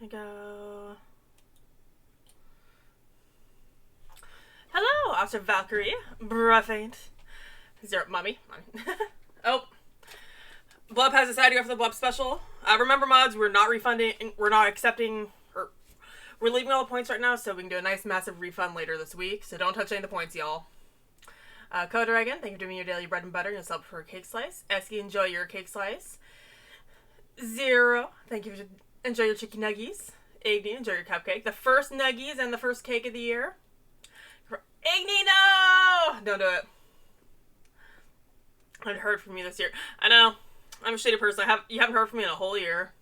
we go. Hello, Officer Valkyrie. Brufaint. Zero, mommy. Oh. Blub has decided to go for the Blub special. Remember, mods, we're not refunding, we're not accepting, or we're leaving all the points right now, so we can do a nice massive refund later this week. So don't touch any of the points, y'all. Dragon, thank you for doing your daily bread and butter and sub for a cake slice. Esky, enjoy your cake slice. Zero, thank you for enjoy your chicken nuggies. Igni, enjoy your cupcake. The first nuggies and the first cake of the year. Igni, no! Don't do it. I haven't heard from you this year. I know. I'm a shitty person. You haven't heard from me in a whole year.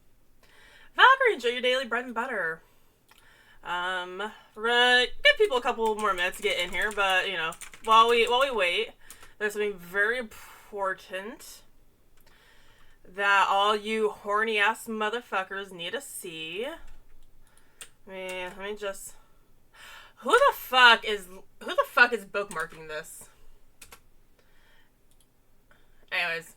Valkyrie, enjoy your daily bread and butter. We're gonna give people a couple more minutes to get in here, but you know, while we wait, there's something very important that all you horny ass motherfuckers need to see. Let me just. Who the fuck is bookmarking this? Anyways.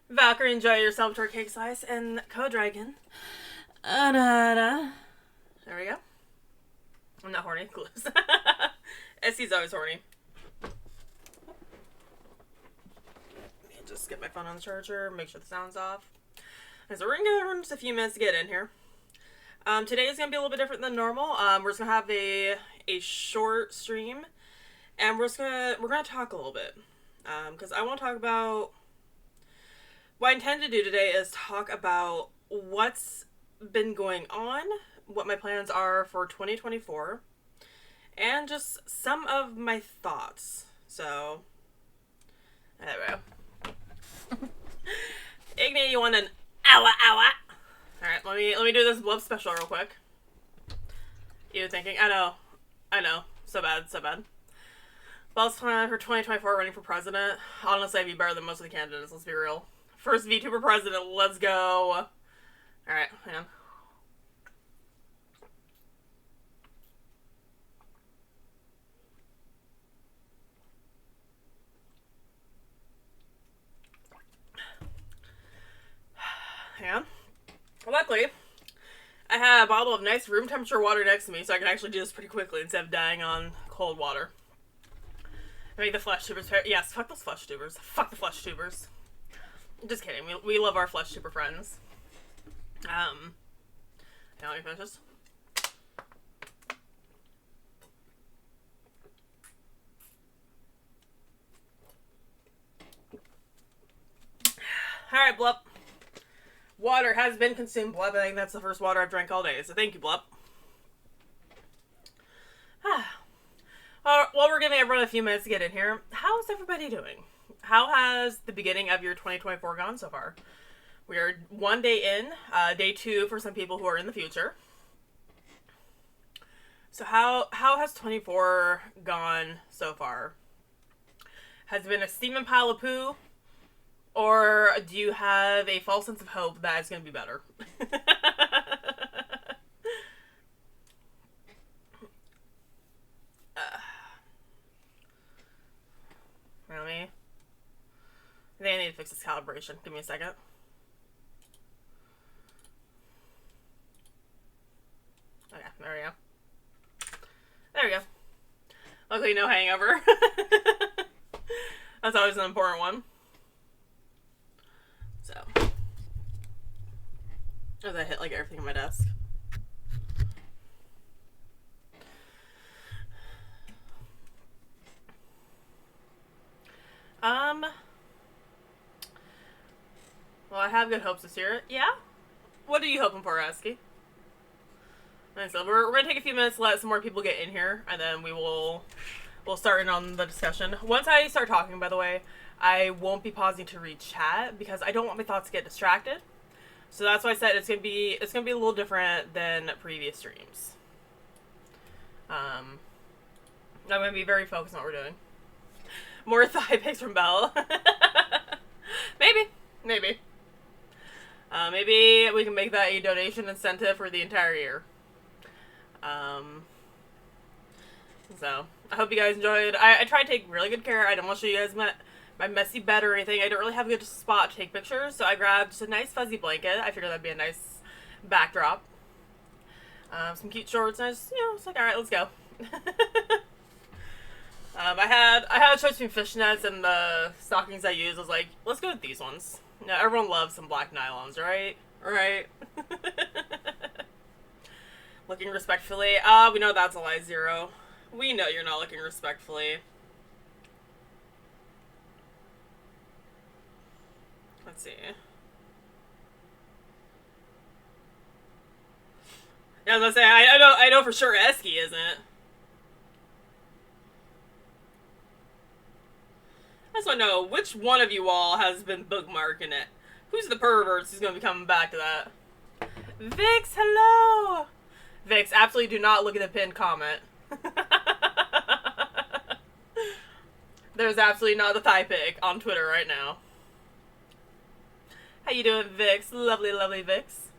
Valkyrie, enjoy your celebratory cake slice, and Dragon. There we go. I'm not horny. Close. SC's always horny. Let me just get my phone on the charger, make sure the sound's off. And so we're gonna give just a few minutes to get in here. Today is gonna be a little bit different than normal. We're just gonna have a short stream, and we're gonna talk a little bit. Because I want to talk about what I intend to do today is talk about what's been going on, what my plans are for 2024, and just some of my thoughts. So, there we go. Igni, you want an owa? Alright, let me do this Blub special real quick. You thinking, I know, so bad. Bell's plan for 2024 running for president. Honestly, I'd be better than most of the candidates, let's be real. First VTuber president, let's go. Alright, hang on. Hang on. Luckily, I had a bottle of nice room temperature water next to me, so I can actually do this pretty quickly instead of dying on cold water. Make the flesh tubers. Yes, fuck those flesh tubers. Fuck the flesh tubers. Just kidding. We love our flesh tuber friends. Now let me finish this. Alright, Blup. Water has been consumed, Blup. I think that's the first water I've drank all day, so thank you, Blup. Well, we're giving everyone a few minutes to get in here. How's everybody doing? How has the beginning of your 2024 gone so far? We are one day in, day 2 for some people who are in the future. So how has 24 gone so far? Has it been a steaming pile of poo? Or do you have a false sense of hope that it's going to be better? Really? I think I need to fix this calibration. Give me a second. Okay, there we go. There we go. Luckily, no hangover. That's always an important one. So. Oh, that hit like everything on my desk. Well, I have good hopes this year. Yeah? What are you hoping for, Esky? And so we're gonna take a few minutes to let some more people get in here, and then we'll start in on the discussion. Once I start talking, by the way, I won't be pausing to read chat because I don't want my thoughts to get distracted. So that's why I said it's gonna be a little different than previous streams. I'm gonna be very focused on what we're doing. More thigh pics from Belle. Maybe. Maybe we can make that a donation incentive for the entire year. So, I hope you guys enjoyed. I tried to take really good care. I don't want to show you guys my messy bed or anything. I don't really have a good spot to take pictures, so I grabbed just a nice fuzzy blanket. I figured that'd be a nice backdrop. Some cute shorts, and I just, it's like, alright, let's go. I had a choice between fishnets and the stockings I use. I was like, let's go with these ones. Now, everyone loves some black nylons, right? Right. Looking respectfully. We know that's a lie, Zero. We know you're not looking respectfully. Let's see. Yeah, I was gonna say, I know for sure Esky isn't. I just want to know which one of you all has been bookmarking it. Who's the perverts who's gonna be coming back to that? Vix, hello! Vix, absolutely do not look at the pinned comment. There's absolutely not the thigh pic on Twitter right now. How you doing, Vix? Lovely, lovely Vix.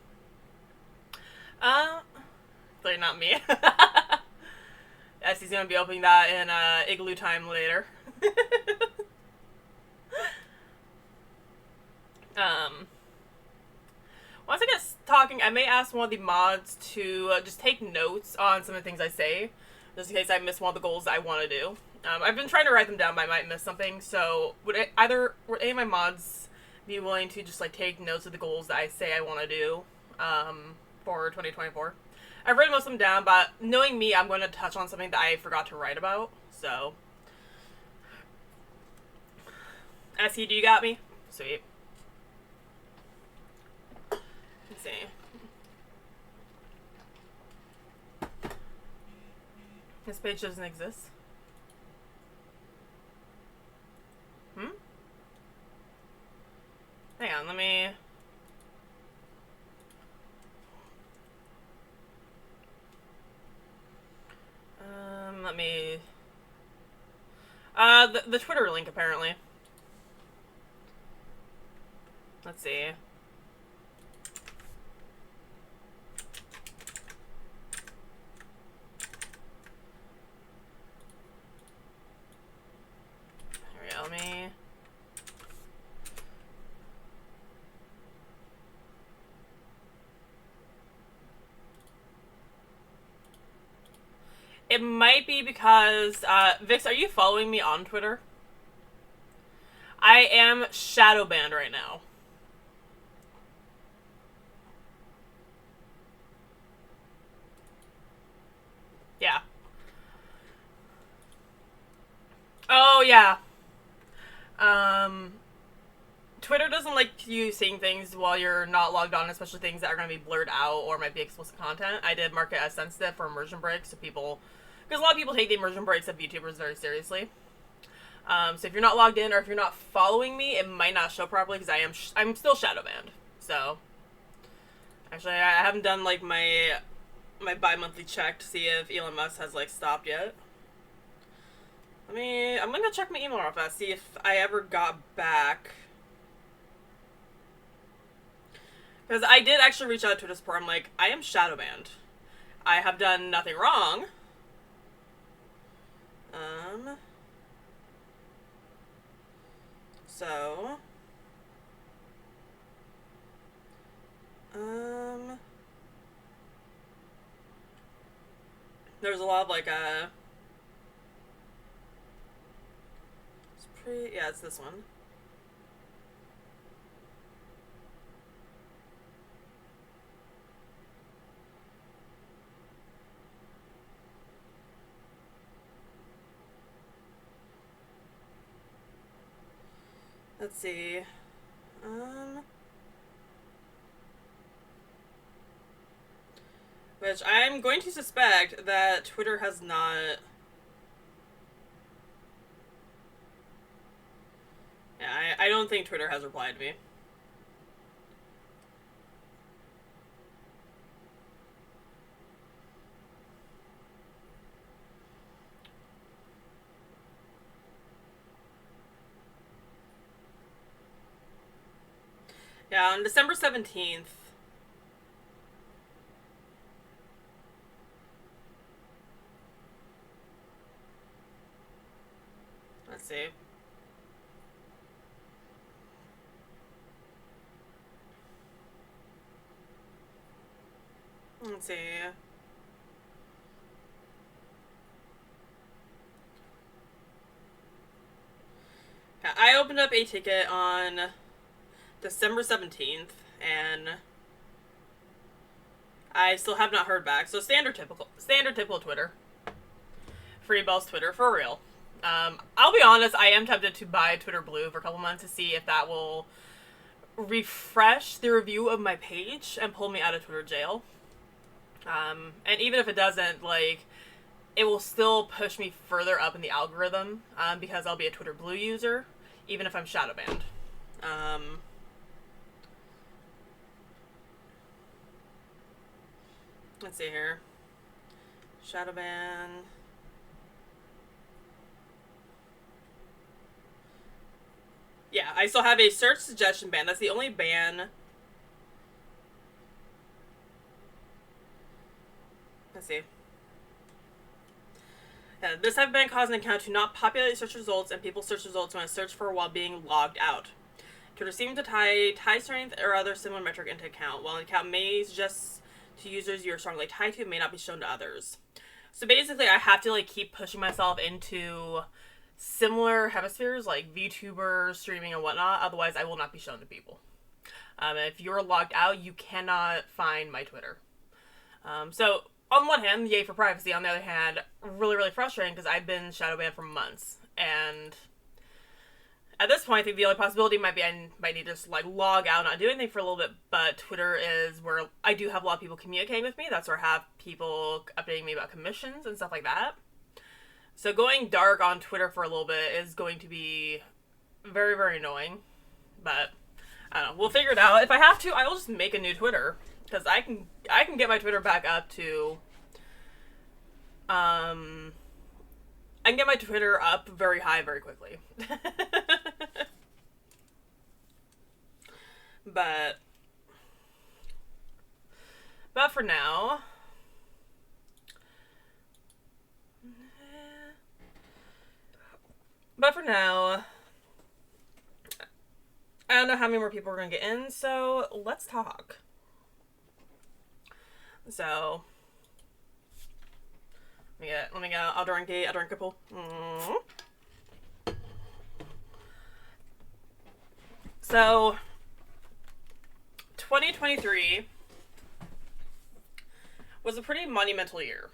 Clearly not me. Essie's gonna be opening that in Igloo time later. Once I get talking, I may ask one of the mods to just take notes on some of the things I say, just in case I miss one of the goals that I want to do. I've been trying to write them down, but I might miss something, so would any of my mods be willing to just, like, take notes of the goals that I say I want to do, for 2024? I've written most of them down, but knowing me, I'm going to touch on something that I forgot to write about, so. Essie, do you got me? Sweet. Let's see. This page doesn't exist. Hang on, let me... let me... the Twitter link, apparently. Let's see. Here we go, let me... It might be because, Vix, are you following me on Twitter? I am shadow banned right now. Yeah. Oh, yeah. Twitter doesn't like you seeing things while you're not logged on, especially things that are going to be blurred out or might be explicit content. I did mark it as sensitive for immersion breaks, so people... Because a lot of people take the immersion breaks of YouTubers very seriously. So if you're not logged in or if you're not following me, it might not show properly because I'm still shadow banned. So... Actually, I haven't done, like, my bi-monthly check to see if Elon Musk has, like, stopped yet. I'm gonna go check my email real fast, see if I ever got back. Because I did actually reach out to Twitter support. I'm like, I am shadow banned. I have done nothing wrong. So... There's a lot of, like, yeah, it's this one. Let's see. Which I'm going to suspect that Twitter has not... Yeah, I don't think Twitter has replied to me. Yeah, on December 17th. Let's see. Let's see. Yeah, I opened up a ticket on December 17th, and I still have not heard back. So standard typical Twitter. Free Balls Twitter, for real. I'll be honest, I am tempted to buy Twitter Blue for a couple months to see if that will refresh the review of my page and pull me out of Twitter jail. And even if it doesn't, like, it will still push me further up in the algorithm, because I'll be a Twitter Blue user, even if I'm shadow banned. Let's see here. Shadow ban. Yeah, I still have a search suggestion ban. That's the only ban. Let's see. This type of ban caused an account to not populate search results, and people search results when it's searched for while being logged out. Twitter seems to tie strength or other similar metric into account. While an account may suggest to users you are strongly tied to, it may not be shown to others. So basically, I have to like keep pushing myself into similar hemispheres like VTubers, streaming, and whatnot. Otherwise, I will not be shown to people. If you're logged out, you cannot find my Twitter. So on one hand, yay for privacy. On the other hand, really, really frustrating because I've been shadow banned for months. And at this point, I think the only possibility might be I might need to just like log out, not do anything for a little bit. But Twitter is where I do have a lot of people communicating with me. That's where I have people updating me about commissions and stuff like that. So going dark on Twitter for a little bit is going to be very, very annoying. But I don't know. We'll figure it out. If I have to, I will just make a new Twitter. Because I can get my Twitter back up to, I can get my Twitter up very high very quickly. But for now, I don't know how many more people are going to get in, so let's talk. So, let me get, I'll drink a pull. So, 2023 was a pretty monumental year.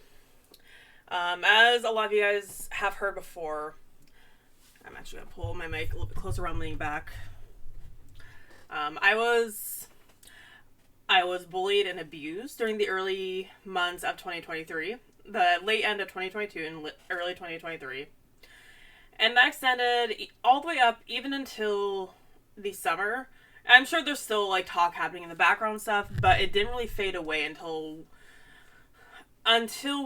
As a lot of you guys have heard before, I'm actually going to pull my mic a little bit closer around leaning back. I was bullied and abused during the early months of 2023, the late end of 2022 and early 2023. And that extended all the way up even until the summer. I'm sure there's still like talk happening in the background stuff, but it didn't really fade away until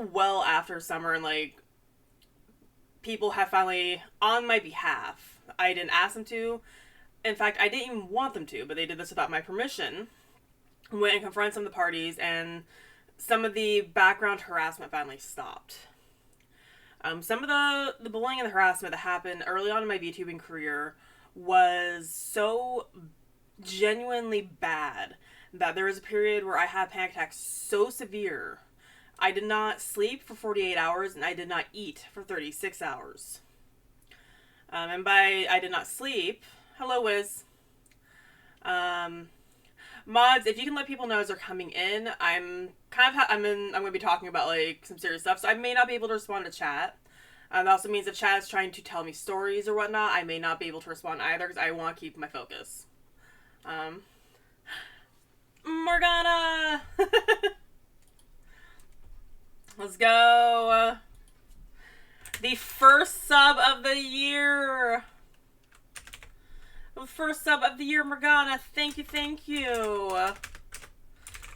well after summer, and like people have finally, on my behalf, I didn't ask them to. In fact, I didn't even want them to, but they did this without my permission. Went and confronted some of the parties, and some of the background harassment finally stopped. Some of the bullying and the harassment that happened early on in my VTubing career was so genuinely bad that there was a period where I had panic attacks so severe I did not sleep for 48 hours and I did not eat for 36 hours. And by I did not sleep, hello Wiz. Mods, if you can let people know as they're coming in, I'm going to be talking about like some serious stuff, so I may not be able to respond to chat. That also means if chat is trying to tell me stories or whatnot, I may not be able to respond either because I want to keep my focus. Morgana! Let's go! The first sub of the year! The first sub of the year, Morgana. Thank you.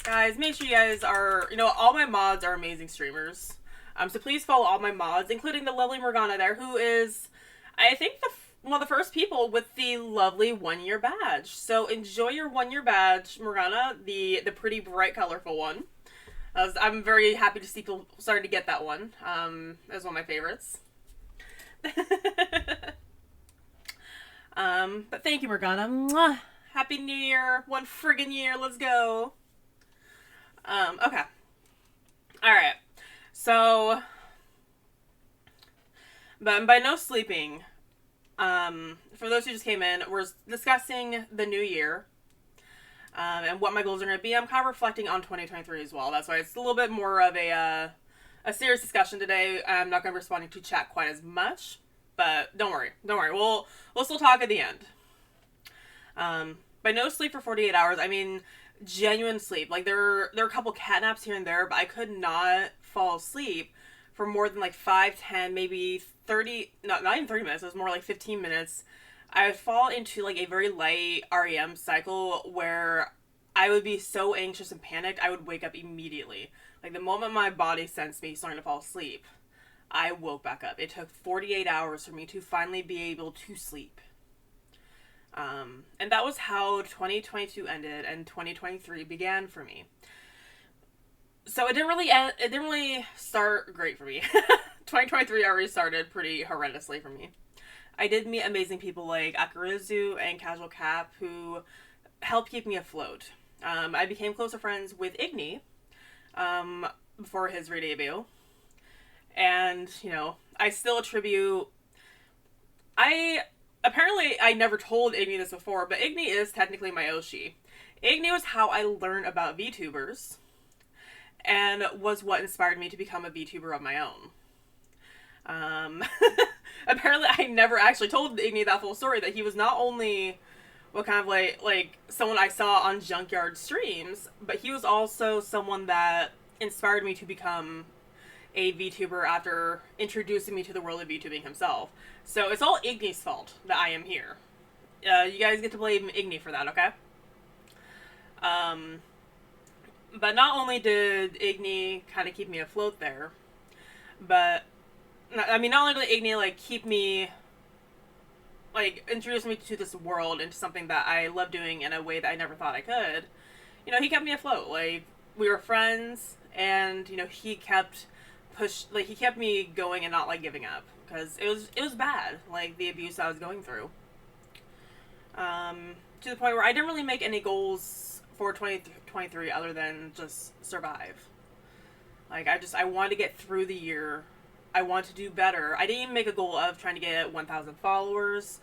Guys, make sure you guys are, all my mods are amazing streamers. So please follow all my mods, including the lovely Morgana there, who is, I think, one of the first people with the lovely 1-year badge. So enjoy your 1-year badge, Morgana, the pretty bright, colorful one. I'm very happy to see people starting to get that one. As one of my favorites. But thank you, Morgana. Mwah. Happy New Year. 1 friggin' year. Let's go. Okay. So, but by no sleeping, for those who just came in, we're discussing the new year. And what my goals are going to be. I'm kind of reflecting on 2023 as well. That's why it's a little bit more of a serious discussion today. I'm not going to be responding to chat quite as much, but don't worry. We'll still talk at the end. By no sleep for 48 hours, I mean genuine sleep. Like there are a couple cat naps here and there, but I could not fall asleep for more than like 5, 10, maybe 30. Not even 30 minutes. It was more like 15 minutes. I would fall into like a very light REM cycle where I would be so anxious and panicked, I would wake up immediately. Like the moment my body sensed me starting to fall asleep, I woke back up. It took 48 hours for me to finally be able to sleep. And that was how 2022 ended and 2023 began for me. So it didn't really start great for me. 2023 already started pretty horrendously for me. I did meet amazing people like Akarizu and Casual Cap who helped keep me afloat. I became closer friends with Igni before his re-debut. And, I still attribute... Apparently, I never told Igni this before, but Igni is technically my Oshi. Igni was how I learned about VTubers and was what inspired me to become a VTuber of my own. Apparently I never actually told Igni that full story, that he was not only what kind of like someone I saw on Junkyard streams, but he was also someone that inspired me to become a VTuber after introducing me to the world of VTubing himself. So it's all Igni's fault that I am here. You guys get to blame Igni for that, okay? But not only did Igni kind of keep me afloat there, but not only did Igni keep me, introduce me to this world, into something that I love doing in a way that I never thought I could. He kept me afloat. We were friends, and he kept he kept me going and not giving up, because it was bad, the abuse I was going through. To the point where I didn't really make any goals for 2023 other than just survive. I wanted to get through the year. I want to do better. I didn't even make a goal of trying to get 1,000 followers.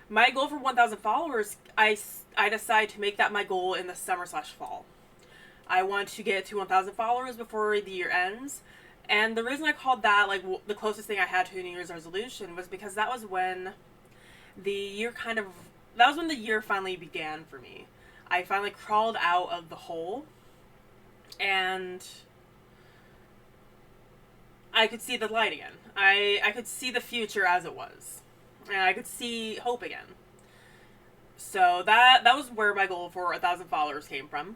My goal for 1,000 followers, I decided to make that my goal in the summer/fall. I want to get to 1,000 followers before the year ends. And the reason I called that, the closest thing I had to a New Year's resolution was because that was when the year finally began for me. I finally crawled out of the hole, and I could see the light again. I could see the future as it was. And I could see hope again. So that was where my goal for 1,000 followers came from.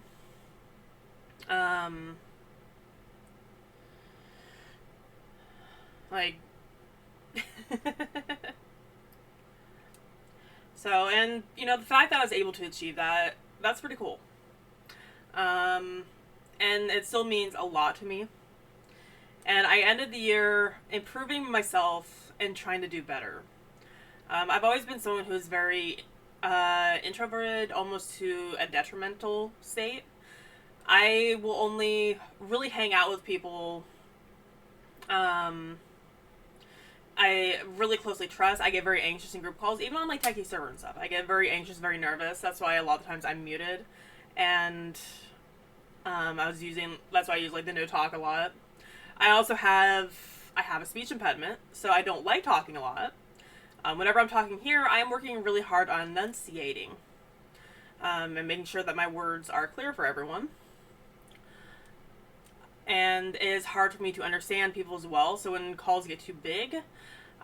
So, and, the fact that I was able to achieve that, that's pretty cool. And it still means a lot to me. And I ended the year improving myself and trying to do better. I've always been someone who's very introverted, almost to a detrimental state. I will only really hang out with people I really closely trust. I get very anxious in group calls, even on techie server and stuff. I get very anxious, very nervous. That's why a lot of times I'm muted. And that's why I use the no talk a lot. I also have a speech impediment, so I don't like talking a lot. Whenever I'm talking here, I'm working really hard on enunciating and making sure that my words are clear for everyone. And it is hard for me to understand people as well, so when calls get too big,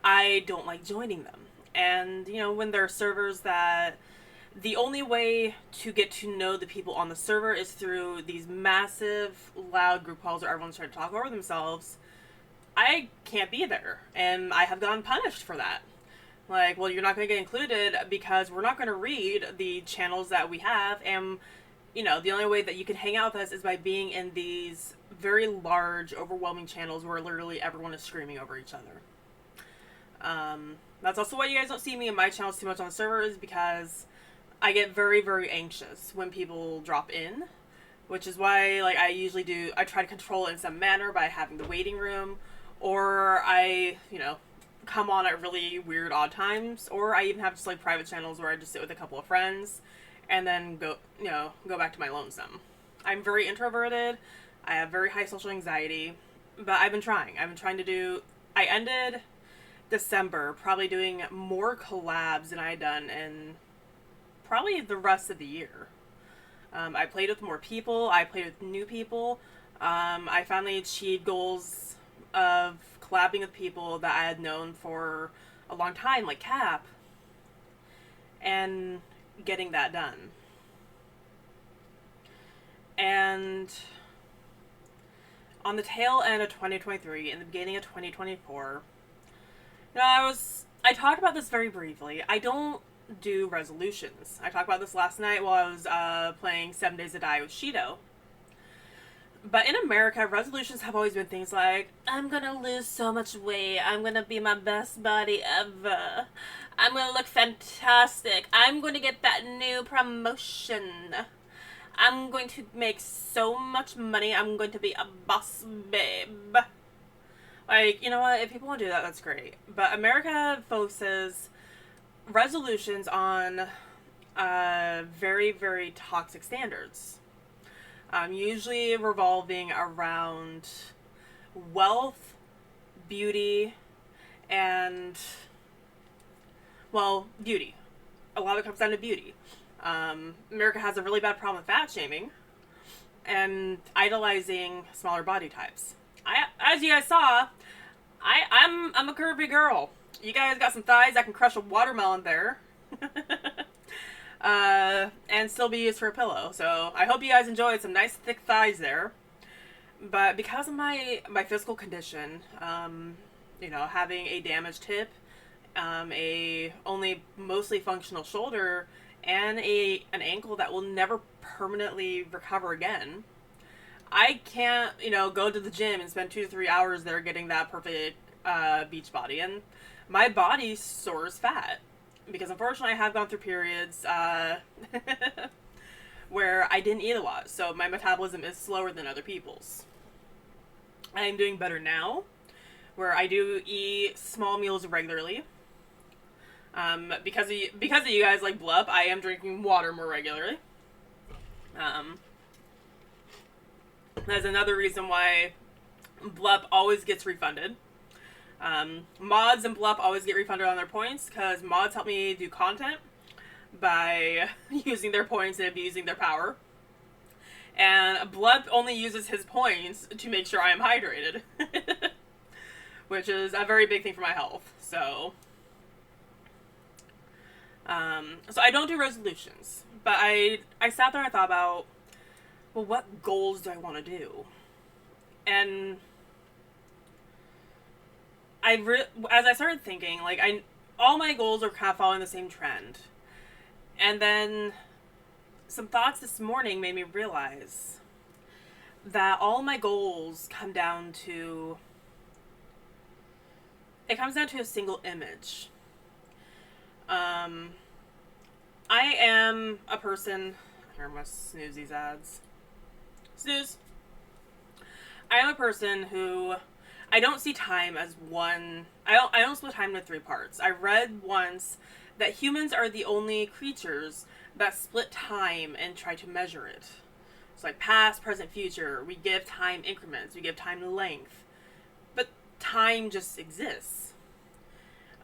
I don't like joining them. And, when there are servers that the only way to get to know the people on the server is through these massive, loud group calls where everyone's trying to talk over themselves, I can't be there. And I have gotten punished for that. Well, you're not going to get included because we're not going to read the channels that we have, and, the only way that you can hang out with us is by being in these very large, overwhelming channels where literally everyone is screaming over each other. That's also why you guys don't see me in my channels too much on the server, is because I get very, very anxious when people drop in. which is why like I try to control it in some manner by having the waiting room, or I come on at really weird odd times, or I even have just like private channels where I just sit with a couple of friends and then go back to my lonesome. I'm very introverted. I have very high social anxiety, but I've been trying to do. I ended December probably doing more collabs than I had done in probably the rest of the year. I played with more people. I played with new people. I finally achieved goals of collabing with people that I had known for a long time, like Cap, and getting that done. And on the tail end of 2023 and the beginning of 2024, I talked about this very briefly. I don't do resolutions. I talked about this last night while I was playing 7 Days to Die with Shido. But in America, resolutions have always been things like, I'm gonna lose so much weight, I'm gonna be my best body ever, I'm gonna look fantastic, I'm gonna get that new promotion, I'm going to make so much money, I'm going to be a boss babe. Like, you know what, if people want to do that, that's great. But America focuses resolutions on very, very toxic standards. Usually revolving around wealth, beauty, and, well, beauty. A lot of it comes down to beauty. America has a really bad problem with fat shaming and idolizing smaller body types. As you guys saw, I'm a curvy girl. You guys got some thighs that can crush a watermelon there. And still be used for a pillow. So I hope you guys enjoyed some nice thick thighs there. But because of my physical condition, having a damaged hip, a only mostly functional shoulder, and an ankle that will never permanently recover again, I can't, go to the gym and spend 2 to 3 hours there getting that perfect beach body. And my body stores fat. Because unfortunately I have gone through periods where I didn't eat a lot, so my metabolism is slower than other people's. I am doing better now, where I do eat small meals regularly. Because of you guys like Blup, I am drinking water more regularly. That's another reason why Blup always gets refunded. Mods and Blup always get refunded on their points because mods help me do content by using their points and abusing their power. And Blup only uses his points to make sure I am hydrated. Which is a very big thing for my health. So I don't do resolutions. But I sat there and I thought about, well, what goals do I want to do? And as I started thinking, like, all my goals are kind of following the same trend. And then some thoughts this morning made me realize that all my goals come down to a single image. I am a person, here I'm gonna snooze these ads. Snooze. I am a person who, I don't see time as one. I don't split time into 3 parts. I read once that humans are the only creatures that split time and try to measure it. It's like past, present, future. We give time increments. We give time length. But time just exists.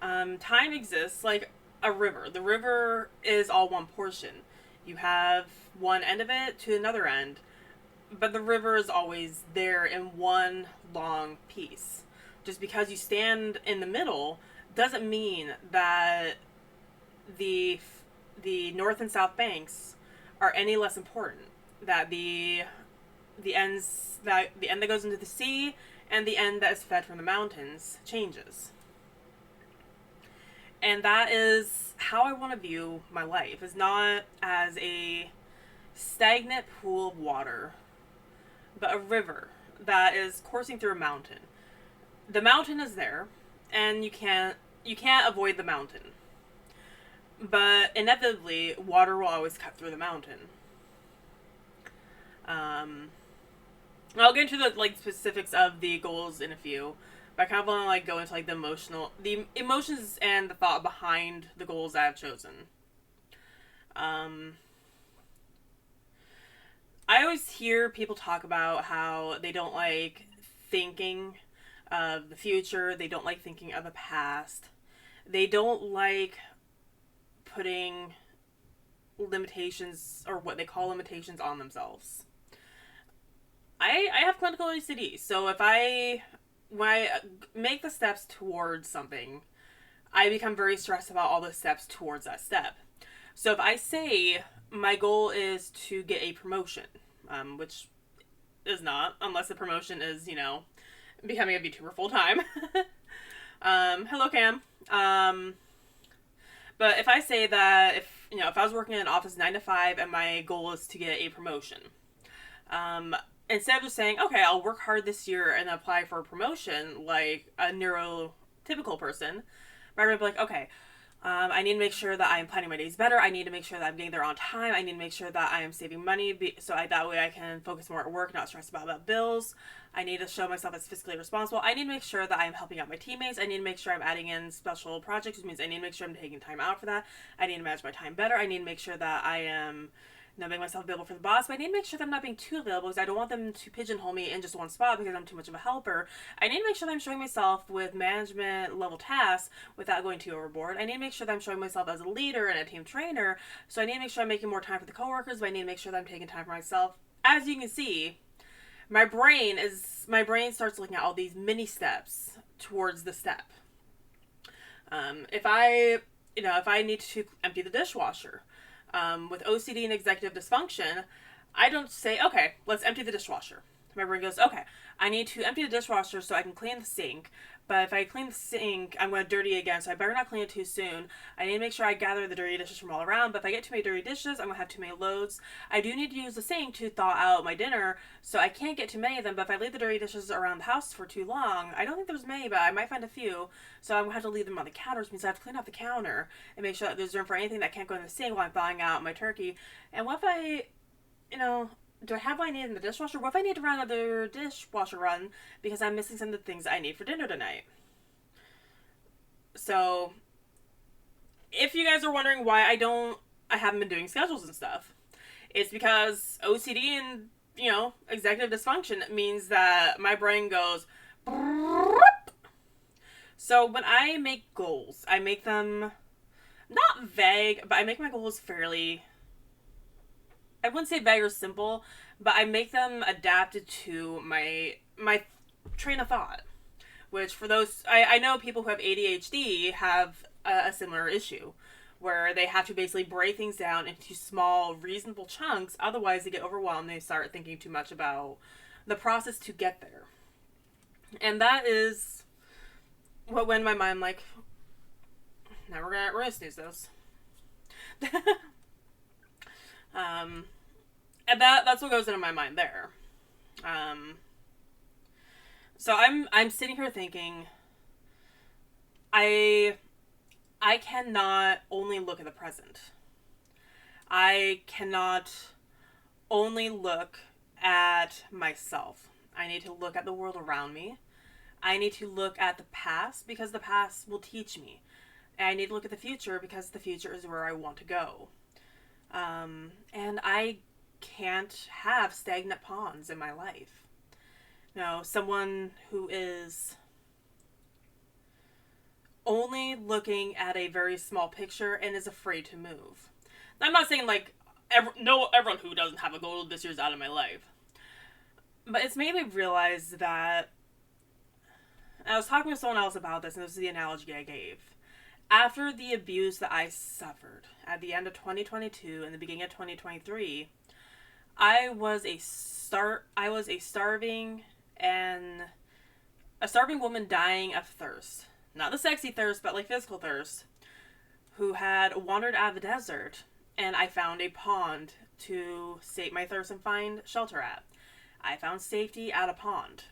Time exists like a river. The river is all one portion. You have one end of it to another end. But the river is always there in one long piece. Just because you stand in the middle doesn't mean that the north and south banks are any less important. That the end that goes into the sea and the end that is fed from the mountains changes. And that is how I want to view my life. Is not as a stagnant pool of water, but a river that is coursing through a mountain. The mountain is there, and you can't avoid the mountain. But inevitably, water will always cut through the mountain. Um, I'll get into the like specifics of the goals in a few, but I kind of want to like go into like the emotions and the thought behind the goals I've chosen. Um, I always hear people talk about how they don't like thinking of the future. They don't like thinking of the past. They don't like putting limitations or what they call limitations on themselves. I have clinical OCD, so when I make the steps towards something, I become very stressed about all the steps towards that step. So if I say my goal is to get a promotion, which is not, unless the promotion is, becoming a VTuber full time. Hello, Cam. But if I say that if I was working in an office 9 to 5 and my goal is to get a promotion, instead of just saying, okay, I'll work hard this year and apply for a promotion like a neurotypical person, but I'm like, okay, I need to make sure that I'm planning my days better. I need to make sure that I'm getting there on time. I need to make sure that I am saving money that way I can focus more at work, not stress about bills. I need to show myself as fiscally responsible. I need to make sure that I'm helping out my teammates. I need to make sure I'm adding in special projects, which means I need to make sure I'm taking time out for that. I need to manage my time better. I need to make sure that I am make myself available for the boss, but I need to make sure that I'm not being too available because I don't want them to pigeonhole me in just one spot because I'm too much of a helper. I need to make sure that I'm showing myself with management level tasks without going too overboard. I need to make sure that I'm showing myself as a leader and a team trainer, so I need to make sure I'm making more time for the coworkers, but I need to make sure that I'm taking time for myself. As you can see, my brain starts looking at all these mini steps towards the step. If I need to empty the dishwasher, with OCD and executive dysfunction, I don't say, okay, let's empty the dishwasher. My brain goes, okay, I need to empty the dishwasher so I can clean the sink. But if I clean the sink, I'm going to dirty it again, so I better not clean it too soon. I need to make sure I gather the dirty dishes from all around, but if I get too many dirty dishes, I'm going to have too many loads. I do need to use the sink to thaw out my dinner, so I can't get too many of them, but if I leave the dirty dishes around the house for too long, I don't think there's many, but I might find a few, so I'm going to have to leave them on the counter, which means I have to clean off the counter and make sure that there's room for anything that can't go in the sink while I'm thawing out my turkey. And what if I, do I have what I need in the dishwasher? What if I need to run another dishwasher run because I'm missing some of the things I need for dinner tonight? So, if you guys are wondering why I haven't been doing schedules and stuff, it's because OCD and, executive dysfunction means that my brain goes. So when I make goals, I make them not vague, but I make my goals fairly, I wouldn't say vague or simple, but I make them adapted to my train of thought. Which for those, I know people who have ADHD have a similar issue, where they have to basically break things down into small, reasonable chunks. Otherwise, they get overwhelmed. And they start thinking too much about the process to get there. And that is what went in my mind. Like, now we're gonna snooze those. And that's what goes into my mind there. So I'm sitting here thinking, I cannot only look at the present. I cannot only look at myself. I need to look at the world around me. I need to look at the past because the past will teach me. And I need to look at the future because the future is where I want to go. And I can't have stagnant ponds in my life. Someone who is only looking at a very small picture and is afraid to move. I'm not saying like everyone who doesn't have a goal this year is out of my life, but it's made me realize that I was talking with someone else about this, and this is the analogy I gave. After the abuse that I suffered at the end of 2022 and the beginning of 2023, I was a starving woman dying of thirst. Not the sexy thirst, but like physical thirst, who had wandered out of the desert, and I found a pond to sate my thirst and find shelter at. I found safety at a pond.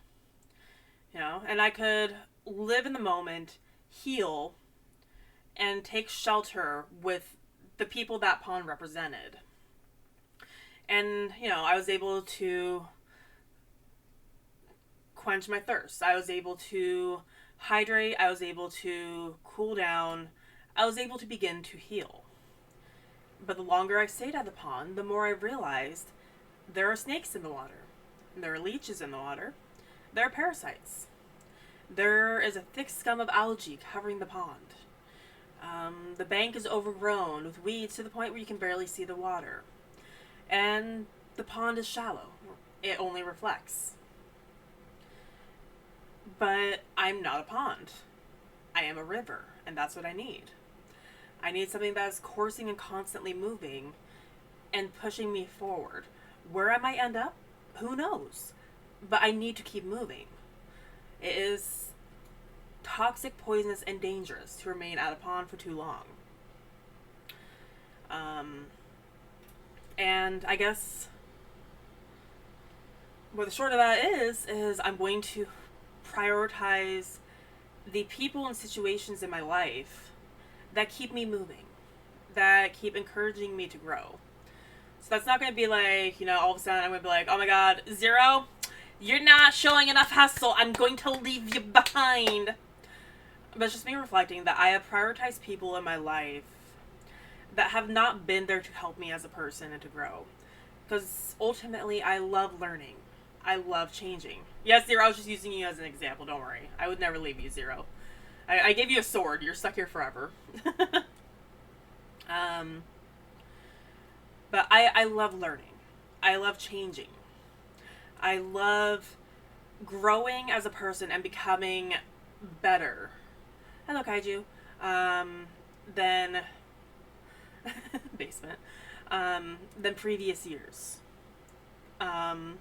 And I could live in the moment, heal, and take shelter with the people that pond represented. And, I was able to quench my thirst. I was able to hydrate. I was able to cool down. I was able to begin to heal. But the longer I stayed at the pond, the more I realized there are snakes in the water. There are leeches in the water. There are parasites. There is a thick scum of algae covering the pond. The bank is overgrown with weeds to the point where you can barely see the water. And the pond is shallow. It only reflects. But I'm not a pond. I am a river, and that's what I need. I need something that is coursing and constantly moving and pushing me forward. Where I might end up, who knows? But I need to keep moving. It is toxic, poisonous, and dangerous to remain at a pond for too long. And I guess what the short of that is I'm going to prioritize the people and situations in my life that keep me moving, that keep encouraging me to grow. So that's not going to be like, all of a sudden I'm going to be like, oh my god, Zero, you're not showing enough hustle. I'm going to leave you behind. But it's just me reflecting that I have prioritized people in my life that have not been there to help me as a person and to grow. Because ultimately, I love learning. I love changing. Yes, Zero, I was just using you as an example. Don't worry. I would never leave you, Zero. I gave you a sword. You're stuck here forever. But I love learning. I love changing. I love growing as a person and becoming better. Hello, Kaiju. Than basement. Than previous years. Am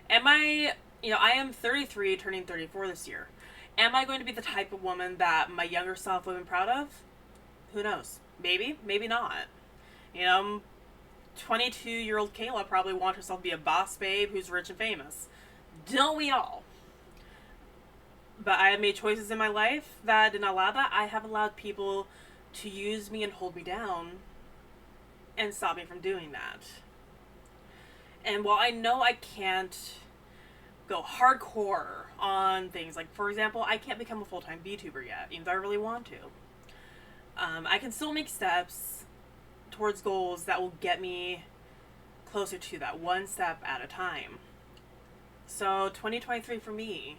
I, I am 33, turning 34 this year. Am I going to be the type of woman that my younger self would have been proud of? Who knows? Maybe, maybe not. 22-year-old Kayla probably wants herself to be a boss babe who's rich and famous. Don't we all? But I have made choices in my life that did not allow that. I have allowed people to use me and hold me down and stop me from doing that. And while I know I can't go hardcore on things, like, for example, I can't become a full-time VTuber yet, even though I really want to. I can still make steps towards goals that will get me closer to that, one step at a time. So 2023 for me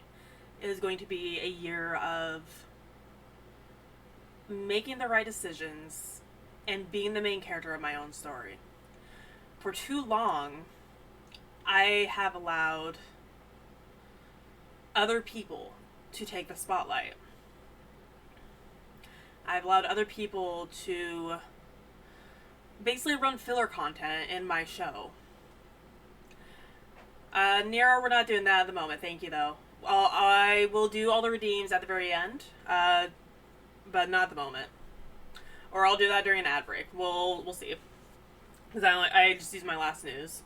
is going to be a year of making the right decisions and being the main character of my own story. For too long, I have allowed other people to take the spotlight. I've allowed other people to basically run filler content in my show. Nero, we're not doing that at the moment, thank you though. I will do all the redeems at the very end, but not at the moment. Or I'll do that during an ad break. We'll see. Because I just used my last news.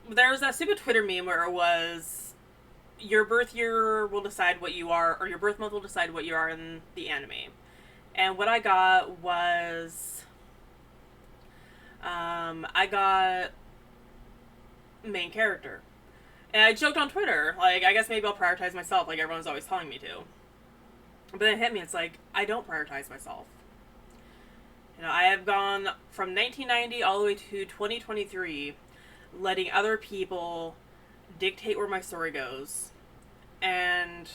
There was that stupid Twitter meme where it was, your birth year will decide what you are, or your birth month will decide what you are in the anime. And what I got was, I got main character. And I joked on Twitter, like, I guess maybe I'll prioritize myself, like everyone's always telling me to. But then it hit me, it's like, I don't prioritize myself. I have gone from 1990 all the way to 2023, letting other people dictate where my story goes, and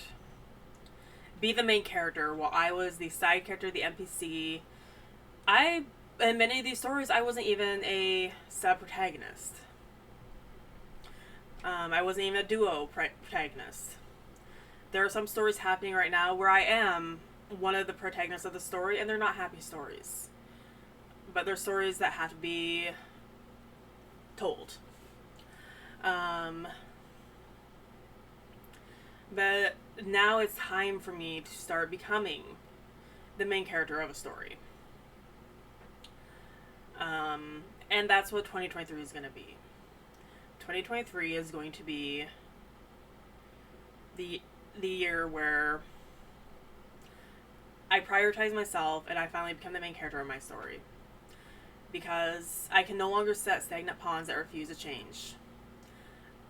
be the main character while I was the side character, the NPC. In many of these stories, I wasn't even a sub-protagonist. I wasn't even a duo protagonist. There are some stories happening right now where I am one of the protagonists of the story, and they're not happy stories. But they're stories that have to be told. But now it's time for me to start becoming the main character of a story. And that's what 2023 is going to be. 2023 is going to be the year where I prioritize myself, and I finally become the main character of my story. Because I can no longer set stagnant pawns that refuse to change.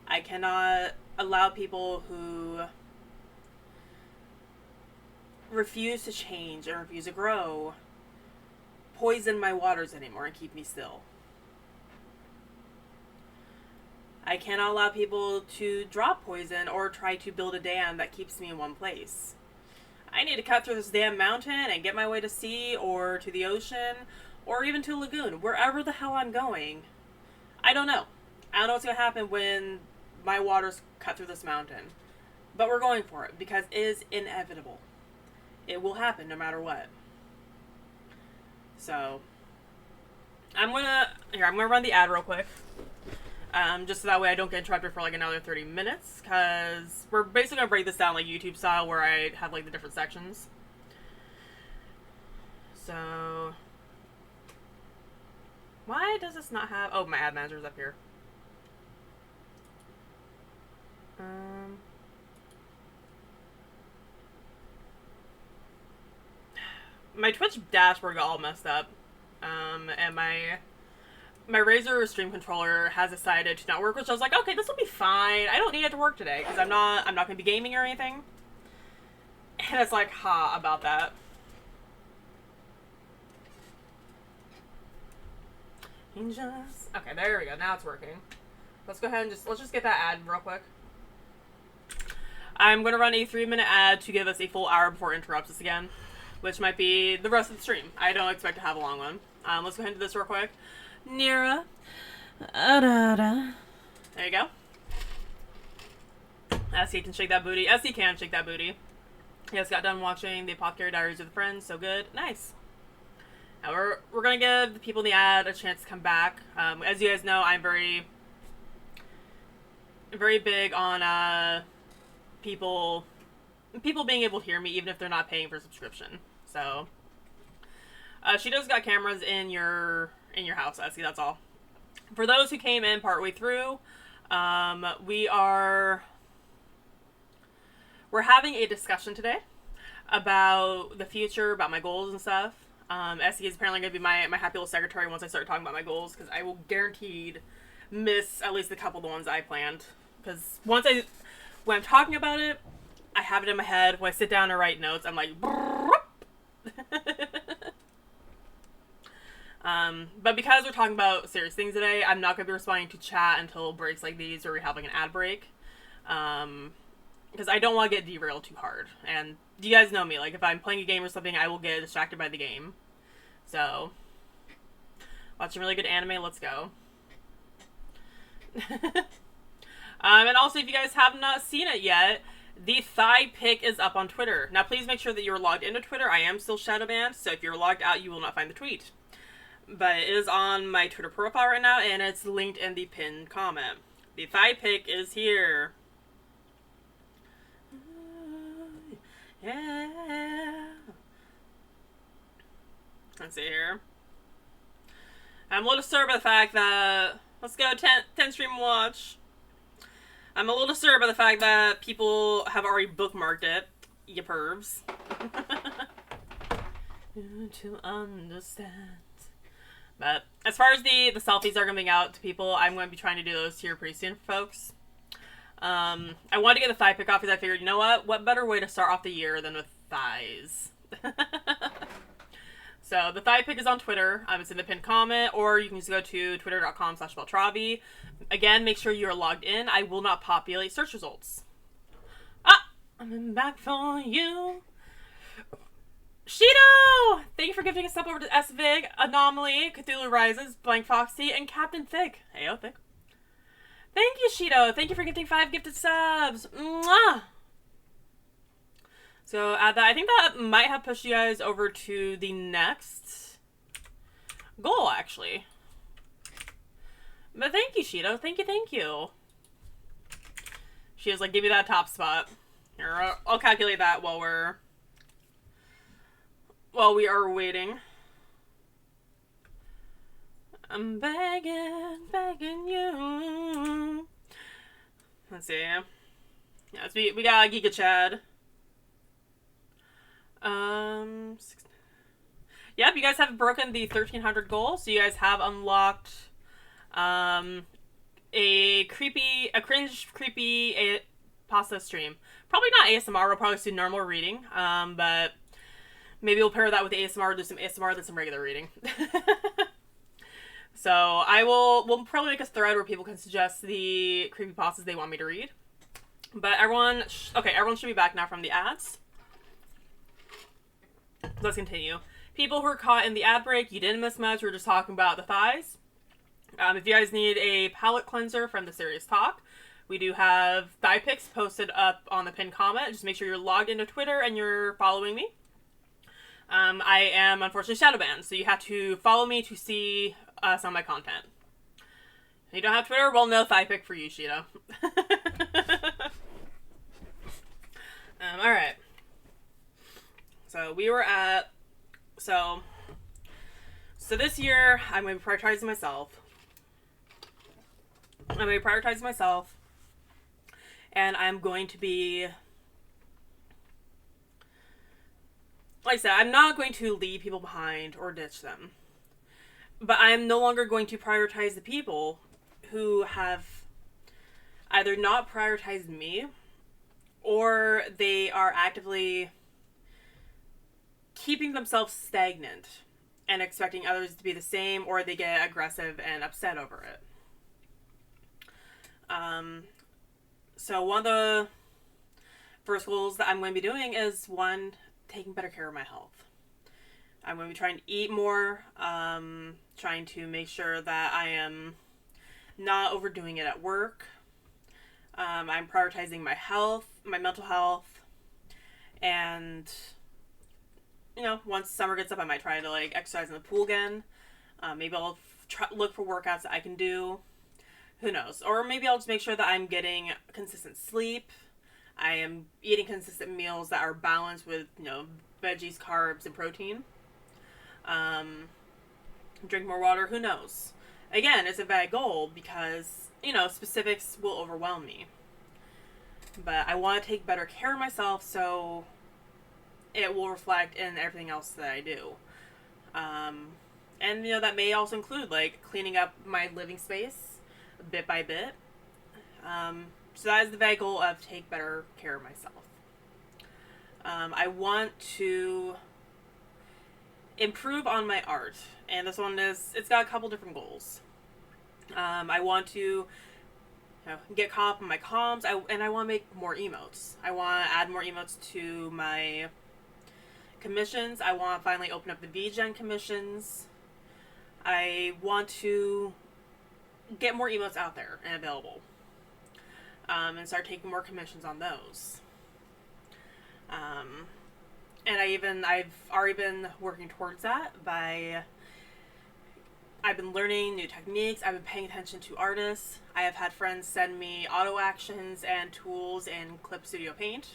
I cannot allow people who refuse to change and refuse to grow poison my waters anymore and keep me still. I cannot allow people to drop poison or try to build a dam that keeps me in one place. I need to cut through this damn mountain and get my way to sea or to the ocean or even to a lagoon, wherever the hell I'm going. I don't know. I don't know what's going to happen when my waters cut through this mountain. But we're going for it because it is inevitable. It will happen no matter what. So, I'm gonna run the ad real quick. Just so that way I don't get interrupted for like another 30 minutes, because we're basically gonna break this down like YouTube style, where I have like the different sections. So, why does this not have, oh, my ad manager's up here. My Twitch dashboard got all messed up, and my Razer stream controller has decided to not work, which I was like, okay, this will be fine. I don't need it to work today because I'm not going to be gaming or anything. And it's like, about that. Okay, there we go. Now it's working. Let's go ahead and let's just get that ad real quick. I'm going to run a 3-minute ad to give us a full hour before it interrupts us again, which might be the rest of the stream. I don't expect to have a long one. Let's go ahead and do this real quick. Nira. There you go. Essie can shake that booty. Essie can shake that booty. Yes, got done watching The Apothecary Diaries with Friends. So good. Nice. Now we're going to give the people in the ad a chance to come back. As you guys know, I'm very big on people being able to hear me even if they're not paying for subscription. So she does got cameras in your house, Essie, that's all. For those who came in partway through, we're having a discussion today about the future, about my goals and stuff. Essie is apparently going to be my happy little secretary once I start talking about my goals, because I will guaranteed miss at least a couple of the ones I planned. Because when I'm talking about it, I have it in my head. When I sit down and write notes, I'm like, but because we're talking about serious things today, I'm not going to be responding to chat until breaks like these where we have like an ad break. Because I don't want to get derailed too hard. And you guys know me, like if I'm playing a game or something, I will get distracted by the game. So, watching really good anime, let's go. And also, if you guys have not seen it yet, the thigh pic is up on Twitter. Now, please make sure that you're logged into Twitter. I am still shadow banned, so if you're logged out, you will not find the tweet. But it is on my Twitter profile right now, and it's linked in the pinned comment. The thigh pic is here. Yeah. Let's see here. I'm a little disturbed by the fact that... Let's go, 10 stream watch. I'm a little disturbed by the fact that people have already bookmarked it. You pervs. To understand. But as far as the selfies are coming out to people, I'm going to be trying to do those here pretty soon, folks. I wanted to get the thigh pic off because I figured, you know what? What better way to start off the year than with thighs? So the thigh pic is on Twitter. It's in the pinned comment, or you can just go to twitter.com/Beltravi. Again, make sure you're logged in. I will not populate search results. Ah! I'm back for you. Shido! Thank you for gifting a sub over to SVig, Anomaly, Cthulhu Rises, Blank Foxy, and Captain Thick. Heyo, Thick. Thank you, Shido. Thank you for gifting 5 gifted subs. Mwah! So, add that. I think that might have pushed you guys over to the next goal, actually. But thank you, Shido. Thank you, thank you. She was like, give me that top spot. Here, I'll calculate that while we are waiting. I'm begging you. Let's see. Yes, we got Giga Chad. Yep, you guys have broken the 1300 goal, so you guys have unlocked a cringe, creepy pasta stream. Probably not ASMR, we'll probably do normal reading, but maybe we'll pair that with ASMR, do some ASMR, then some regular reading. So we'll probably make a thread where people can suggest the creepypastas they want me to read. But everyone should be back now from the ads. Let's continue. People who are caught in the ad break, you didn't miss much. We were just talking about the thighs. If you guys need a palette cleanser from the Serious Talk, we do have thigh pics posted up on the pinned comment. Just make sure you're logged into Twitter and you're following me. I am unfortunately shadow banned, so you have to follow me to see some of my content. If you don't have Twitter, well, no thigh pic for you, Shito. Alright. So we were at... So this year, I'm going to be prioritizing myself. And I'm going to be... Like I said, I'm not going to leave people behind or ditch them. But I'm no longer going to prioritize the people who have either not prioritized me or they are actively keeping themselves stagnant and expecting others to be the same, or they get aggressive and upset over it. So one of the first goals that I'm going to be doing is, one, taking better care of my health. I'm going to be trying to eat more, trying to make sure that I am not overdoing it at work. I'm prioritizing my health, my mental health, and, you know, once summer gets up, I might try to, like, exercise in the pool again. Maybe I'll look for workouts that I can do. Who knows? Or maybe I'll just make sure that I'm getting consistent sleep. I am eating consistent meals that are balanced with, you know, veggies, carbs, and protein. Drink more water. Who knows? Again, it's a vague goal because, you know, specifics will overwhelm me. But I want to take better care of myself so it will reflect in everything else that I do. And, you know, that may also include, like, cleaning up my living space bit by bit. So that is the vague goal of take better care of myself. I want to improve on my art. And this one it's got a couple different goals. I want to get caught up on my comms, and I want to make more emotes. I want to add more emotes to my commissions. I want to finally open up the VGen commissions. I want to get more emotes out there and available. And start taking more commissions on those. And I've already been working towards that I've been learning new techniques. I've been paying attention to artists. I have had friends send me auto actions and tools in Clip Studio Paint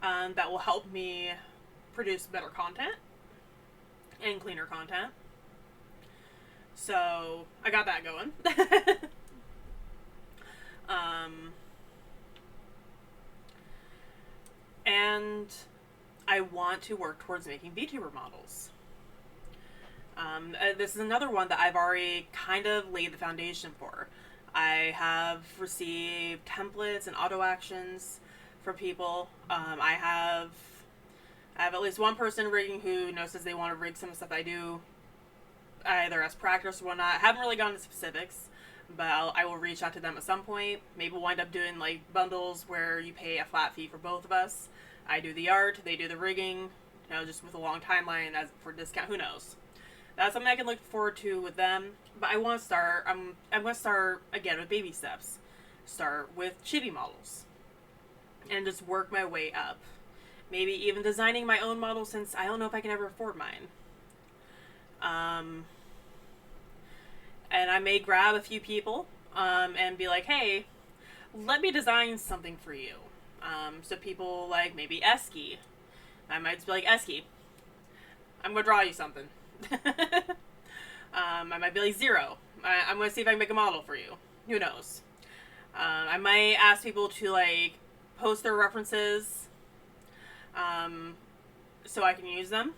that will help me produce better content and cleaner content. So I got that going. And I want to work towards making VTuber models. This is another one that I've already kind of laid the foundation for. I have received templates and auto actions from people. I have at least one person rigging who says they want to rig some of the stuff I do, either as practice or whatnot. I haven't really gone into specifics, but I will reach out to them at some point. Maybe we'll wind up doing like bundles where you pay a flat fee for both of us. I do the art, they do the rigging, just with a long timeline as for discount. Who knows? That's something I can look forward to with them. But I want to start. I'm going to start again with baby steps. Start with chibi models, and just work my way up. Maybe even designing my own model, since I don't know if I can ever afford mine. And I may grab a few people and be like, hey, let me design something for you. So people like maybe Esky. I might just be like, Esky, I'm going to draw you something. I might be like, Zero, I'm going to see if I can make a model for you. Who knows? I might ask people to like post their references so I can use them.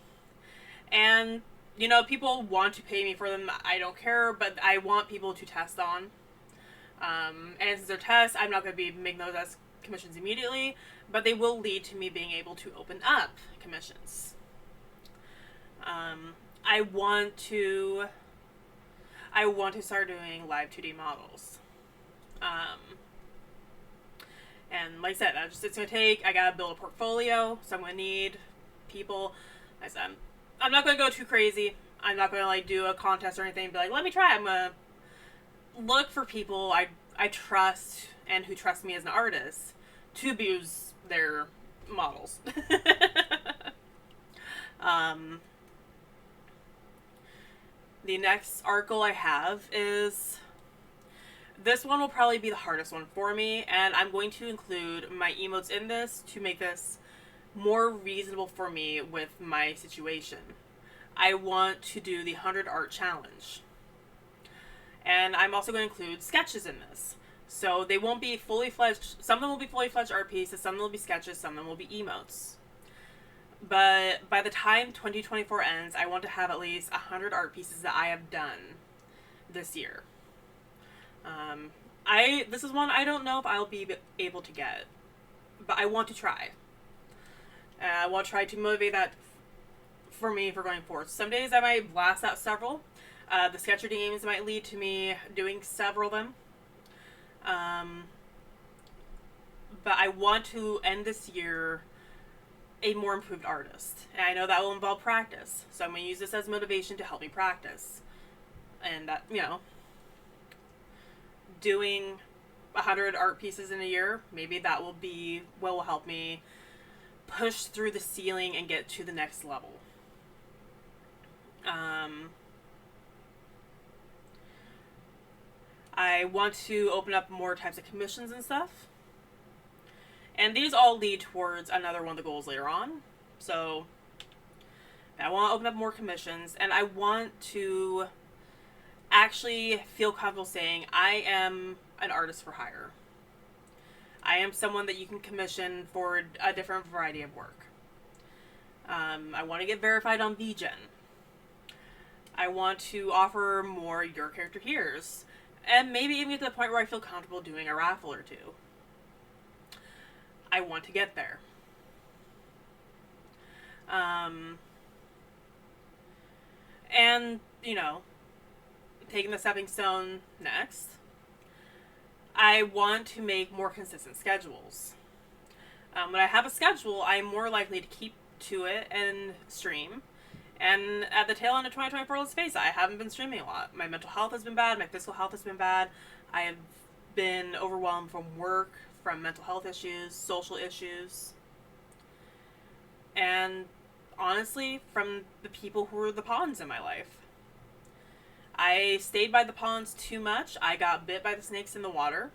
And You know, people want to pay me for them. I don't care, but I want people to test on. And since they're tests, I'm not going to be making those as commissions immediately, but they will lead to me being able to open up commissions. I want to start doing live 2D models. And like I said, it's going to take, I got to build a portfolio, so I'm going to need people. Like I said, I'm not going to go too crazy. I'm not going to like do a contest or anything, be like, let me try. I'm going to look for people I trust and who trust me as an artist to abuse their models. The next article I have is, this one will probably be the hardest one for me, and I'm going to include my emotes in this to make this more reasonable for me with my situation. I want to do the 100 art challenge. And I'm also going to include sketches in this. So they won't be fully fledged, some of them will be fully fledged art pieces, some of them will be sketches, some of them will be emotes. But by the time 2024 ends, I want to have at least 100 art pieces that I have done this year. This is one I don't know if I'll be able to get, but I want to try. I want to try to motivate that for me for going forward. Some days I might blast out several. The sketcher games might lead to me doing several of them. But I want to end this year a more improved artist. And I know that will involve practice. So I'm going to use this as motivation to help me practice. And that, you know, doing 100 art pieces in a year, maybe that will be what will help me push through the ceiling and get to the next level. I want to open up more types of commissions and stuff. And these all lead towards another one of the goals later on. So I want to open up more commissions, and I want to actually feel comfortable saying I am an artist for hire. I am someone that you can commission for a different variety of work. I want to get verified on VGen. I want to offer more Your Character Here's. And maybe even get to the point where I feel comfortable doing a raffle or two. I want to get there. And, you know, taking the stepping stone next, I want to make more consistent schedules. When I have a schedule, I'm more likely to keep to it and stream. And at the tail end of 2024, let's face it, I haven't been streaming a lot. My mental health has been bad. My physical health has been bad. I have been overwhelmed from work, from mental health issues, social issues. And honestly, from the people who were the pawns in my life. I stayed by the ponds too much. I got bit by the snakes in the water.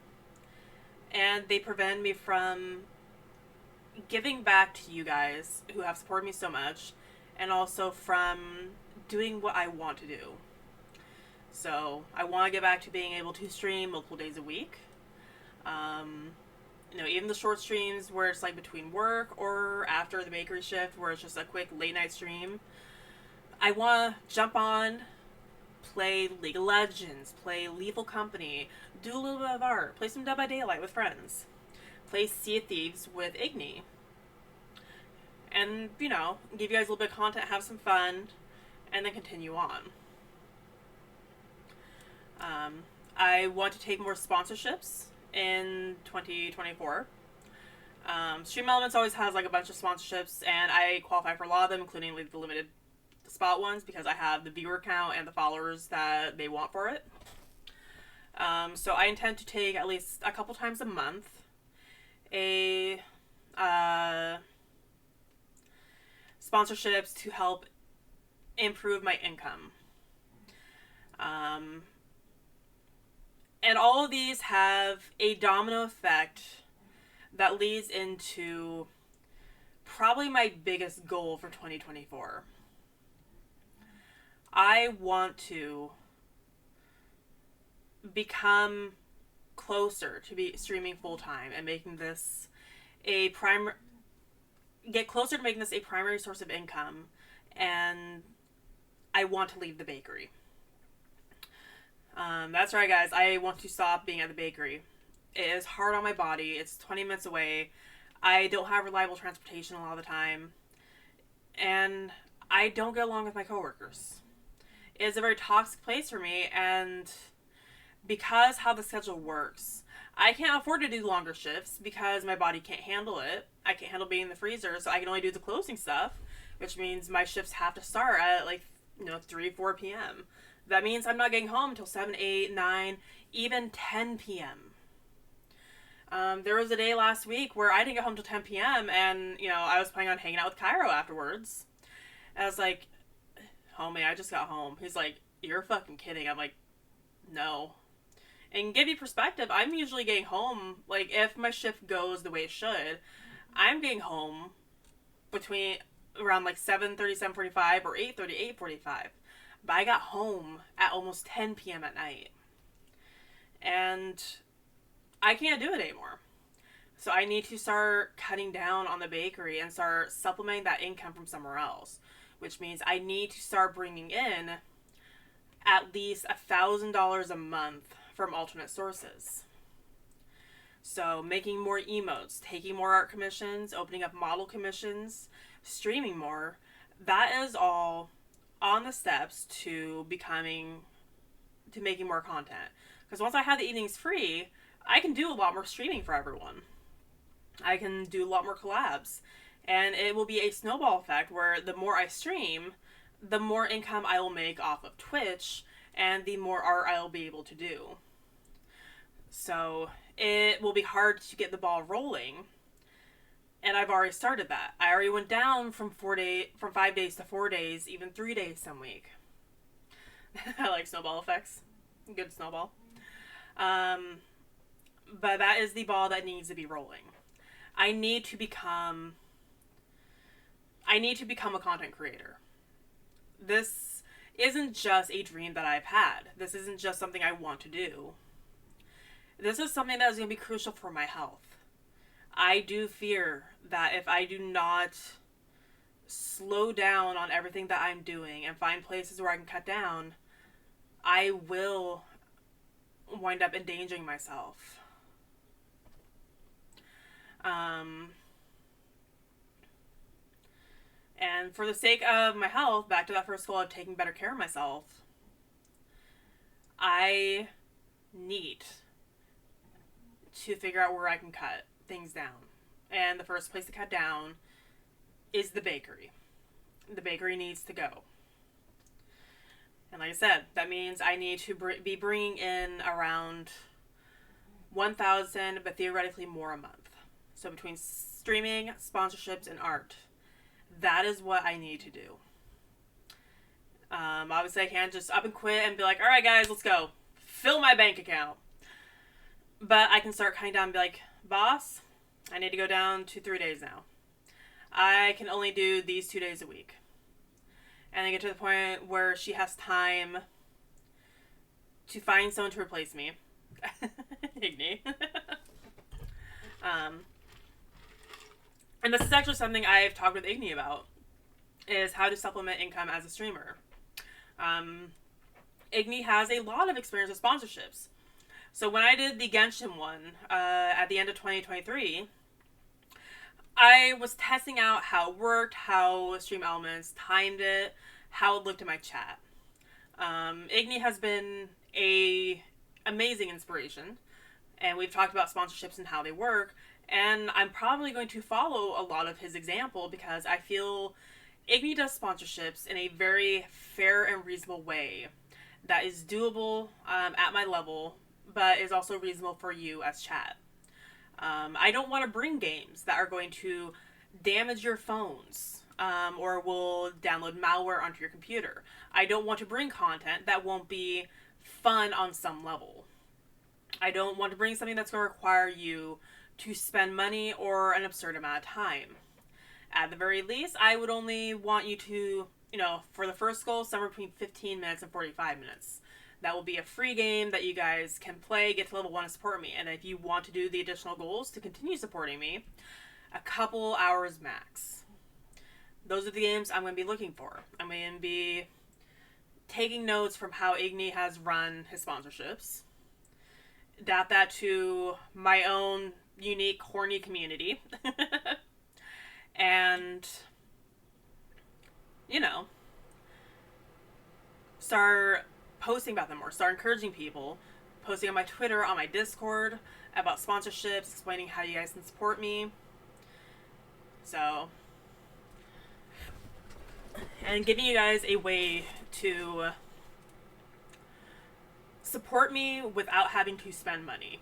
And they prevented me from giving back to you guys who have supported me so much. And also from doing what I want to do. So I want to get back to being able to stream multiple days a week. You know, even the short streams where it's like between work or after the bakery shift where it's just a quick late night stream. I want to jump on, play League of Legends, play Lethal Company, do a little bit of art, play some Dead by Daylight with friends, play Sea of Thieves with Igni. And, you know, give you guys a little bit of content, have some fun, and then continue on. I want to take more sponsorships in 2024. Stream Elements always has like a bunch of sponsorships, and I qualify for a lot of them, including like the limited spot ones, because I have the viewer count and the followers that they want for it. So I intend to take at least a couple times a month sponsorships to help improve my income. And all of these have a domino effect that leads into probably my biggest goal for 2024. I want to become closer to be streaming full-time and making this get closer to making this a primary source of income and I want to leave the bakery. That's right, guys. I want to stop being at the bakery. It is hard on my body. It's 20 minutes away. I don't have reliable transportation a lot of the time. And I don't get along with my coworkers. It's a very toxic place for me, and because how the schedule works, I can't afford to do longer shifts because my body can't handle it. I can't handle being in the freezer, so I can only do the closing stuff, which means my shifts have to start at 3, 4 p.m. That means I'm not getting home until 7, 8, 9, even 10 p.m. There was a day last week where I didn't get home till 10 p.m. and, I was planning on hanging out with Cairo afterwards. And I was like, homie, I just got home. He's like, you're fucking kidding. I'm like, no. And give you perspective, I'm usually getting home, if my shift goes the way it should, I'm getting home between around 7:30, 7:45 or 8:30, 8:45. But I got home at almost 10 p.m. at night. And I can't do it anymore. So I need to start cutting down on the bakery and start supplementing that income from somewhere else. Which means I need to start bringing in at least $1,000 a month from alternate sources. So making more emotes, taking more art commissions, opening up model commissions, streaming more, that is all on the steps to making more content. Because once I have the evenings free, I can do a lot more streaming for everyone. I can do a lot more collabs. And it will be a snowball effect where the more I stream, the more income I will make off of Twitch, and the more art I will be able to do. So it will be hard to get the ball rolling. And I've already started that. I already went down from 5 days to 4 days, even 3 days some week. I like snowball effects. Good snowball. But that is the ball that needs to be rolling. I need to become a content creator. This isn't just a dream that I've had. This isn't just something I want to do. This is something that is going to be crucial for my health. I do fear that if I do not slow down on everything that I'm doing and find places where I can cut down, I will wind up endangering myself. And for the sake of my health, back to that first goal of taking better care of myself, I need to figure out where I can cut things down. And the first place to cut down is the bakery. The bakery needs to go. And like I said, that means I need to be bringing in around 1,000, but theoretically more a month. So between streaming, sponsorships, and art, that is what I need to do. Obviously, I can't just up and quit and be like, all right, guys, let's go. Fill my bank account. But I can start cutting down and be like, boss, I need to go down to 3 days now. I can only do these 2 days a week. And I get to the point where she has time to find someone to replace me. Igni. And this is actually something I've talked with Igni about, is how to supplement income as a streamer. Igni has a lot of experience with sponsorships. So when I did the Genshin one at the end of 2023, I was testing out how it worked, how Stream Elements timed it, how it looked in my chat. Igni has been a amazing inspiration, and we've talked about sponsorships and how they work, and I'm probably going to follow a lot of his example because I feel Igni does sponsorships in a very fair and reasonable way that is doable at my level, but is also reasonable for you as chat. I don't want to bring games that are going to damage your phones or will download malware onto your computer. I don't want to bring content that won't be fun on some level. I don't want to bring something that's going to require you to spend money or an absurd amount of time. At the very least, I would only want you to, for the first goal, somewhere between 15 minutes and 45 minutes. That will be a free game that you guys can play, get to level 1 and support me. And if you want to do the additional goals to continue supporting me, a couple hours max. Those are the games I'm going to be looking for. I'm going to be taking notes from how Igni has run his sponsorships, adapt that to my own unique horny community, and, you know, start posting about them more, start encouraging people, posting on my Twitter, on my Discord about sponsorships, explaining how you guys can support me. So, and giving you guys a way to support me without having to spend money.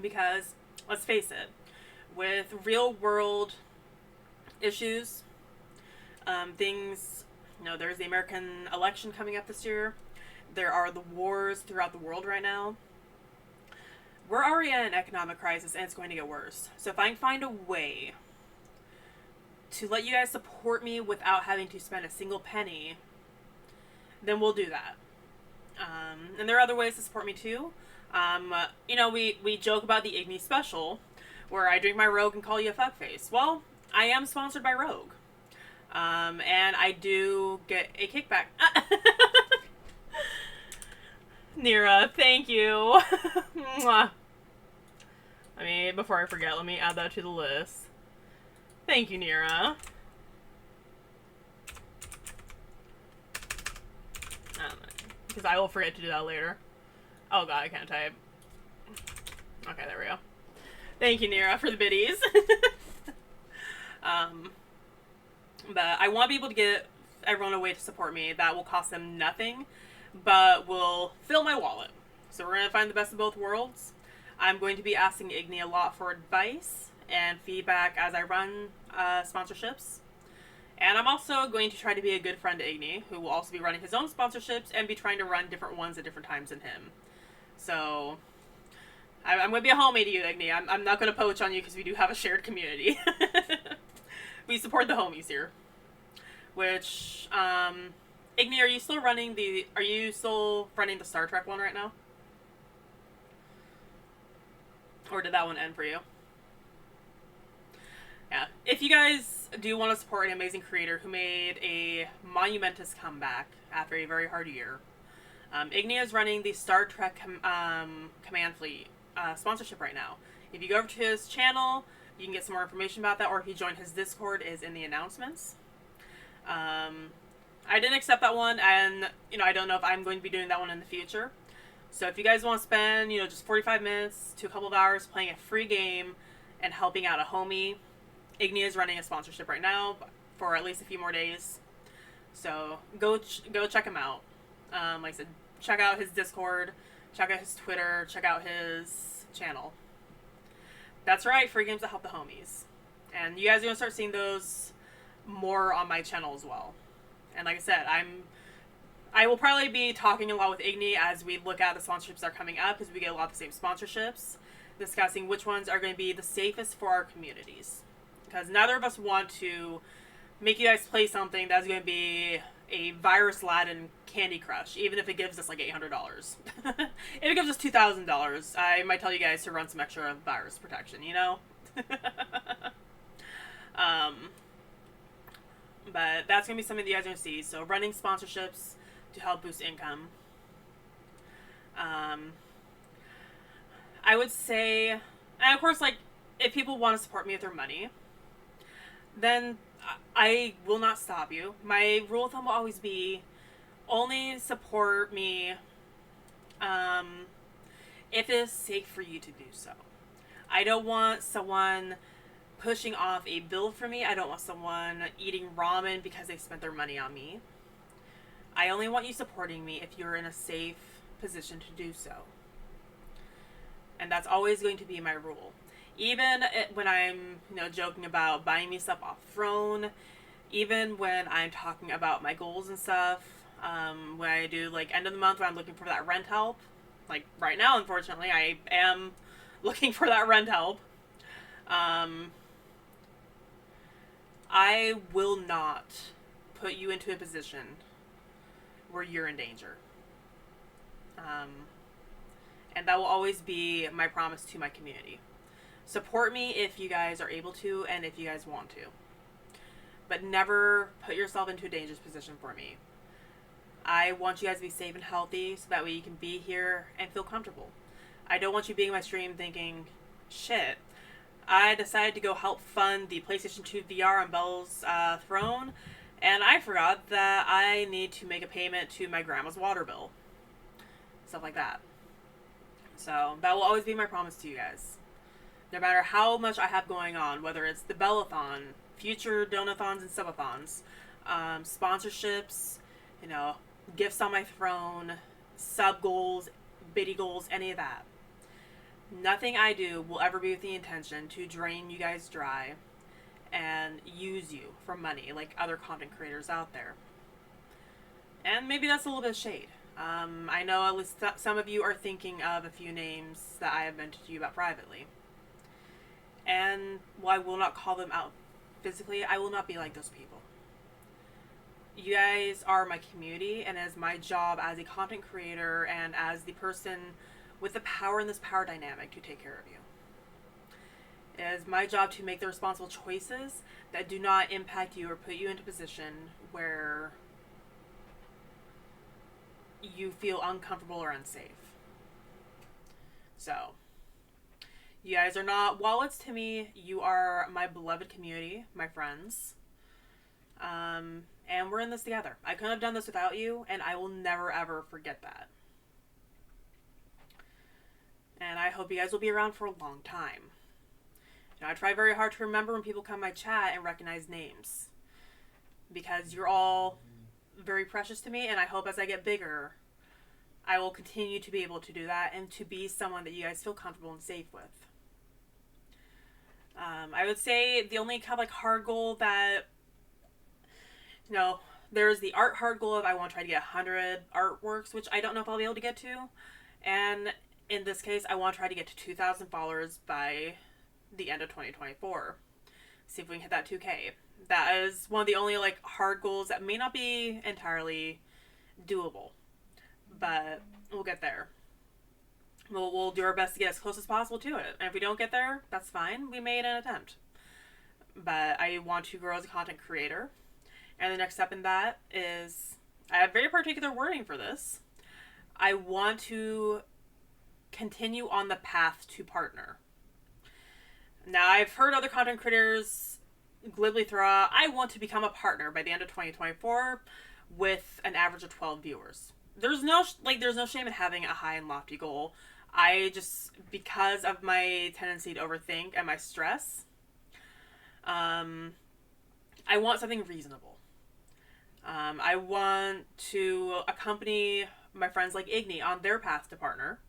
Because, let's face it, with real world issues, things, there's the American election coming up this year. There are the wars throughout the world right now. We're already in an economic crisis, and it's going to get worse. So if I can find a way to let you guys support me without having to spend a single penny, then we'll do that. And there are other ways to support me too. We joke about the Igni special, where I drink my Rogue and call you a fuckface. Well, I am sponsored by Rogue. And I do get a kickback. Nira, thank you. Mwah. I mean, before I forget, let me add that to the list. Thank you, Nira. Because I will forget to do that later. Oh god, I can't type. Okay, there we go. Thank you, Nira, for the biddies. But I want people to get everyone a way to support me that will cost them nothing, but will fill my wallet. So we're going to find the best of both worlds. I'm going to be asking Igni a lot for advice and feedback as I run sponsorships. And I'm also going to try to be a good friend to Igni, who will also be running his own sponsorships and be trying to run different ones at different times than him. So I'm going to be a homie to you, Igni. I'm not going to poach on you because we do have a shared community. We support the homies here. Which, Igni, are you still running the Star Trek one right now? Or did that one end for you? Yeah. If you guys do want to support an amazing creator who made a monumentous comeback after a very hard year, Igni is running the Star Trek Command Fleet sponsorship right now. If you go over to his channel, you can get some more information about that, or if you join his Discord, is in the announcements. I didn't accept that one, and, I don't know if I'm going to be doing that one in the future. So if you guys want to spend, just 45 minutes to a couple of hours playing a free game and helping out a homie, Igni is running a sponsorship right now for at least a few more days. So go check him out. Like I said, check out his Discord, check out his Twitter, check out his channel. That's right, free games that help the homies. And you guys are going to start seeing those more on my channel as well. And like I said, I will probably be talking a lot with Igni as we look at the sponsorships that are coming up, because we get a lot of the same sponsorships, discussing which ones are going to be the safest for our communities. Because neither of us want to make you guys play something that's going to be a virus-laden Candy Crush, even if it gives us like $800. If it gives us $2,000, I might tell you guys to run some extra virus protection, But that's going to be something that you guys are going to see. So running sponsorships to help boost income. I would say, and of course, like, if people want to support me with their money, then I will not stop you. My rule of thumb will always be only support me if it is safe for you to do so. I don't want someone pushing off a bill for me. I don't want someone eating ramen because they spent their money on me. I only want you supporting me if you're in a safe position to do so. And that's always going to be my rule. Even when I'm, joking about buying me stuff off Throne, even when I'm talking about my goals and stuff, when I do, like, end of the month when I'm looking for that rent help, like, right now, unfortunately, I am looking for that rent help, I will not put you into a position where you're in danger. And that will always be my promise to my community. Support me if you guys are able to and if you guys want to. but never put yourself into a dangerous position for me. I want you guys to be safe and healthy so that way you can be here and feel comfortable. I don't want you being in my stream thinking, shit, I decided to go help fund the PlayStation 2 VR on Belle's throne, and I forgot that I need to make a payment to my grandma's water bill. Stuff like that. So that will always be my promise to you guys. No matter how much I have going on, whether it's the Bellathon, future donathons and subathons, sponsorships, you know, gifts on my throne, sub goals, biddy goals, any of that. Nothing I do will ever be with the intention to drain you guys dry and use you for money like other content creators out there. And maybe that's a little bit of shade. I know at least some of you are thinking of a few names that I have mentioned to you about privately. And while I will not call them out physically, I will not be like those people. You guys are my community, and as my job as a content creator and as the person with the power in this power dynamic to take care of you. It is my job to make the responsible choices that do not impact you or put you into a position where you feel uncomfortable or unsafe. So, you guys are not wallets to me. You are my beloved community, my friends. And we're in this together. I couldn't have done this without you, and I will never ever forget that. And I hope you guys will be around for a long time. You know, I try very hard to remember when people come in my chat and recognize names. Because you're all very precious to me, and I hope as I get bigger, I will continue to be able to do that and to be someone that you guys feel comfortable and safe with. I would say the only kind of like hard goal that, you know, there's the art hard goal of I want to try to get 100 artworks, which I don't know if I'll be able to get to. And in this case, I want to try to get to 2,000 followers by the end of 2024. See if we can hit that 2K. That is one of the only like hard goals that may not be entirely doable, but we'll get there. We'll do our best to get as close as possible to it. And if we don't get there, that's fine. We made an attempt. But I want to grow as a content creator. And the next step in that is, I have very particular wording for this. I want to continue on the path to partner. Now, I've heard other content creators glibly throw out, I want to become a partner by the end of 2024 with an average of 12 viewers. There's no shame in having a high and lofty goal. I just, because of my tendency to overthink and my stress, I want something reasonable. I want to accompany my friends like Igni on their path to partner,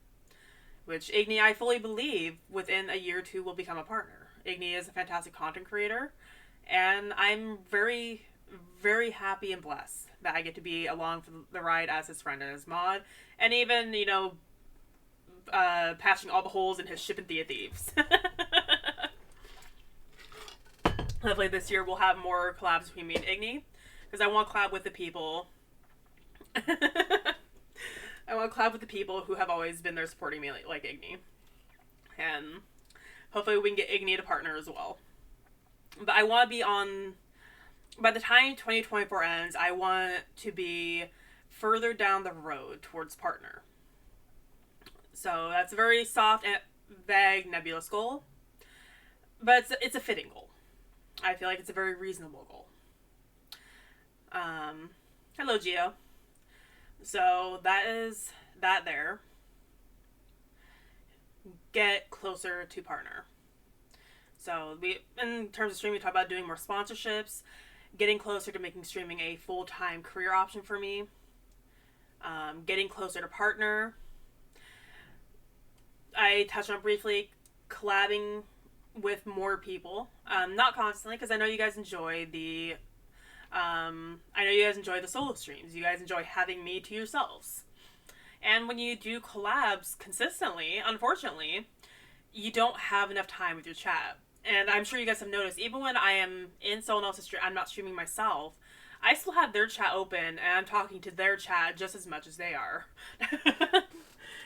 which Igni, I fully believe, within a year or two will become a partner. Igni is a fantastic content creator, and I'm very, very happy and blessed that I get to be along for the ride as his friend and his mod, and even, you know, patching all the holes in his Ship and Thea Thieves. Hopefully this year we'll have more collabs between me and Igni, because I want to collab with the people. I want to collab with the people who have always been there supporting me like Igni. And hopefully we can get Igni to partner as well. But I want to be on, by the time 2024 ends, I want to be further down the road towards partner. So that's a very soft and vague, nebulous goal. But it's a fitting goal. I feel like it's a very reasonable goal. Hello, Gio. So that is that there. Get closer to partner. So we, in terms of streaming, we talk about doing more sponsorships, getting closer to making streaming a full-time career option for me, getting closer to partner. I touched on briefly collabing with more people, not constantly, because I know you guys enjoy the solo streams. You guys enjoy having me to yourselves. And when you do collabs consistently, unfortunately, you don't have enough time with your chat. And I'm sure you guys have noticed, even when I am in someone else's stream, I'm not streaming myself, I still have their chat open, and I'm talking to their chat just as much as they are.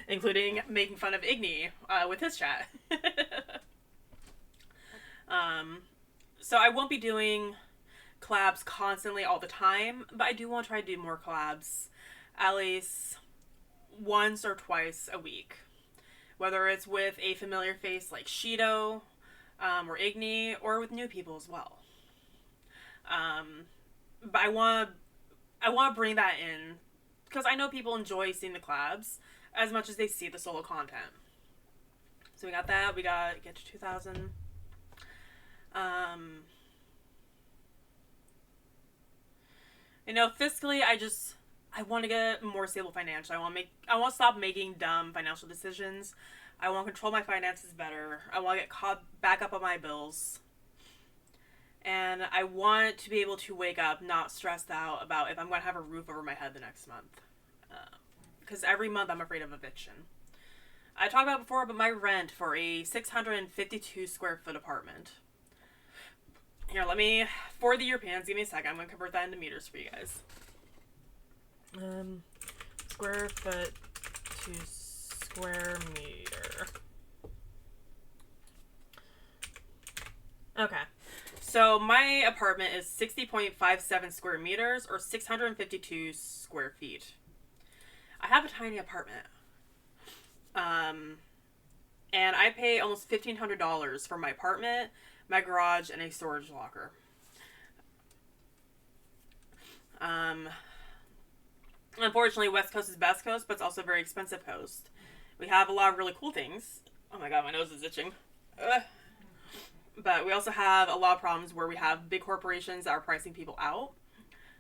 Including making fun of Igni with his chat. So I won't be doing collabs constantly all the time, but I do want to try to do more collabs at least once or twice a week. Whether it's with a familiar face like Shido or Igni, or with new people as well. But I want to bring that in because I know people enjoy seeing the collabs as much as they see the solo content. So we got that. We got get to 2,000. You know, fiscally, I want to get more stable financially. I want to stop making dumb financial decisions. I want to control my finances better. I want to get caught back up on my bills. And I want to be able to wake up not stressed out about if I'm going to have a roof over my head the next month. Because every month I'm afraid of eviction. I talked about it before, but my rent for a 652 square foot apartment. Here, for the Europeans, give me a second. I'm going to convert that into meters for you guys. Square foot to square meter. Okay. So my apartment is 60.57 square meters or 652 square feet. I have a tiny apartment. And I pay almost $1,500 for my apartment, my garage, and a storage locker. Unfortunately, West Coast is best coast, but it's also a very expensive coast. We have a lot of really cool things. Oh my god, my nose is itching. But we also have a lot of problems where we have big corporations that are pricing people out.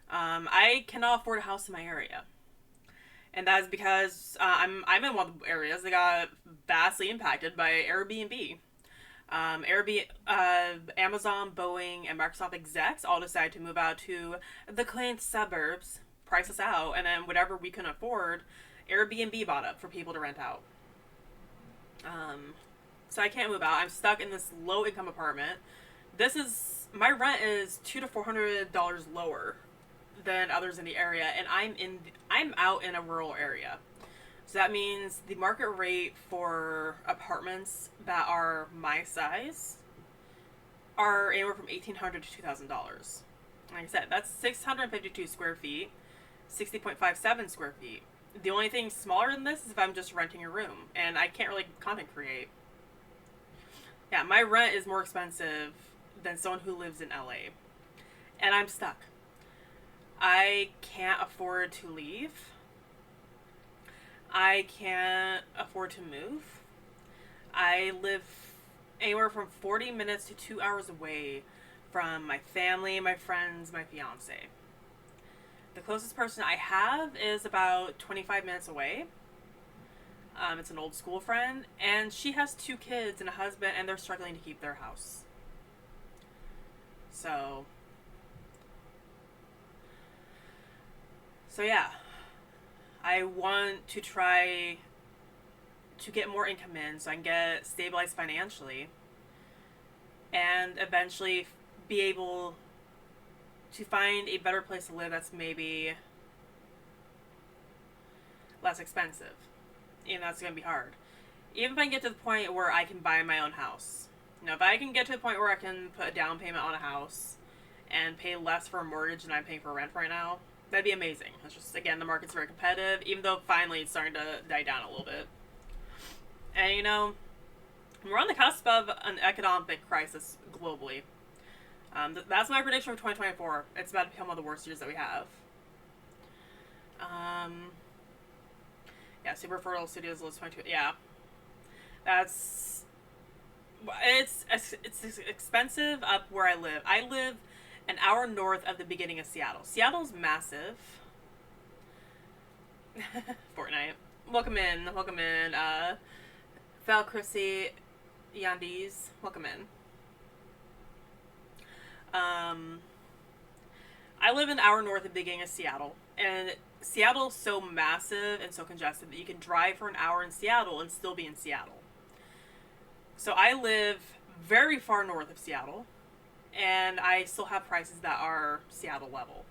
I cannot afford a house in my area. And that is because I'm in one of the areas that got vastly impacted by Airbnb. Amazon, Boeing, and Microsoft execs all decided to move out to the quaint suburbs, price us out, and then whatever we couldn't afford, Airbnb bought up for people to rent out. So I can't move out. I'm stuck in this low-income apartment. My rent is $200 to $400 lower than others in the area, and I'm out in a rural area. So that means the market rate for apartments that are my size are anywhere from $1,800 to $2,000. Like I said, that's 652 square feet, 60.57 square feet. The only thing smaller than this is if I'm just renting a room, and I can't really content create. Yeah, my rent is more expensive than someone who lives in LA. And I'm stuck. I can't afford to leave. I can't afford to move. I live anywhere from 40 minutes to 2 hours away from my family, my friends, my fiance. The closest person I have is about 25 minutes away. It's an old school friend, and she has 2 kids and a husband, and they're struggling to keep their house. So yeah, I want to try to get more income in so I can get stabilized financially and eventually be able to find a better place to live that's maybe less expensive. And that's going to be hard. Even if I can get to the point where I can buy my own house. You know, if I can get to the point where I can put a down payment on a house and pay less for a mortgage than I'm paying for rent right now, that'd be amazing. It's just, again, the market's very competitive, even though finally it's starting to die down a little bit. And, you know, we're on the cusp of an economic crisis globally. That's my prediction for 2024. It's about to become one of the worst years that we have. Yeah, Super Fertile Studios list 22. Yeah. It's expensive up where I live. I live an hour north of the beginning of Seattle. Seattle's massive. Fortnite. Welcome in. Val Chrissy Yandees. Welcome in. I live an hour north of the beginning of Seattle. And Seattle's so massive and so congested that you can drive for an hour in Seattle and still be in Seattle. So I live very far north of Seattle, and I still have prices that are Seattle level.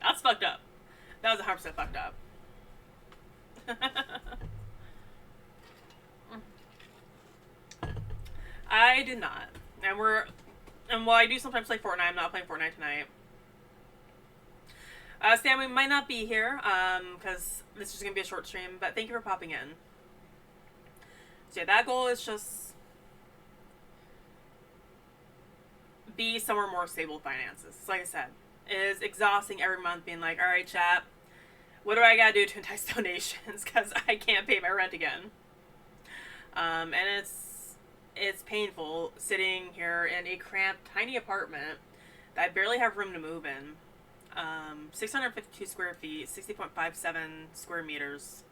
That's fucked up. That was 100% fucked up. I did not. And while I do sometimes play Fortnite, I'm not playing Fortnite tonight. Stan, we might not be here, because this is going to be a short stream, but thank you for popping in. So yeah, that goal is just be somewhere more stable with finances. Like I said, it is exhausting every month being like, alright, chat, what do I gotta do to entice donations? Because I can't pay my rent again. And it's painful sitting here in a cramped, tiny apartment that I barely have room to move in. 652 square feet, 60.57 square meters.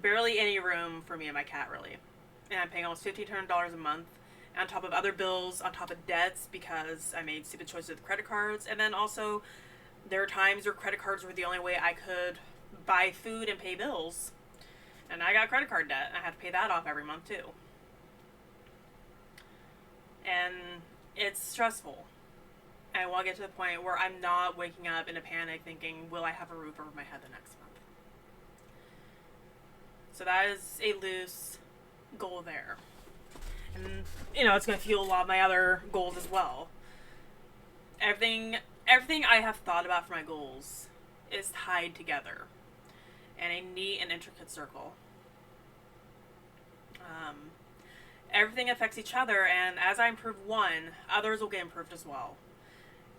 Barely any room for me and my cat, really. And I'm paying almost $1,500 a month, on top of other bills, on top of debts, because I made stupid choices with credit cards. And then also, there are times where credit cards were the only way I could buy food and pay bills. And I got credit card debt, and I had to pay that off every month, too. And it's stressful. And I want to get to the point where I'm not waking up in a panic thinking, will I have a roof over my head the next month? So that is a loose goal there. And, it's going to fuel a lot of my other goals as well. Everything I have thought about for my goals is tied together in a neat and intricate circle. Everything affects each other, and as I improve one, others will get improved as well.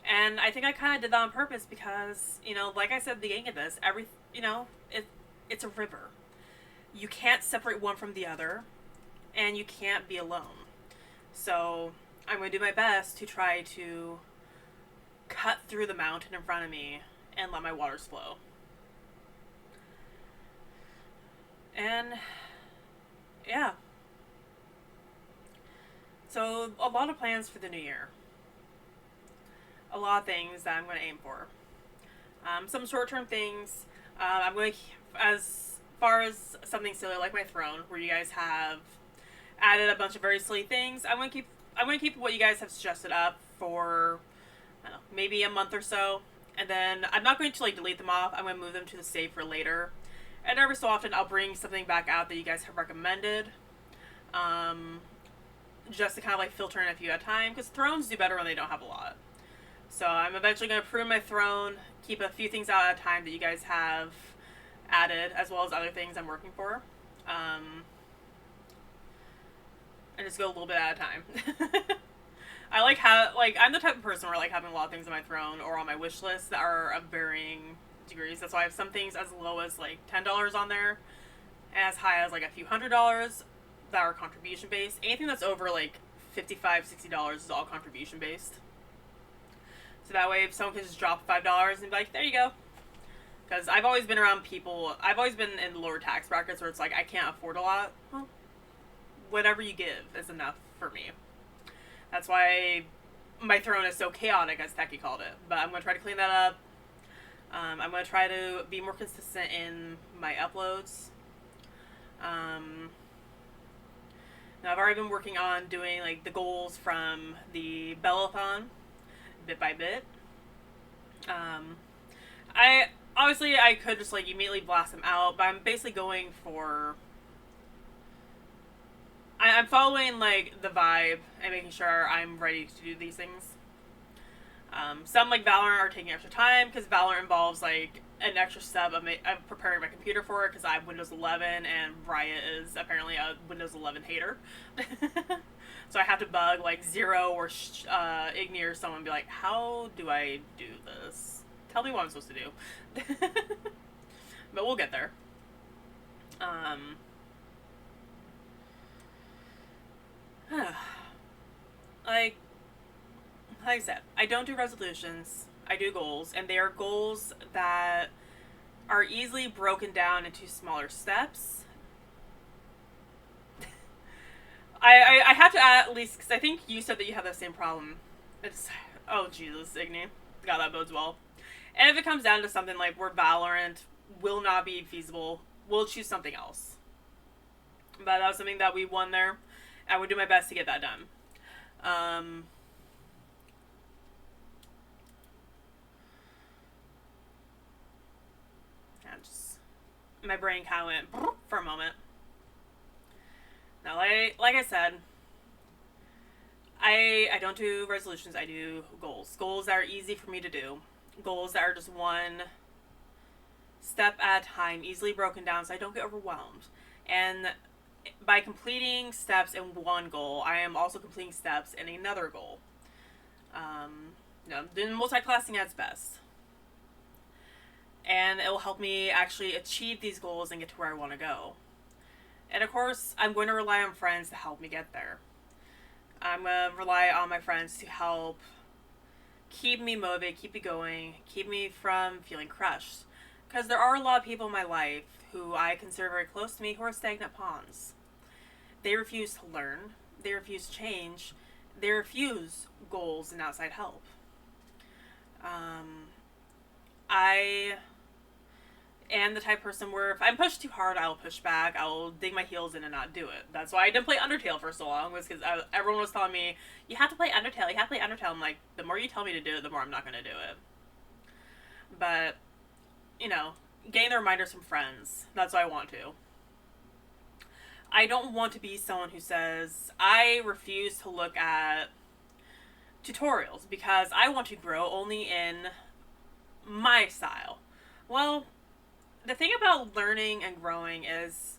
And I think I kind of did that on purpose because, like I said at the beginning of this, it's a river. You can't separate one from the other, and you can't be alone. So I'm going to do my best to try to cut through the mountain in front of me and let my waters flow. And yeah. So a lot of plans for the new year. A lot of things that I'm going to aim for. Some short-term things. I'm going to, as far as something silly like my throne, where you guys have added a bunch of very silly things, I'm going to keep what you guys have suggested up for, I don't know, maybe a month or so. And then I'm not going to delete them off. I'm going to move them to the save for later. And every so often I'll bring something back out that you guys have recommended. Just to kind of filter in a few at a time, because thrones do better when they don't have a lot. So I'm eventually going to prune my throne, keep a few things out at a time that you guys have added, as well as other things I'm working for. And just go a little bit at a time. I I'm the type of person where I like having a lot of things on my throne or on my wish list that are of varying degrees. That's why I have some things as low as $10 on there, as high as a few $100s that are contribution based. Anything that's over $55, $60 is all contribution based. So that way, if someone can just drop $5 and be like, there you go. Because I've always been around people, I've always been in lower tax brackets where it's I can't afford a lot. Well, whatever you give is enough for me. That's why my throne is so chaotic, as Techie called it. But I'm going to try to clean that up. I'm going to try to be more consistent in my uploads. Now, I've already been working on doing the goals from the Bellathon, bit by bit. I could just immediately blast them out, but I'm basically going for. I'm following the vibe and making sure I'm ready to do these things. Some Valorant are taking extra time because Valorant involves an extra step of preparing my computer for it because I have Windows 11 and Riot is apparently a Windows 11 hater. So I have to bug Zero or Igni or someone and be like, how do I do this? Tell me what I'm supposed to do. But we'll get there. Like I said, I don't do resolutions. I do goals, and they are goals that are easily broken down into smaller steps. I have to add, at least, because I think you said that you have that same problem. Oh Jesus, Igni. God, that bodes well. And if it comes down to something where Valorant will not be feasible, we'll choose something else. But that was something that we won there. I would do my best to get that done. My brain kind of went for a moment. Now, like I said, I don't do resolutions. I do goals. Goals that are easy for me to do. Goals that are just one step at a time, easily broken down so I don't get overwhelmed. And by completing steps in one goal, I am also completing steps in another goal. Then multi-classing at its best. And it will help me actually achieve these goals and get to where I want to go. And of course, I'm going to rely on friends to help me get there. I'm going to rely on my friends to help keep me motivated, keep me going, keep me from feeling crushed. Because there are a lot of people in my life who I consider very close to me who are stagnant ponds. They refuse to learn, they refuse to change, they refuse goals and outside help. I am the type of person where if I'm pushed too hard, I'll push back, I'll dig my heels in and not do it. That's why I didn't play Undertale for so long, was because everyone was telling me, you have to play Undertale, you have to play Undertale. I'm like, the more you tell me to do it, the more I'm not going to do it. But, getting the reminders from friends, that's what I want to. I don't want to be someone who says, I refuse to look at tutorials because I want to grow only in my style. Well, the thing about learning and growing is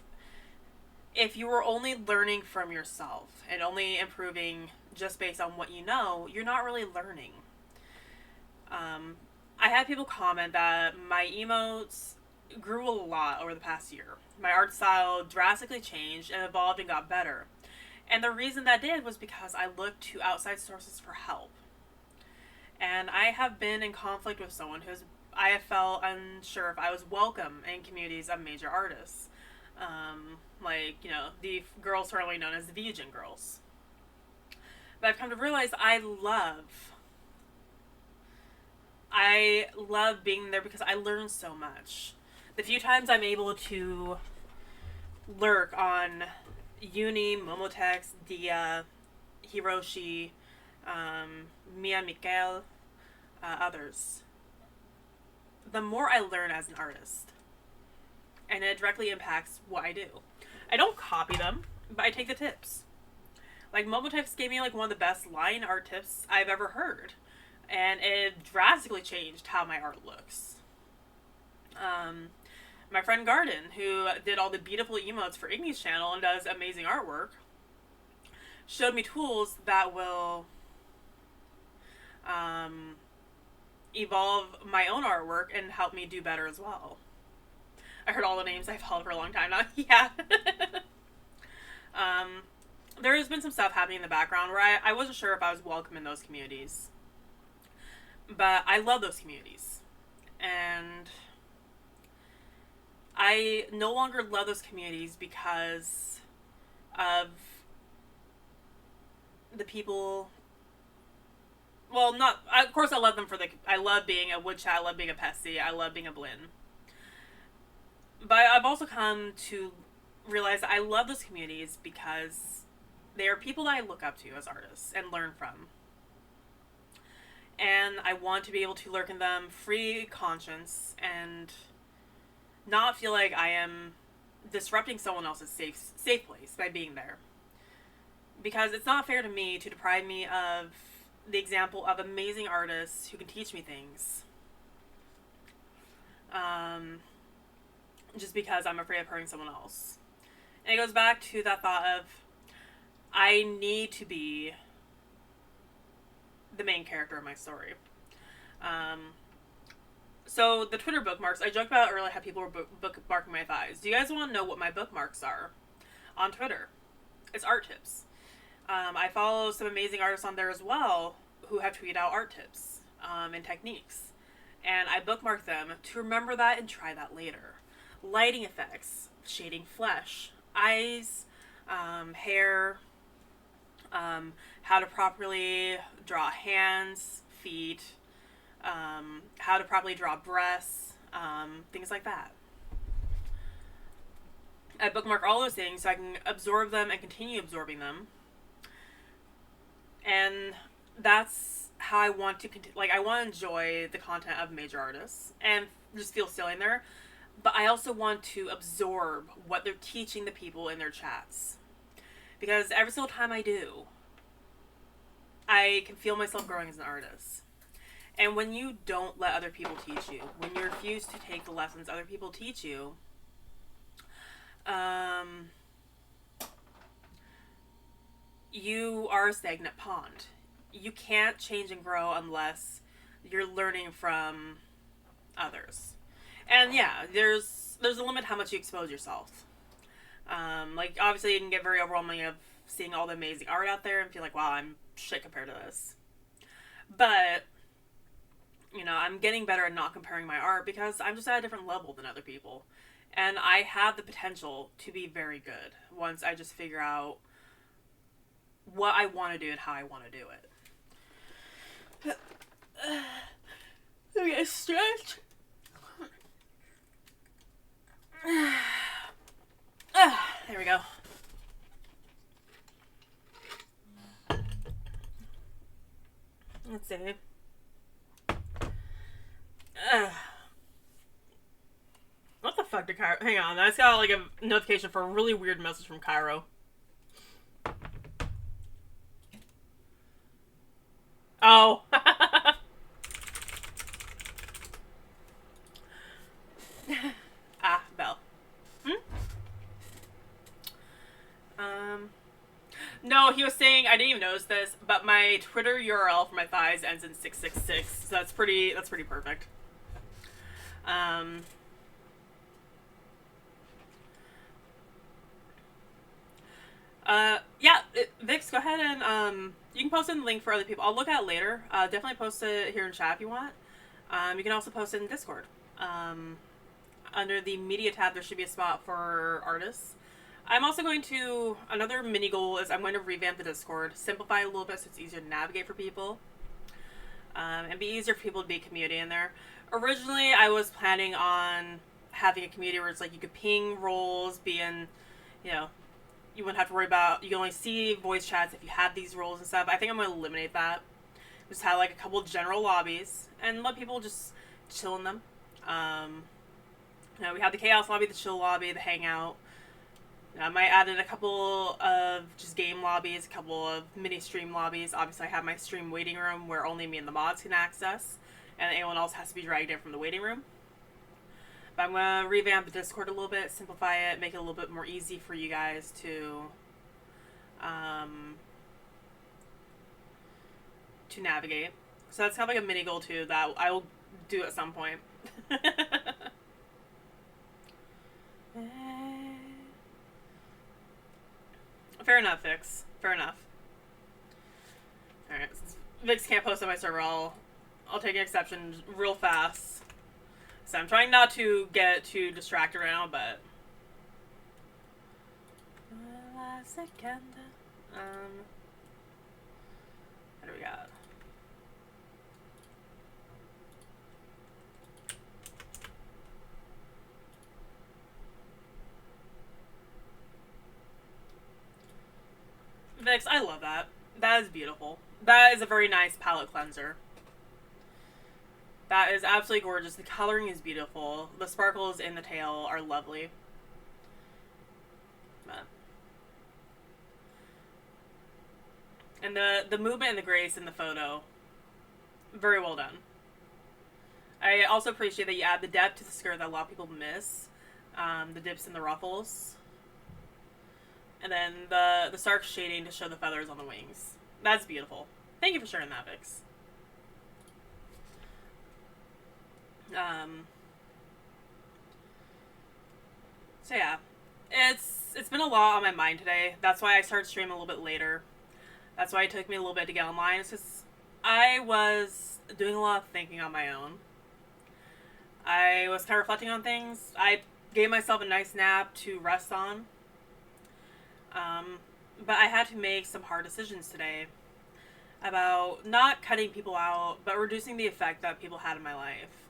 if you were only learning from yourself and only improving just based on what you know, you're not really learning. I had people comment that my emotes grew a lot over the past year. My art style drastically changed and evolved and got better. And the reason that did was because I looked to outside sources for help. And I have been in conflict with someone I have felt unsure if I was welcome in communities of major artists. The girls formerly known as the VOD girls. But I've come to realize I love being there because I learn so much. The few times I'm able to lurk on Uni, Momotex, Dia, Hiroshi, Mia Mikkel, others, the more I learn as an artist. And it directly impacts what I do. I don't copy them, but I take the tips. Like, Momotex gave me, one of the best line art tips I've ever heard. And it drastically changed how my art looks. My friend Garden, who did all the beautiful emotes for Iggy's channel and does amazing artwork, showed me tools that will evolve my own artwork and help me do better as well. I heard all the names I've held for a long time now. Yeah. There has been some stuff happening in the background where I wasn't sure if I was welcome in those communities. But I love those communities. And I no longer love those communities because of the people. Well, of course I love them I love being a woodchat, I love being a pesty, I love being a blin. But I've also come to realize that I love those communities because they are people that I look up to as artists and learn from. And I want to be able to lurk in them free conscience and not feel like I am disrupting someone else's safe place by being there. Because it's not fair to me to deprive me of the example of amazing artists who can teach me things. Just because I'm afraid of hurting someone else. And it goes back to that thought of, I need to be the main character of my story. So the Twitter bookmarks, I joked about earlier how people were bookmarking my thighs. Do you guys want to know what my bookmarks are on Twitter? It's art tips. I follow some amazing artists on there as well who have tweeted out art tips and techniques. And I bookmark them to remember that and try that later. Lighting effects, shading flesh, eyes, hair, how to properly draw hands, feet, how to properly draw breasts, things like that. I bookmark all those things so I can absorb them and continue absorbing them. And that's how I want to continue. I want to enjoy the content of major artists and just feel still in there. But I also want to absorb what they're teaching the people in their chats. Because every single time I do, I can feel myself growing as an artist. And when you don't let other people teach you, when you refuse to take the lessons other people teach you, you are a stagnant pond. You can't change and grow unless you're learning from others. And yeah, there's a limit how much you expose yourself. Like, obviously, it can get very overwhelming of seeing all the amazing art out there and feel like, wow, I'm shit compared to this. But, you know, I'm getting better at not comparing my art because I'm just at a different level than other people. And I have the potential to be very good once I just figure out what I want to do and how I want to do it. Let me get a stretch. There we go. Let's see. What the fuck did Cairo... Hang on, I just got like a notification for a really weird message from Cairo. Oh. Bell. No, he was saying, I didn't even notice this, but my Twitter URL for my thighs ends in 666, so that's pretty perfect. Yeah, Vix, go ahead and, you can post in the link for other people. I'll look at it later. Definitely post it here in chat if you want. You can also post it in Discord. Under the media tab, there should be a spot for artists. I'm also going to, another mini goal is I'm going to revamp the Discord, simplify it a little bit so it's easier to navigate for people, and be easier for people to be a community in there. Originally, I was planning on having a community where it's like you could ping roles, be in, you know, you wouldn't have to worry about, you can only see voice chats if you had these roles and stuff. I think I'm going to eliminate that. Just have like a couple general lobbies and let people just chill in them. You know, we have the Chaos lobby, the chill lobby, the hangout. I might add in a couple of just game lobbies, a couple of mini stream lobbies. Obviously, I have my stream waiting room where only me and the mods can access, and anyone else has to be dragged in from the waiting room. But I'm going to revamp the Discord a little bit, simplify it, make it a little bit more easy for you guys to navigate. So that's kind of like a mini goal too that I will do at some point. Fair enough, Vix. Fair enough. Alright, since Vix can't post on my server, I'll take an exception real fast. So I'm trying not to get too distracted right now, but... what do we got? Vix, I love that. That is beautiful. That is a very nice palette cleanser. That is absolutely gorgeous. The coloring is beautiful. The sparkles in the tail are lovely. And the movement and the grace in the photo, very well done. I also appreciate that you add the depth to the skirt that a lot of people miss. The dips and the ruffles. And then the stark shading to show the feathers on the wings. That's beautiful. Thank you for sharing that, Vix. So yeah, it's been a lot on my mind today. That's why I started streaming a little bit later. That's why it took me a little bit to get online. It's because I was doing a lot of thinking on my own. I was kind of reflecting on things. I gave myself a nice nap to rest on. But I had to make some hard decisions today about not cutting people out, but reducing the effect that people had in my life.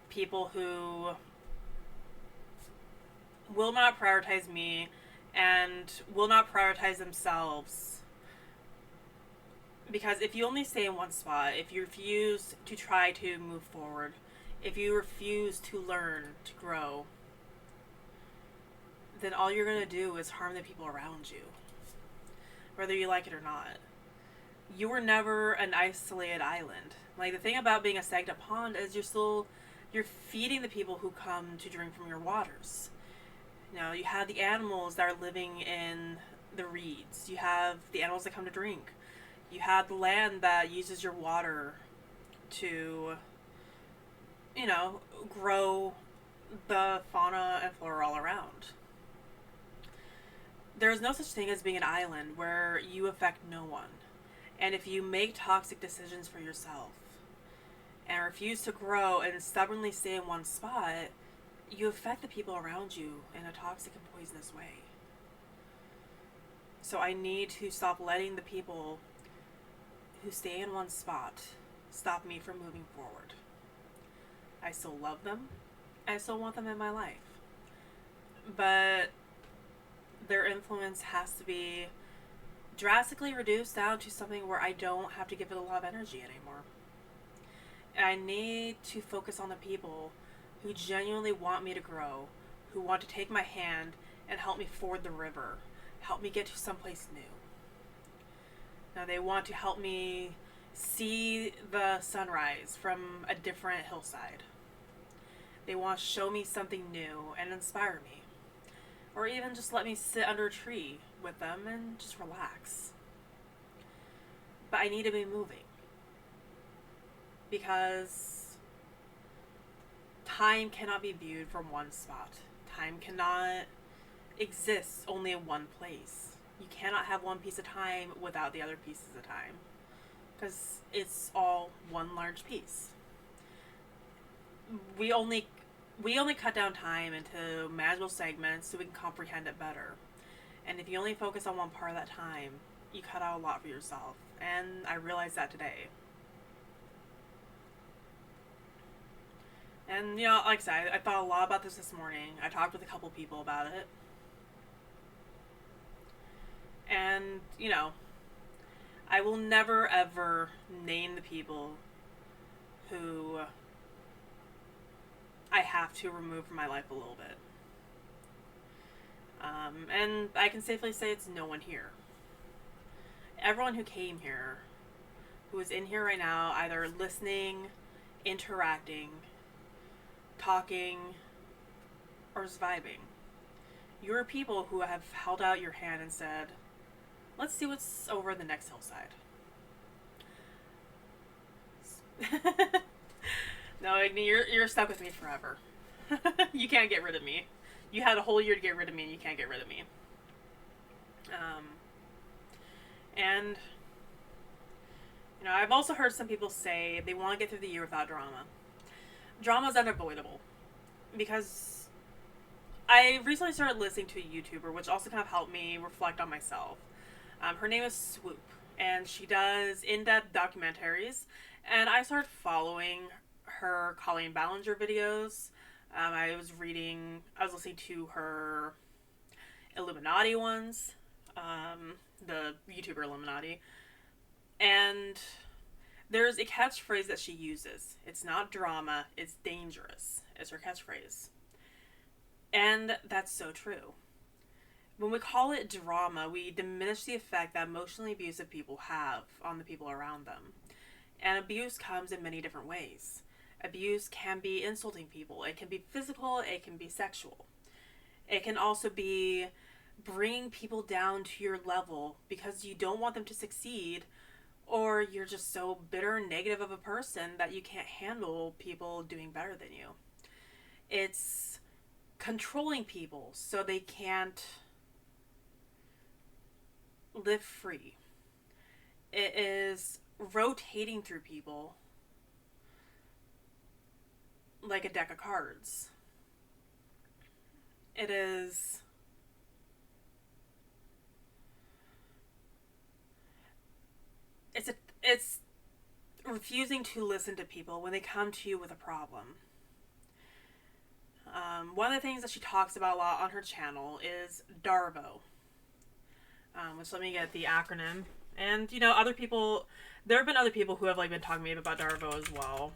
People who will not prioritize me and will not prioritize themselves. Because if you only stay in one spot, if you refuse to try to move forward, if you refuse to learn, to grow, then all you're going to do is harm the people around you, whether you like it or not. you were never an isolated island. Like, the thing about being a stagnant pond is you're feeding the people who come to drink from your waters. You know, you have the animals that are living in the reeds. You have the animals that come to drink. You have the land that uses your water to, you know, grow the fauna and flora all around. There is no such thing as being an island where you affect no one. And if you make toxic decisions for yourself and refuse to grow and stubbornly stay in one spot, you affect the people around you in a toxic and poisonous way. So I need to stop letting the people who stay in one spot stop me from moving forward. I still love them. I still want them in my life. But their influence has to be drastically reduced down to something where I don't have to give it a lot of energy anymore. And I need to focus on the people who genuinely want me to grow, who want to take my hand and help me ford the river, help me get to someplace new. Now they want to help me see the sunrise from a different hillside. They want to show me something new and inspire me. Or even just let me sit under a tree with them and just relax. But I need to be moving. Because time cannot be viewed from one spot. Time cannot exist only in one place. You cannot have one piece of time without the other pieces of time. Because it's all one large piece. We only cut down time into manageable segments so we can comprehend it better. And if you only focus on one part of that time, you cut out a lot for yourself. And I realized that today. And, you know, like I said, I thought a lot about this morning. I talked with a couple people about it. And, you know, I will never, ever name the people who I have to remove from my life a little bit. And I can safely say it's no one here. Everyone who came here, who is in here right now, either listening, interacting, talking, or just vibing. You're people who have held out your hand and said, let's see what's over the next hillside. No, you're stuck with me forever. You can't get rid of me. You had a whole year to get rid of me, and you can't get rid of me. And, you know, I've also heard some people say they want to get through the year without drama. Drama is unavoidable. Because I recently started listening to a YouTuber, which also kind of helped me reflect on myself. Her name is Swoop, and she does in-depth documentaries, and I started following her Colleen Ballinger videos. I was listening to her Illuminati ones, the YouTuber Illuminati, and there's a catchphrase that she uses. It's not drama, it's dangerous, is her catchphrase. And that's so true. When we call it drama, we diminish the effect that emotionally abusive people have on the people around them. And abuse comes in many different ways. Abuse can be insulting people. It can be physical. It can be sexual. It can also be bringing people down to your level because you don't want them to succeed, or you're just so bitter and negative of a person that you can't handle people doing better than you. It's controlling people so they can't live free. It is rotating through people like a deck of cards. It's refusing to listen to people when they come to you with a problem. One of the things that she talks about a lot on her channel is DARVO, which, let me get the acronym. And, you know, there have been other people who have been talking to me about DARVO as well.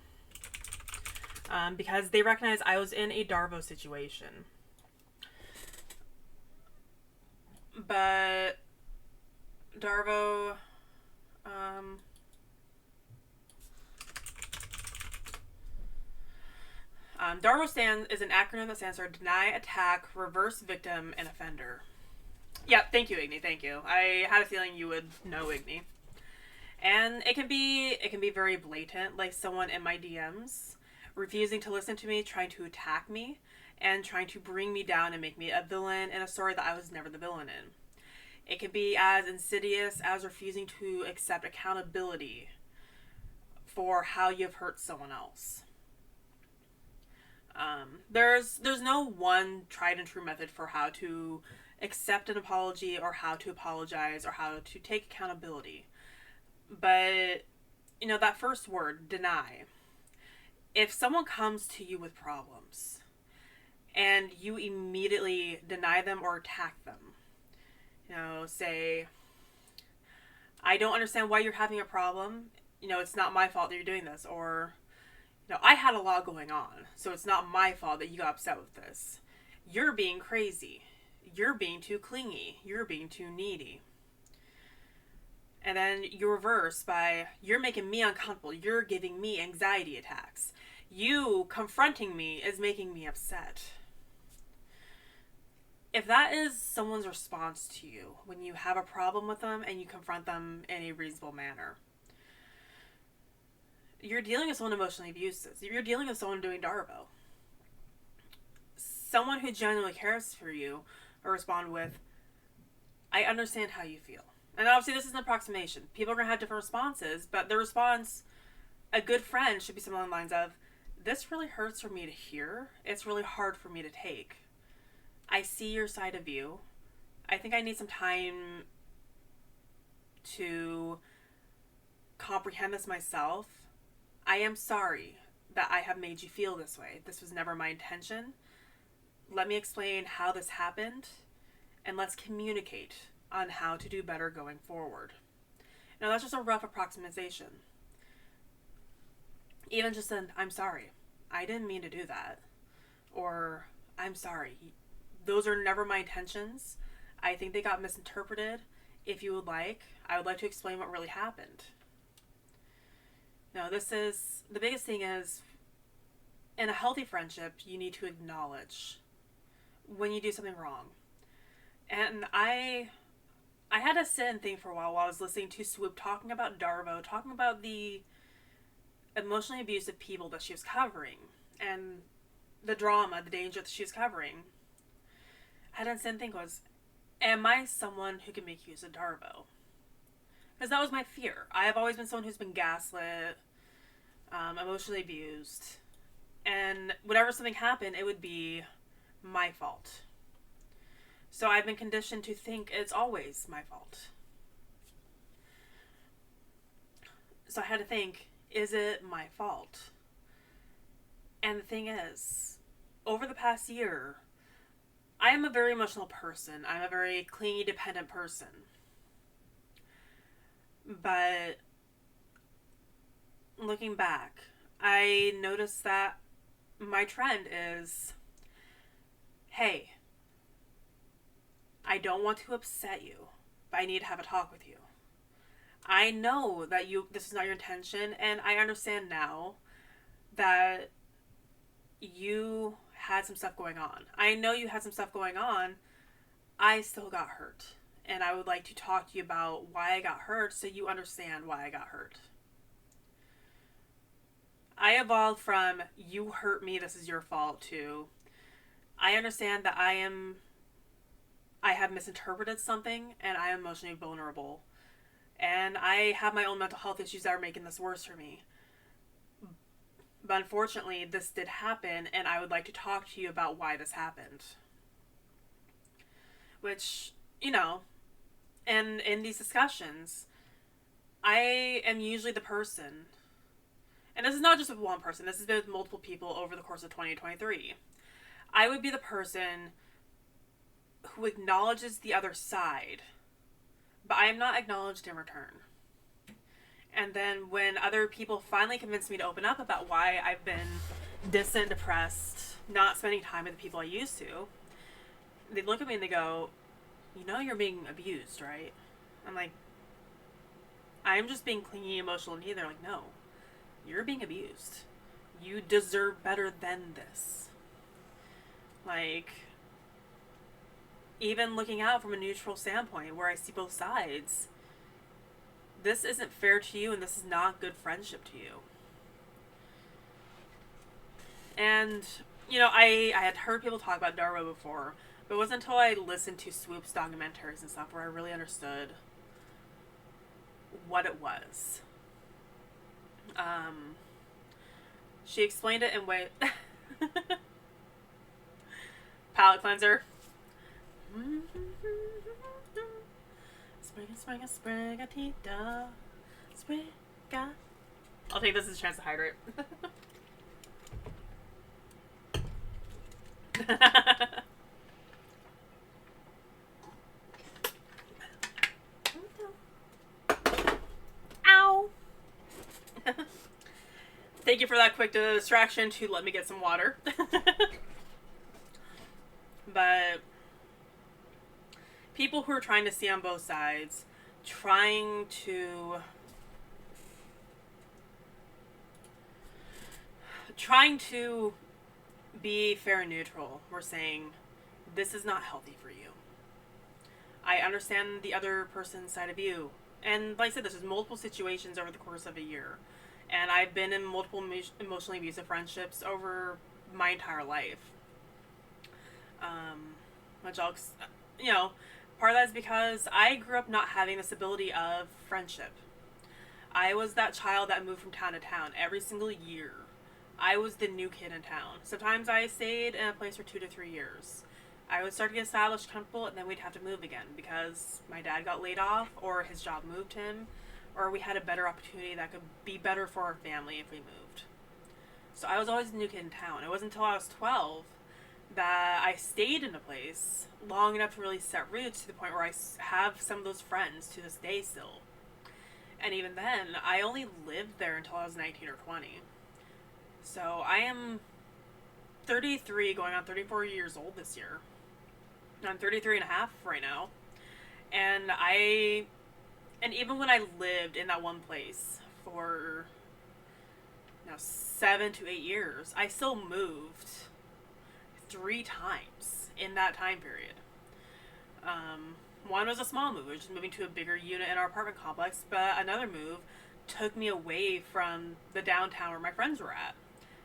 Because they recognize I was in a DARVO situation. But DARVO DARVO is an acronym that stands for Deny, Attack, Reverse Victim, and Offender. Yeah, thank you, Igni. Thank you. I had a feeling you would know Igni. And it can be very blatant, like someone in my DMs refusing to listen to me, trying to attack me, and trying to bring me down and make me a villain in a story that I was never the villain in. It can be as insidious as refusing to accept accountability for how you've hurt someone else. There's no one tried and true method for how to accept an apology or how to apologize or how to take accountability. But, you know, that first word, deny. If someone comes to you with problems and you immediately deny them or attack them, you know, say, I don't understand why you're having a problem. You know, it's not my fault that you're doing this. Or, you know, I had a lot going on, so it's not my fault that you got upset with this. You're being crazy. You're being too clingy. You're being too needy. And then you reverse by, you're making me uncomfortable. You're giving me anxiety attacks. You confronting me is making me upset. If that is someone's response to you when you have a problem with them and you confront them in a reasonable manner, you're dealing with someone emotionally abusive. You're dealing with someone doing DARVO. Someone who genuinely cares for you will respond with, I understand how you feel. And obviously this is an approximation. People are going to have different responses, but the response, a good friend should be something along the lines of, this really hurts for me to hear. It's really hard for me to take. I see your side of you. I think I need some time to comprehend this myself. I am sorry that I have made you feel this way. This was never my intention. Let me explain how this happened, and let's communicate on how to do better going forward. Now, that's just a rough approximation. Even just an, I'm sorry. I didn't mean to do that. Or, I'm sorry. Those are never my intentions. I think they got misinterpreted. If you would like, I would like to explain what really happened. No, the biggest thing is, in a healthy friendship, you need to acknowledge when you do something wrong. And I had to sit and think for a while I was listening to Swoop talking about DARVO, talking about the emotionally abusive people that she was covering, and the drama, the danger that she was covering. I had to sit and think was, am I someone who can make use of DARVO? Because that was my fear. I have always been someone who's been gaslit, emotionally abused, and whenever something happened, it would be my fault. So I've been conditioned to think it's always my fault. So I had to think, is it my fault? And the thing is, over the past year, I am a very emotional person. I'm a very clingy, dependent person. But looking back, I noticed that my trend is, hey, I don't want to upset you, but I need to have a talk with you. I know that this is not your intention, and I understand now that you had some stuff going on. I know you had some stuff going on. I still got hurt. And I would like to talk to you about why I got hurt so you understand why I got hurt. I evolved from, you hurt me, this is your fault, to, I understand that I have misinterpreted something, and I am emotionally vulnerable. And I have my own mental health issues that are making this worse for me. But unfortunately, this did happen, and I would like to talk to you about why this happened. Which, you know, and in these discussions, I am usually the person, and this is not just with one person, this has been with multiple people over the course of 2023. I would be the person who acknowledges the other side, but I am not acknowledged in return. And then when other people finally convince me to open up about why I've been distant, depressed, not spending time with the people I used to, they look at me and they go, you know you're being abused, right? I'm like, I'm just being clingy, emotional need. They're like, no, you're being abused. You deserve better than this. Like, even looking out from a neutral standpoint where I see both sides, this isn't fair to you and this is not good friendship to you. And, you know, I had heard people talk about Darrow before, but it wasn't until I listened to Swoop's documentaries and stuff where I really understood what it was. She explained it in way... Palette cleanser. Spriga, sprigatita. Spriga. I'll take this as a chance to hydrate. Ow! Thank you for that quick distraction to let me get some water. But people who are trying to see on both sides, trying to be fair and neutral, we're saying this is not healthy for you. I understand the other person's side of you. And like I said, this is multiple situations over the course of a year. And I've been in multiple emotionally abusive friendships over my entire life. Which I'll, you know, part of that is because I grew up not having the stability of friendship. I was that child that moved from town to town every single year. I was the new kid in town. Sometimes I stayed in a place for 2 to 3 years. I would start to get established, comfortable, and then we'd have to move again because my dad got laid off or his job moved him or we had a better opportunity that could be better for our family if we moved. So I was always the new kid in town. It wasn't until I was 12 that I stayed in a place long enough to really set roots to the point where I have some of those friends to this day still. And even then, I only lived there until I was 19 or 20. So I am 33, going on 34 years old this year. I'm 33 and a half right now. And even when I lived in that one place for 7 to 8 years, I still moved 3 times in that time period. One was a small move, just moving to a bigger unit in our apartment complex, but another move took me away from the downtown where my friends were at.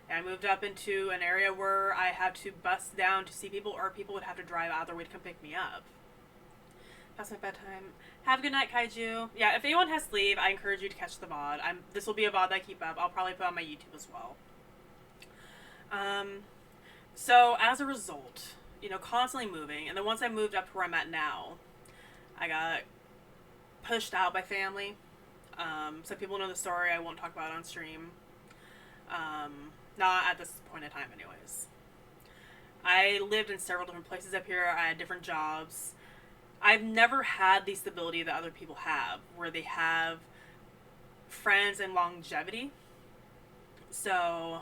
And I moved up into an area where I had to bus down to see people, or people would have to drive out of their way to come pick me up. That's my bedtime. Have a good night, Kaiju. Yeah, if anyone has to leave, I encourage you to catch the VOD. This will be a VOD that I keep up. I'll probably put on my YouTube as well. So as a result, constantly moving, and then once I moved up to where I'm at now, I got pushed out by family. Some people know the story. I won't talk about it on stream. Not at this point in time anyways. I lived in several different places up here. I had different jobs. I've never had the stability that other people have, where they have friends and longevity. So,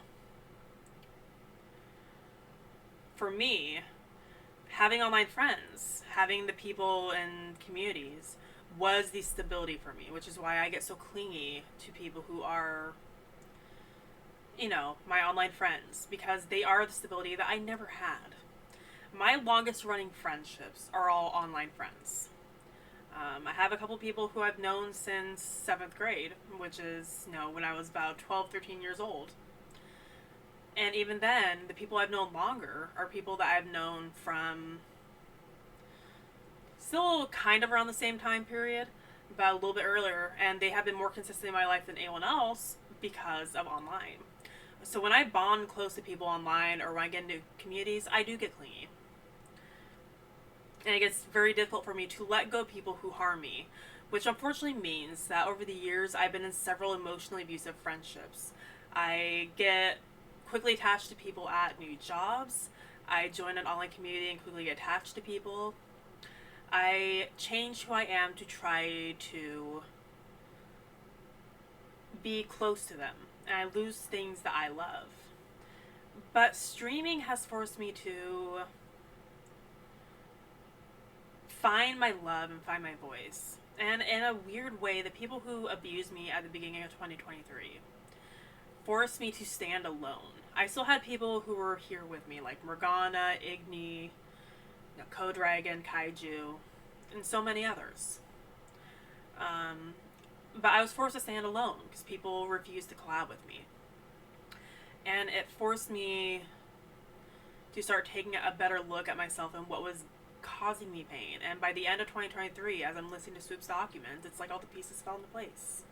for me, having online friends, having the people in communities, was the stability for me, which is why I get so clingy to people who are, my online friends, because they are the stability that I never had. My longest running friendships are all online friends. I have a couple people who I've known since 7th grade, which is, when I was about 12, 13 years old. And even then, the people I've known longer are people that I've known from still kind of around the same time period, but a little bit earlier, and they have been more consistent in my life than anyone else because of online. So when I bond close to people online or when I get into communities, I do get clingy. And it gets very difficult for me to let go of people who harm me, which unfortunately means that over the years, I've been in several emotionally abusive friendships. I get quickly attached to people at new jobs. I join an online community and quickly get attached to people. I change who I am to try to be close to them. And I lose things that I love. But streaming has forced me to find my love and find my voice. And in a weird way, the people who abused me at the beginning of 2023 forced me to stand alone. I still had people who were here with me, like Morgana, Igni, Co-Dragon, Kaiju, and so many others. But I was forced to stand alone because people refused to collab with me. And it forced me to start taking a better look at myself and what was causing me pain. And by the end of 2023, as I'm listening to Swoop's documents, it's like all the pieces fell into place.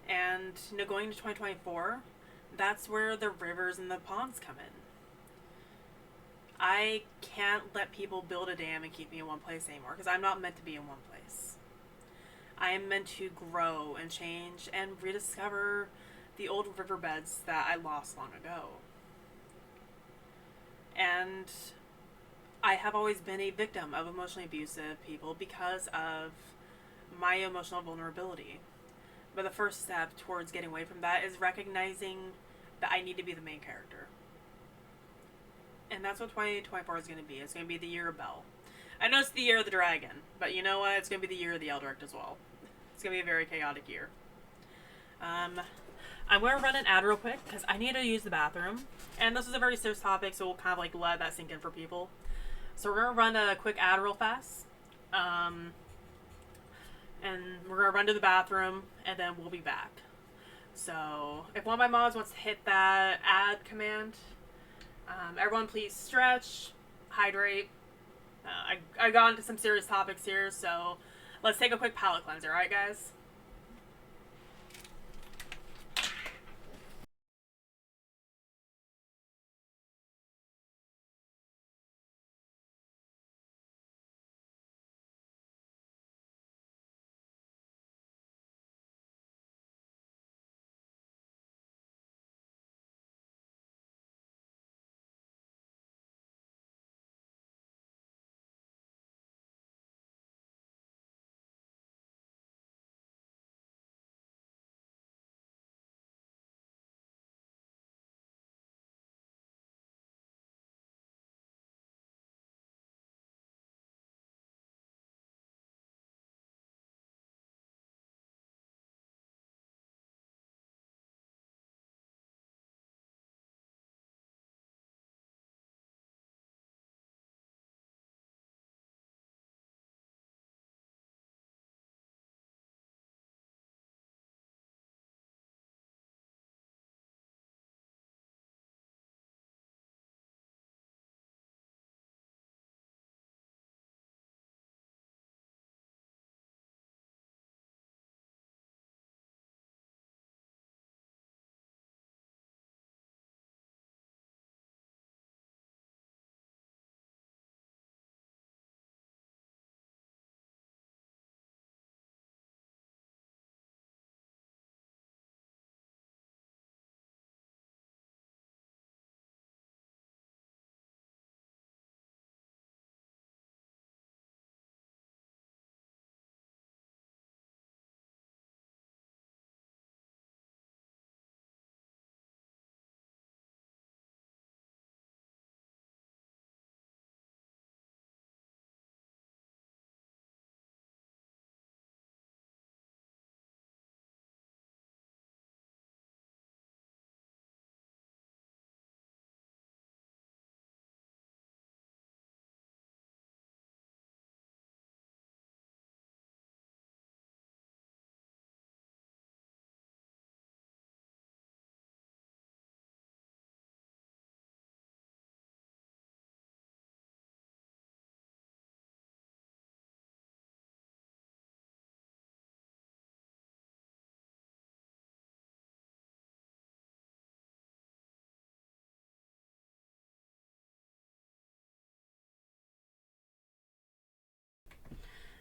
And going to 2024, that's where the rivers and the ponds come in. I can't let people build a dam and keep me in one place anymore because I'm not meant to be in one place. I am meant to grow and change and rediscover the old riverbeds that I lost long ago. And I have always been a victim of emotionally abusive people because of my emotional vulnerability. But the first step towards getting away from that is recognizing that I need to be the main character. And that's what 2024 is going to be. It's going to be the year of Belle. I know it's the year of the dragon, but you know what? It's going to be the year of the Eldritch as well. It's going to be a very chaotic year. I'm going to run an ad real quick because I need to use the bathroom. And this is a very serious topic, so we'll kind of like let that sink in for people. So we're going to run a quick ad real fast. And we're going to run to the bathroom, and then we'll be back. So if one of my mods wants to hit that ad command, everyone please stretch, hydrate. I got into some serious topics here, so let's take a quick palate cleanser, alright guys?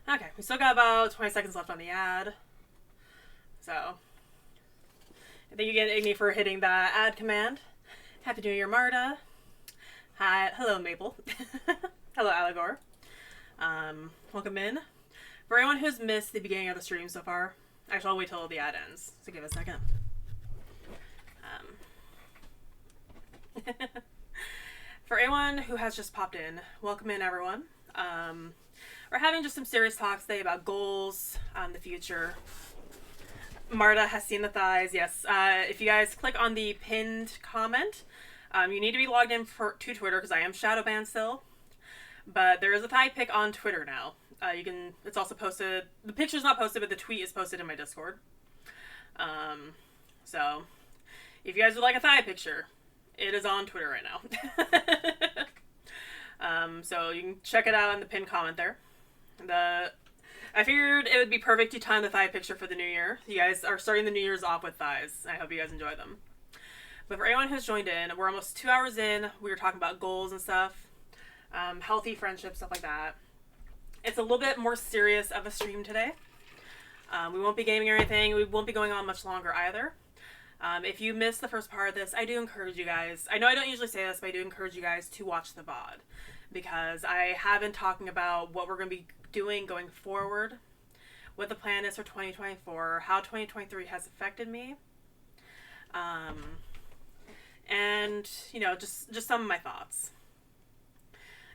Okay, we still got about 20 seconds left on the ad. So, thank you again, Igni, for hitting that ad command. Happy New Year, Marta. Hi, hello, Maple. Hello, Allegor. Welcome in. For anyone who's missed the beginning of the stream so far, actually, I'll wait till the ad ends, so give it a second. For anyone who has just popped in, welcome in everyone. We're having just some serious talks today about goals, the future. Marta has seen the thighs, yes. If you guys click on the pinned comment, you need to be logged in to Twitter because I am shadow banned still. But there is a thigh pic on Twitter now. It's also posted, the picture's not posted, but the tweet is posted in my Discord. So, if you guys would like a thigh picture, it is on Twitter right now. So you can check it out in the pinned comment there. I figured it would be perfect to time the thigh picture for the new year. You guys are starting the New Year's off with thighs. I hope you guys enjoy them. But for anyone who's joined in, we're almost 2 hours in. We were talking about goals and stuff. Healthy friendships, stuff like that. It's a little bit more serious of a stream today. We won't be gaming or anything. We won't be going on much longer either. If you missed the first part of this, I do encourage you guys. I know I don't usually say this, but I do encourage you guys to watch the VOD. Because I have been talking about what we're going to be doing going forward. What the plan is for 2024. How 2023 has affected me. And, you know, just some of my thoughts.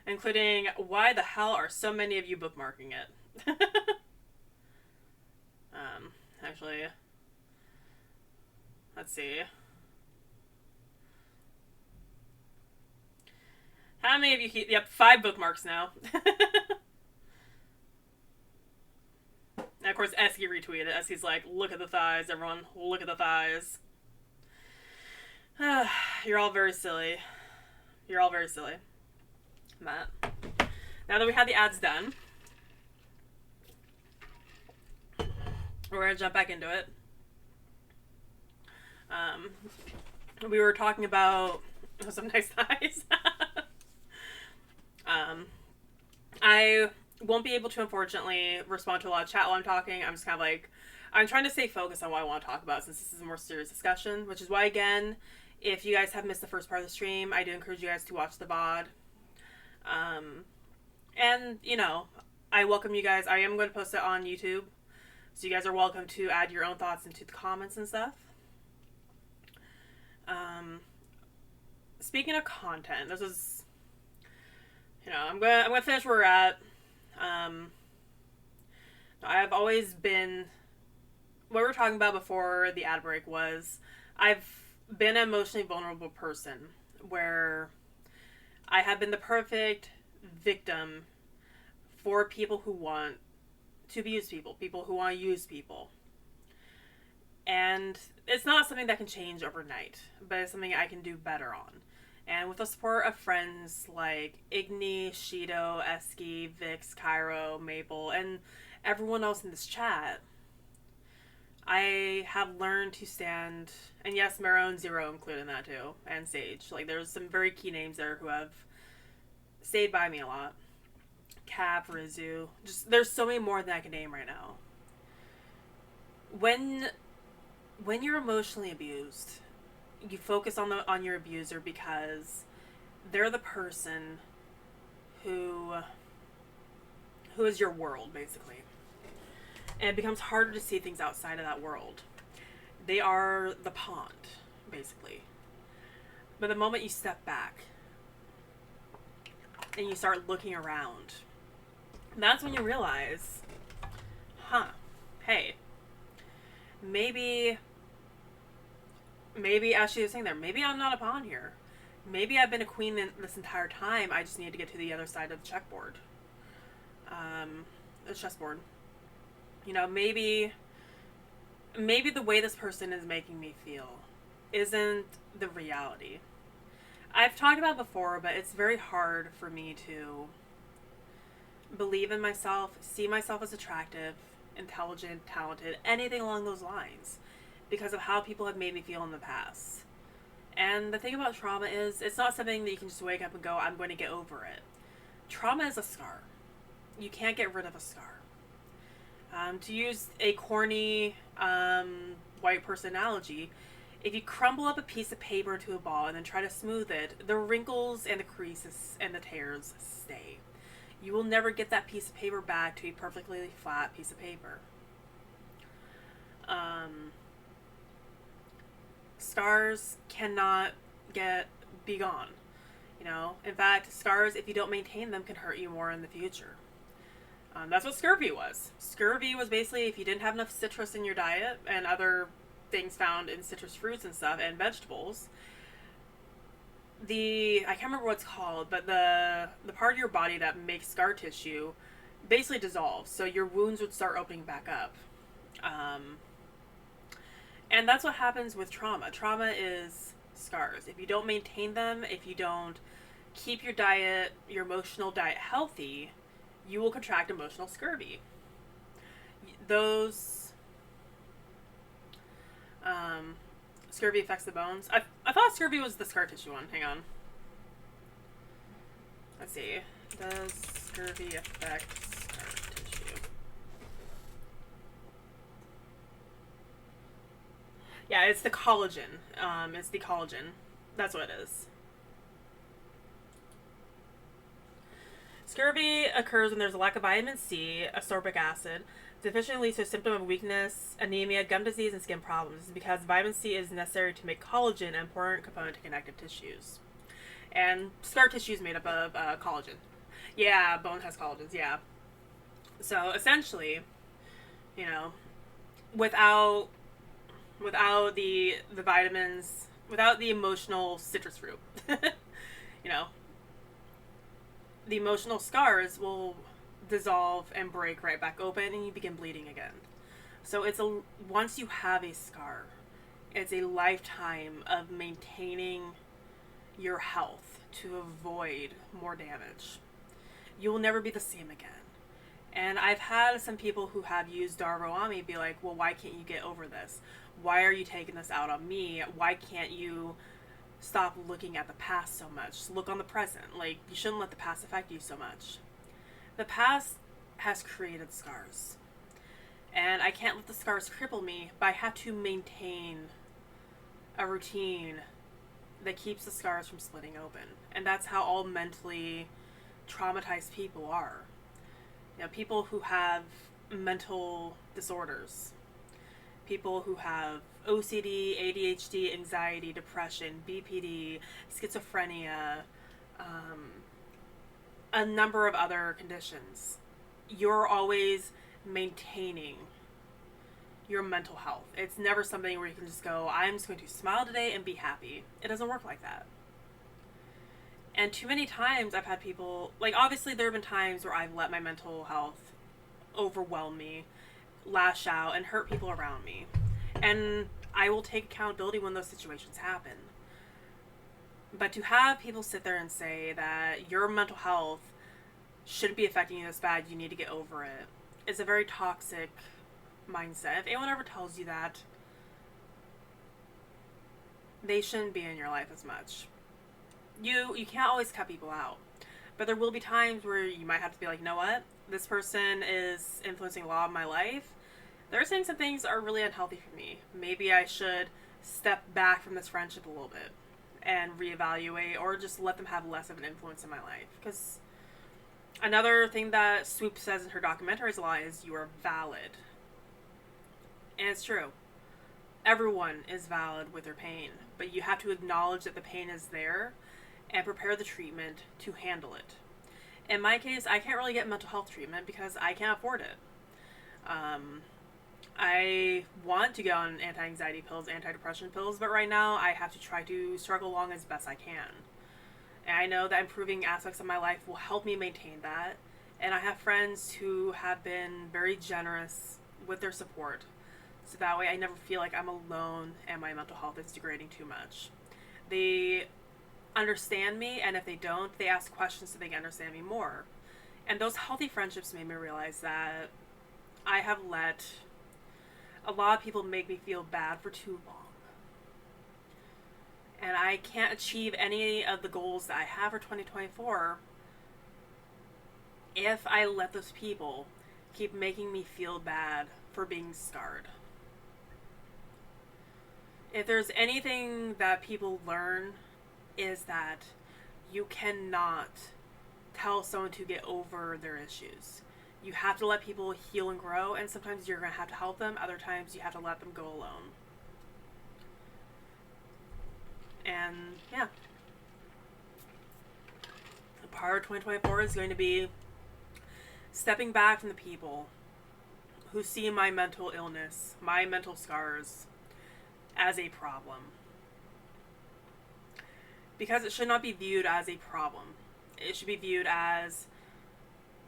Including, why the hell are so many of you bookmarking it? Actually, let's see. How many of you keep... Yep, 5 bookmarks now. And of course, Esky retweeted it. Esky's like, look at the thighs, everyone. Look at the thighs. You're all very silly. You're all very silly. But now that we have the ads done, we're going to jump back into it. We were talking about some nice thighs. I won't be able to, unfortunately, respond to a lot of chat while I'm talking. I'm just kind of like, I'm trying to stay focused on what I want to talk about since this is a more serious discussion, which is why, again, if you guys have missed the first part of the stream, I do encourage you guys to watch the VOD. And, you know, I welcome you guys. I am going to post it on YouTube, so you guys are welcome to add your own thoughts into the comments and stuff. Speaking of content, this is, you know, I'm gonna finish where we're at. I've always been, what we were talking about before the ad break was, I've been an emotionally vulnerable person where I have been the perfect victim for people who want to abuse people, people who want to use people. And it's not something that can change overnight, but it's something I can do better on. And with the support of friends like Igni, Shido, Esky, Vix, Cairo, Maple, and everyone else in this chat, I have learned to stand, and yes, Marone Zero included in that too, and Sage. Like, there's some very key names there who have stayed by me a lot. Cap, Rizu, just, there's so many more than I can name right now. When you're emotionally abused, you focus on your abuser because they're the person who is your world, basically. And it becomes harder to see things outside of that world. They are the pond, basically. But the moment you step back and you start looking around, that's when you realize, hey, maybe as she was saying there, maybe I'm not a pawn here. Maybe I've been a queen this entire time. I just need to get to the other side of the chessboard. The chessboard. You know, maybe the way this person is making me feel isn't the reality. I've talked about before, but it's very hard for me to believe in myself, see myself as attractive, intelligent, talented, anything along those lines, because of how people have made me feel in the past. And the thing about trauma is, it's not something that you can just wake up and go, I'm going to get over it. Trauma is a scar. You can't get rid of a scar. To use a corny white person analogy, if you crumble up a piece of paper to a ball and then try to smooth it, the wrinkles and the creases and the tears stay. You will never get that piece of paper back to a perfectly flat piece of paper. Scars cannot be gone. You know, in fact, scars, if you don't maintain them, can hurt you more in the future. That's what scurvy was. Scurvy was basically if you didn't have enough citrus in your diet and other things found in citrus fruits and stuff and vegetables. I can't remember what it's called, but the part of your body that makes scar tissue basically dissolves, so your wounds would start opening back up. And that's what happens with trauma. Trauma is scars. If you don't maintain them, if you don't keep your diet, your emotional diet healthy, you will contract emotional scurvy. Those scurvy affects the bones. I thought scurvy was the scar tissue one. Hang on. Let's see. Does scurvy affect scar tissue? Yeah, it's the collagen. It's the collagen. That's what it is. Scurvy occurs when there's a lack of vitamin C, ascorbic acid. Deficiency leads to a symptom of weakness, anemia, gum disease, and skin problems. This is because vitamin C is necessary to make collagen, an important component to connective tissues. And scar tissue is made up of collagen. Yeah, bone has collagens, yeah. So essentially, you know, without the vitamins, without the emotional citrus fruit, you know, the emotional scars will dissolve and break right back open and you begin bleeding again. So once you have a scar, it's a lifetime of maintaining your health to avoid more damage. You will never be the same again. And I've had some people who have used Darvo on me be like, well, why can't you get over this? Why are you taking this out on me? Why can't you stop looking at the past so much? Just look on the present. Like, you shouldn't let the past affect you so much. The past has created scars. And I can't let the scars cripple me, but I have to maintain a routine that keeps the scars from splitting open. And that's how all mentally traumatized people are. You know, people who have mental disorders, people who have OCD, ADHD, anxiety, depression, BPD, schizophrenia, a number of other conditions. You're always maintaining your mental health. It's never something where you can just go, I'm just going to smile today and be happy. It doesn't work like that. And too many times I've had people, like, obviously there have been times where I've let my mental health overwhelm me, lash out, and hurt people around me. And I will take accountability when those situations happen. But to have people sit there and say that your mental health shouldn't be affecting you this bad, you need to get over it, is a very toxic mindset. If anyone ever tells you that, they shouldn't be in your life as much. You can't always cut people out. But there will be times where you might have to be like, you know what? This person is influencing a lot of my life. They're saying some things that are really unhealthy for me. Maybe I should step back from this friendship a little bit and reevaluate, or just let them have less of an influence in my life. Because another thing that Swoop says in her documentaries a lot is, you are valid. And it's true. Everyone is valid with their pain, but you have to acknowledge that the pain is there and prepare the treatment to handle it. In my case, I can't really get mental health treatment because I can't afford it. I want to go on anti-anxiety pills, antidepressant pills, but right now I have to try to struggle along as best I can. And I know that improving aspects of my life will help me maintain that. And I have friends who have been very generous with their support. So that way I never feel like I'm alone and my mental health is degrading too much. They understand me, and if they don't, they ask questions so they can understand me more. And those healthy friendships made me realize that I have let a lot of people make me feel bad for too long. And I can't achieve any of the goals that I have for 2024 if I let those people keep making me feel bad for being scarred. If there's anything that people learn, is that you cannot tell someone to get over their issues. You have to let people heal and grow, and sometimes you're going to have to help them, other times you have to let them go alone. And, yeah. Part of 2024 is going to be stepping back from the people who see my mental illness, my mental scars, as a problem. Because it should not be viewed as a problem. It should be viewed as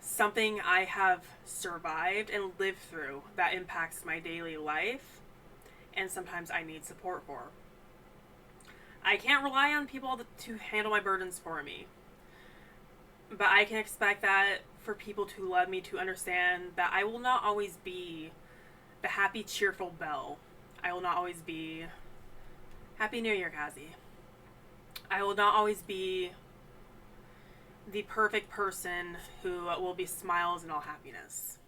something I have survived and lived through that impacts my daily life, and sometimes I need support for. I can't rely on people to handle my burdens for me. But I can expect that for people to love me, to understand that I will not always be the happy, cheerful Belle. I will not always be... Happy New Year, Kazi. I will not always be the perfect person who will be smiles and all happiness.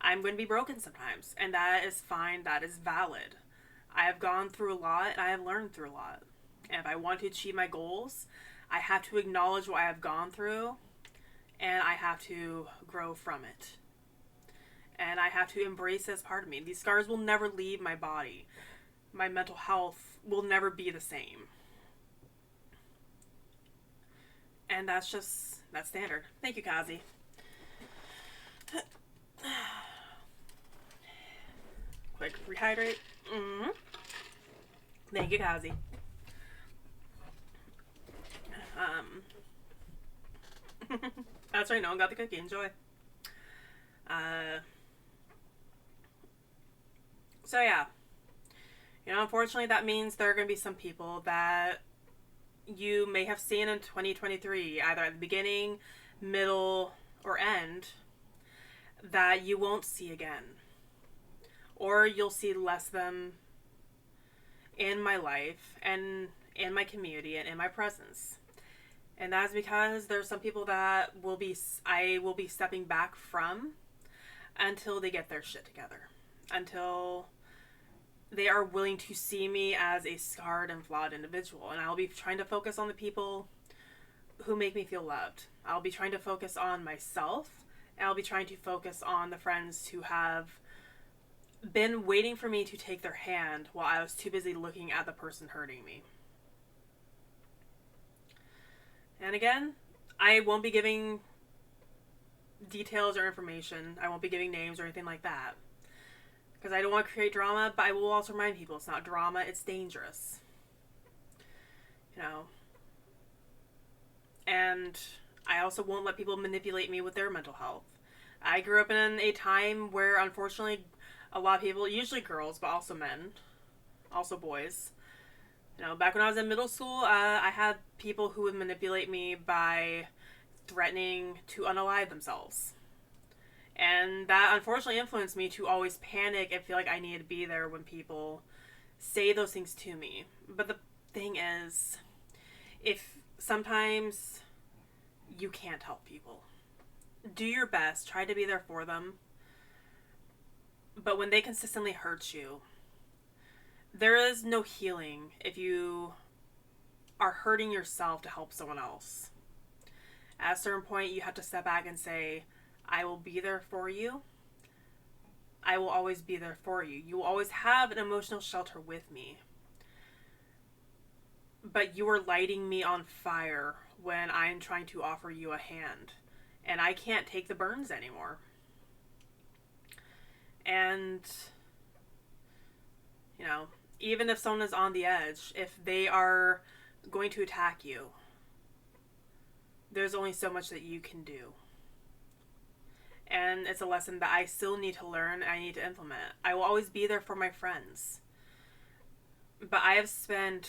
I'm going to be broken sometimes, and that is fine, that is valid. I have gone through a lot, and I have learned through a lot. And if I want to achieve my goals, I have to acknowledge what I have gone through, and I have to grow from it. And I have to embrace it as part of me. These scars will never leave my body. My mental health will never be the same. And that's standard. Thank you, Kazi. Quick rehydrate. Mm-hmm. Thank you, Kazi. That's right, no one got the cookie. Enjoy. So yeah. Unfortunately that means there are going to be some people that you may have seen in 2023, either at the beginning, middle, or end, that you won't see again. Or you'll see less of them in my life, and in my community, and in my presence. And that's because there's some people that I will be stepping back from until they get their shit together. Until they are willing to see me as a scarred and flawed individual. And I'll be trying to focus on the people who make me feel loved. I'll be trying to focus on myself. And I'll be trying to focus on the friends who have been waiting for me to take their hand while I was too busy looking at the person hurting me. And again, I won't be giving details or information. I won't be giving names or anything like that. Because I don't want to create drama, but I will also remind people it's not drama, it's dangerous. And I also won't let people manipulate me with their mental health. I grew up in a time where, unfortunately, a lot of people, usually girls, but also men, also boys, back when I was in middle school, I had people who would manipulate me by threatening to unalive themselves. And that unfortunately influenced me to always panic and feel like I needed to be there when people say those things to me. But the thing is, if sometimes you can't help people, do your best, try to be there for them. But when they consistently hurt you, there is no healing if you are hurting yourself to help someone else. At a certain point, you have to step back and say, I will be there for you. I will always be there for you. You will always have an emotional shelter with me. But you are lighting me on fire when I am trying to offer you a hand. And I can't take the burns anymore. And, even if someone is on the edge, if they are going to attack you, there's only so much that you can do. And it's a lesson that I still need to learn, I need to implement. I will always be there for my friends. But I've spent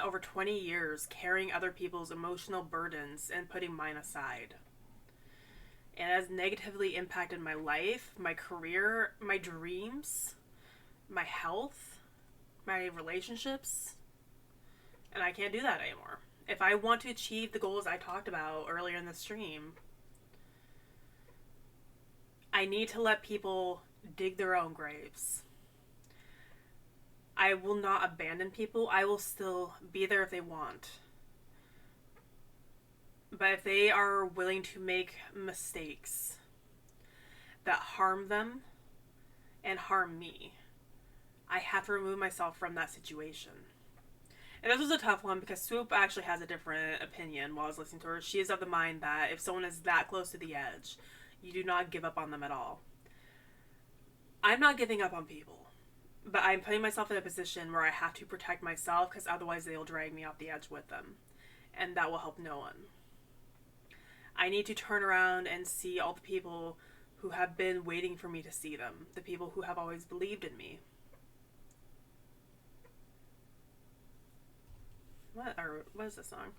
over 20 years carrying other people's emotional burdens and putting mine aside. And it has negatively impacted my life, my career, my dreams, my health, my relationships. And I can't do that anymore. If I want to achieve the goals I talked about earlier in the stream, I need to let people dig their own graves. I will not abandon people. I will still be there if they want. But if they are willing to make mistakes that harm them and harm me, I have to remove myself from that situation. And this was a tough one because Swoop actually has a different opinion while I was listening to her. She is of the mind that if someone is that close to the edge, you do not give up on them at all. I'm not giving up on people, but I'm putting myself in a position where I have to protect myself because otherwise they'll drag me off the edge with them. And that will help no one. I need to turn around and see all the people who have been waiting for me to see them. The people who have always believed in me. What is this song?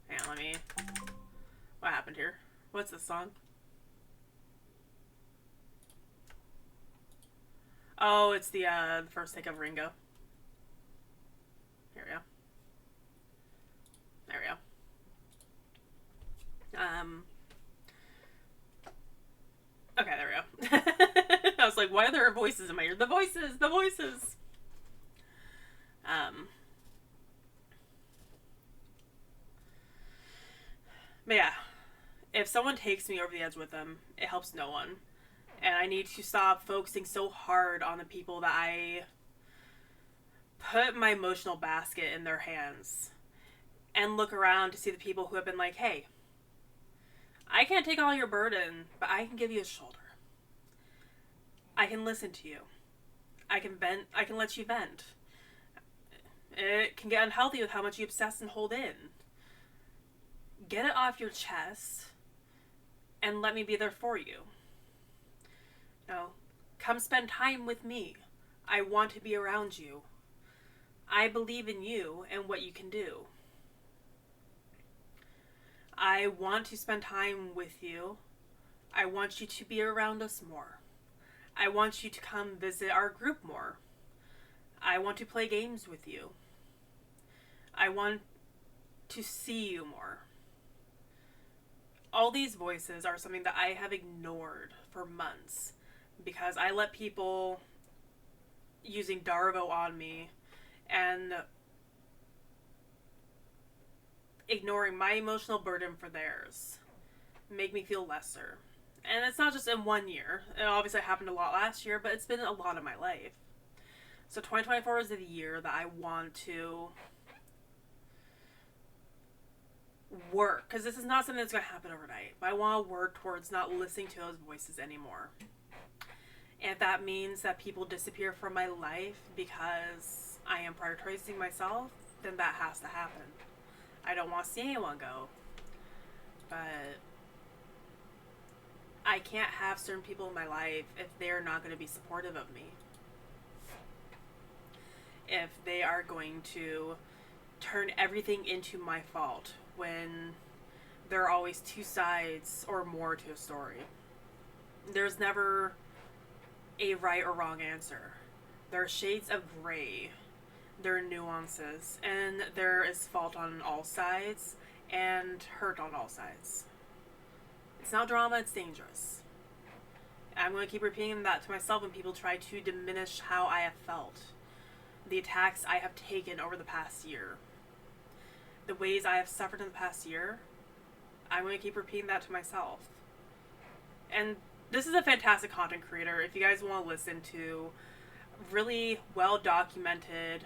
Hang on, what happened here? What's this song? Oh, it's the first take of Ringo. Here we go. There we go. Okay, there we go. I was like, why are there voices in my ear? The voices! The voices! But yeah, if someone takes me over the edge with them, it helps no one. And I need to stop focusing so hard on the people that I put my emotional basket in their hands and look around to see the people who have been like, hey, I can't take all your burden, but I can give you a shoulder. I can listen to you. I can vent. I can let you vent. It can get unhealthy with how much you obsess and hold in. Get it off your chest and let me be there for you. No, come spend time with me. I want to be around you. I believe in you and what you can do. I want to spend time with you. I want you to be around us more. I want you to come visit our group more. I want to play games with you. I want to see you more. All these voices are something that I have ignored for months because I let people using Darvo on me and ignoring my emotional burden for theirs make me feel lesser. And it's not just in 1 year. It obviously happened a lot last year, but it's been a lot of my life. So 2024 is the year that I want to work, because this is not something that's going to happen overnight, but I want to work towards not listening to those voices anymore. And if that means that people disappear from my life because I am prioritizing myself, then that has to happen. I don't want to see anyone go. But I can't have certain people in my life if they're not going to be supportive of me. If they are going to turn everything into my fault when there are always two sides or more to a story. There's never a right or wrong answer. There are shades of gray. There are nuances. And there is fault on all sides and hurt on all sides. It's not drama, it's dangerous. I'm going to keep repeating that to myself when people try to diminish how I have felt. The attacks I have taken over the past year. The ways I have suffered in the past year. I'm going to keep repeating that to myself. And this is a fantastic content creator. If you guys want to listen to really well documented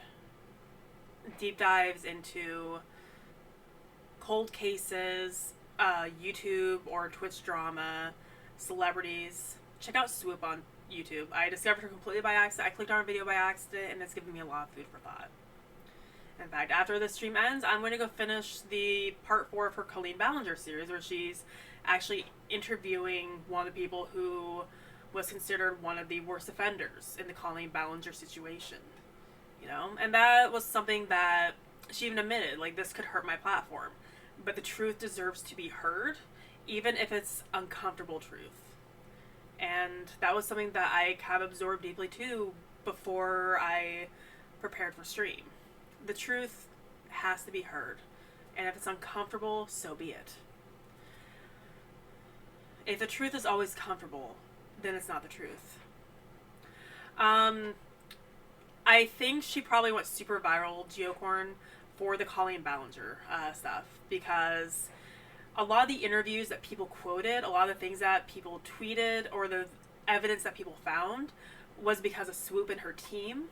deep dives into cold cases, YouTube or Twitch drama, celebrities, check out Swoop on YouTube. I discovered her completely by accident. I clicked on her video by accident, and it's giving me a lot of food for thought. In fact, after this stream ends, I'm going to go finish the part 4 of her Colleen Ballinger series, where she's actually interviewing one of the people who was considered one of the worst offenders in the Colleen Ballinger situation. You know? And that was something that she even admitted, like, this could hurt my platform. But the truth deserves to be heard, even if it's uncomfortable truth. And that was something that I kind of absorbed deeply too before I prepared for stream. The truth has to be heard. And if it's uncomfortable, so be it. If the truth is always comfortable, then it's not the truth. I think she probably went super viral, Geocorn, for the Colleen Ballinger stuff. Because a lot of the interviews that people quoted, a lot of the things that people tweeted, or the evidence that people found was because of Swoop and her team.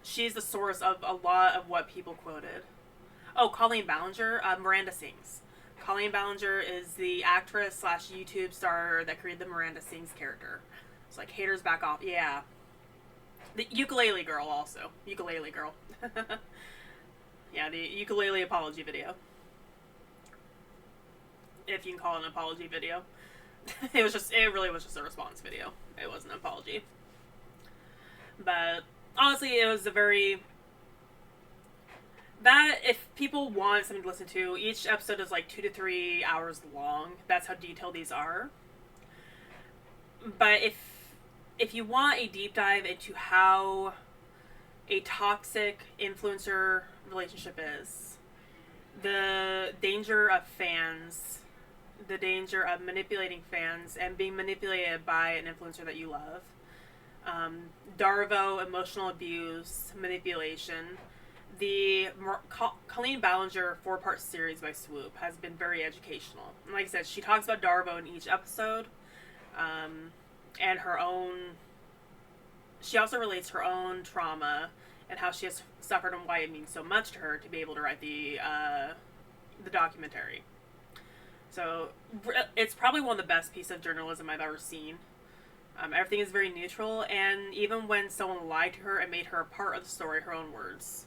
She's the source of a lot of what people quoted. Oh, Colleen Ballinger, Miranda Sings. Colleen Ballinger is the actress slash YouTube star that created the Miranda Sings character. It's like, haters back off. Yeah. The ukulele girl also. Ukulele girl. Yeah, the ukulele apology video. If you can call it an apology video. It really was just a response video. It wasn't an apology. But honestly, it was a very... That, if people want something to listen to, each episode is like 2 to 3 hours long. That's how detailed these are. But if you want a deep dive into how a toxic influencer relationship is, the danger of fans, the danger of manipulating fans and being manipulated by an influencer that you love, Darvo, emotional abuse, manipulation. The Colleen Ballinger 4-part series by Swoop has been very educational. And like I said, she talks about Darvo in each episode, and her own... She also relates her own trauma and how she has suffered and why it means so much to her to be able to write the documentary. So it's probably one of the best pieces of journalism I've ever seen. Everything is very neutral, and even when someone lied to her and made her a part of the story, her own words.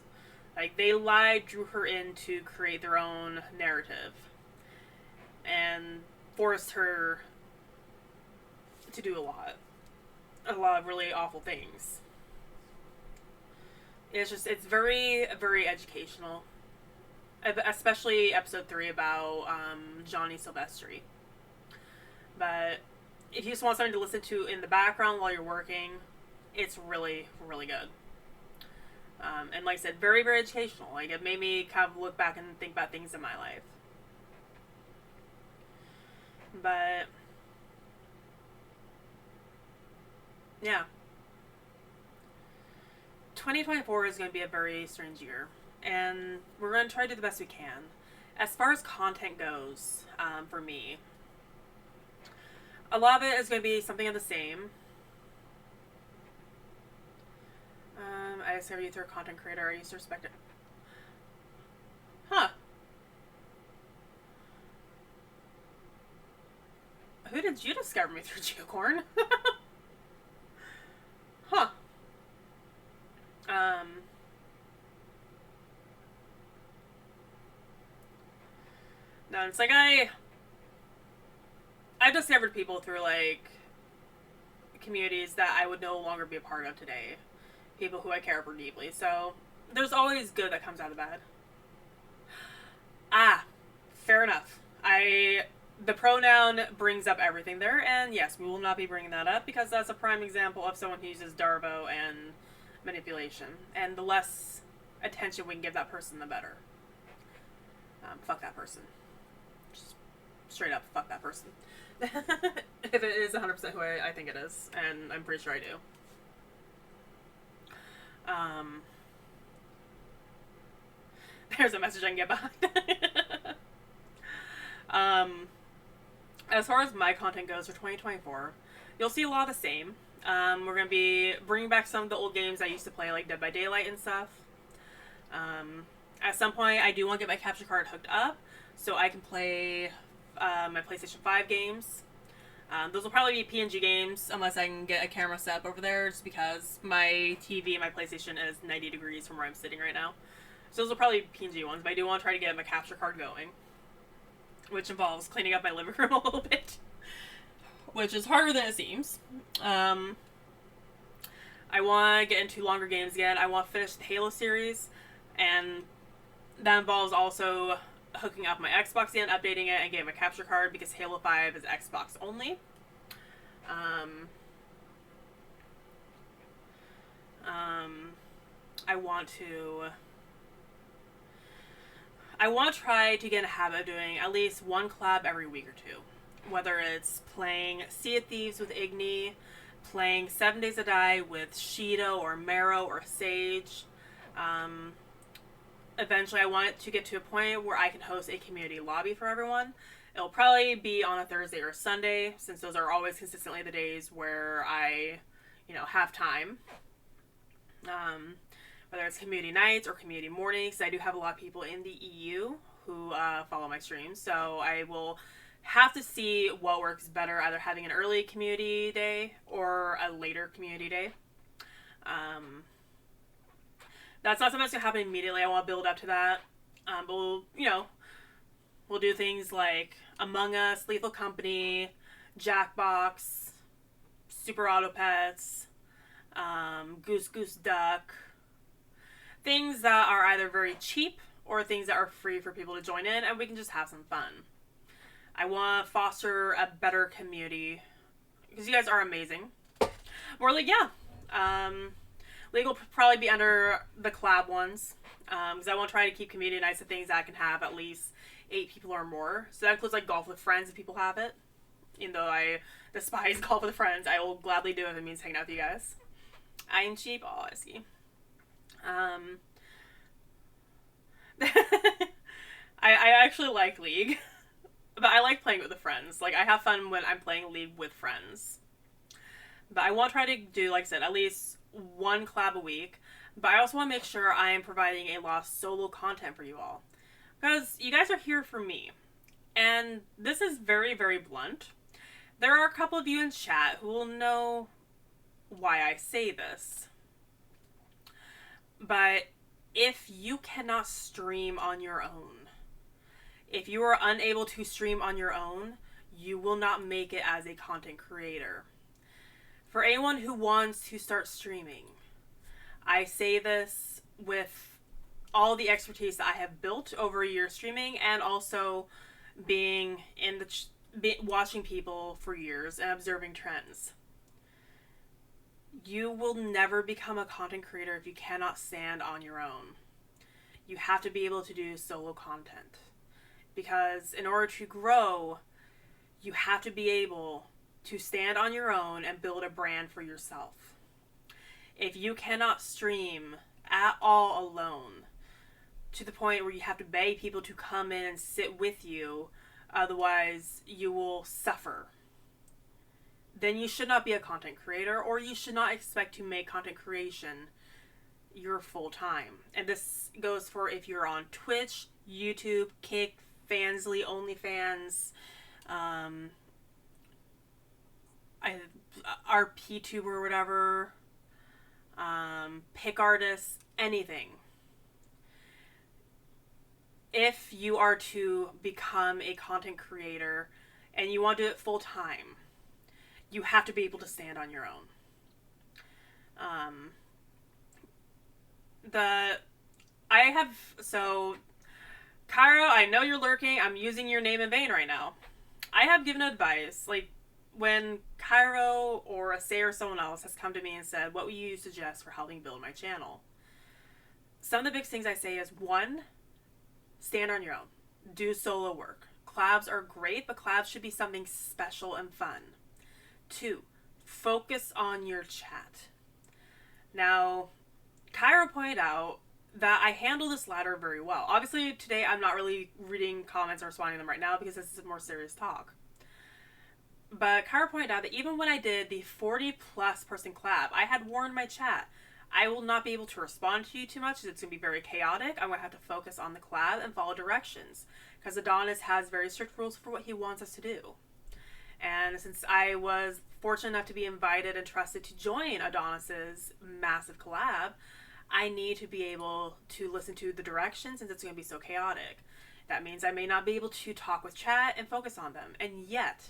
Like, they lied, drew her in to create their own narrative, and forced her to do a lot of really awful things. It's very, very educational. Especially episode 3 about Johnny Silvestri. But if you just want something to listen to in the background while you're working, it's really, really good. And like I said, very, very educational. Like, it made me kind of look back and think about things in my life. But yeah. 2024 is going to be a very strange year. And we're going to try to do the best we can. As far as content goes, for me, a lot of it is going to be something of the same. I discovered you through a content creator. I used to respect it. Huh. Who did you discover me through, Geocorn? Huh. No, it's like I've discovered people through, like, communities that I would no longer be a part of today. People who I care for deeply. So, there's always good that comes out of the bad. Ah, fair enough. The pronoun brings up everything there, and yes, we will not be bringing that up because that's a prime example of someone who uses Darvo and manipulation. And the less attention we can give that person, the better. Fuck that person. Just straight up, fuck that person. If it is 100% who I think it is, and I'm pretty sure I do. There's a message I can get behind. As far as my content goes for 2024, you'll see a lot of the same. We're going to be bringing back some of the old games I used to play, like Dead by Daylight and stuff. At some point, I do want to get my capture card hooked up so I can play my PlayStation 5 games. Those will probably be PNG games unless I can get a camera set up over there, just because my TV and my PlayStation is 90 degrees from where I'm sitting right now. So those will probably be PNG ones, but I do want to try to get my capture card going, which involves cleaning up my living room a little bit, which is harder than it seems. I want to get into longer games again. I want to finish the Halo series, and that involves also hooking up my Xbox again, updating it, and getting my capture card, because Halo 5 is Xbox only. I want to try to get in a habit of doing at least one collab every week or two. Whether it's playing Sea of Thieves with Igni, playing 7 Days to Die with Shido or Marrow or Sage. Eventually I want to get to a point where I can host a community lobby for everyone. It'll probably be on a Thursday or Sunday, since those are always consistently the days where I, have time. Whether it's community nights or community mornings. I do have a lot of people in the EU who follow my streams, so I will have to see what works better, either having an early community day or a later community day. That's not something that's going to happen immediately. I want to build up to that. But we'll do things like Among Us, Lethal Company, Jackbox, Super Auto Pets, Goose Goose Duck. Things that are either very cheap or things that are free for people to join in, and we can just have some fun. I want to foster a better community because you guys are amazing. More like, League will probably be under the collab ones because I want to try to keep community nights to things that can have at least 8 people or more. So that includes like golf with friends if people have it. Even though I despise golf with friends, I will gladly do it if it means hanging out with you guys. I'm cheap. Oh, I see. I actually like League, but I like playing it with the friends. Like, I have fun when I'm playing League with friends. But I want to try to do, like I said, at least one collab a week. But I also want to make sure I am providing a lot of solo content for you all. Because you guys are here for me. And this is very, very blunt. There are a couple of you in chat who will know why I say this. But if you cannot stream on your own, if you are unable to stream on your own, you will not make it as a content creator. For anyone who wants to start streaming, I say this with all the expertise that I have built over a year streaming and also being in the watching people for years and observing trends. You will never become a content creator if you cannot stand on your own. You have to be able to do solo content. Because in order to grow, you have to be able to stand on your own and build a brand for yourself. If you cannot stream at all alone, to the point where you have to beg people to come in and sit with you, otherwise you will suffer, then you should not be a content creator, or you should not expect to make content creation your full time. And this goes for if you're on Twitch, YouTube, Kick, Fansly, OnlyFans, RPTuber or whatever, pick artists, anything. If you are to become a content creator and you want to do it full time, you have to be able to stand on your own. Cairo, I know you're lurking. I'm using your name in vain right now. I have given advice, like, when Cairo or Asay or someone else has come to me and said, what would you suggest for helping build my channel? Some of the big things I say is, 1, stand on your own. Do solo work. Collabs are great, but collabs should be something special and fun. 2, focus on your chat. Now, Cairo pointed out that I handle this latter very well. Obviously, today I'm not really reading comments or responding to them right now because this is a more serious talk. But Cairo pointed out that even when I did the 40-plus person collab, I had warned my chat, I will not be able to respond to you too much. It's going to be very chaotic. I'm going to have to focus on the collab and follow directions. Because Adonis has very strict rules for what he wants us to do. And since I was fortunate enough to be invited and trusted to join Adonis's massive collab, I need to be able to listen to the directions since it's going to be so chaotic. That means I may not be able to talk with chat and focus on them. And yet,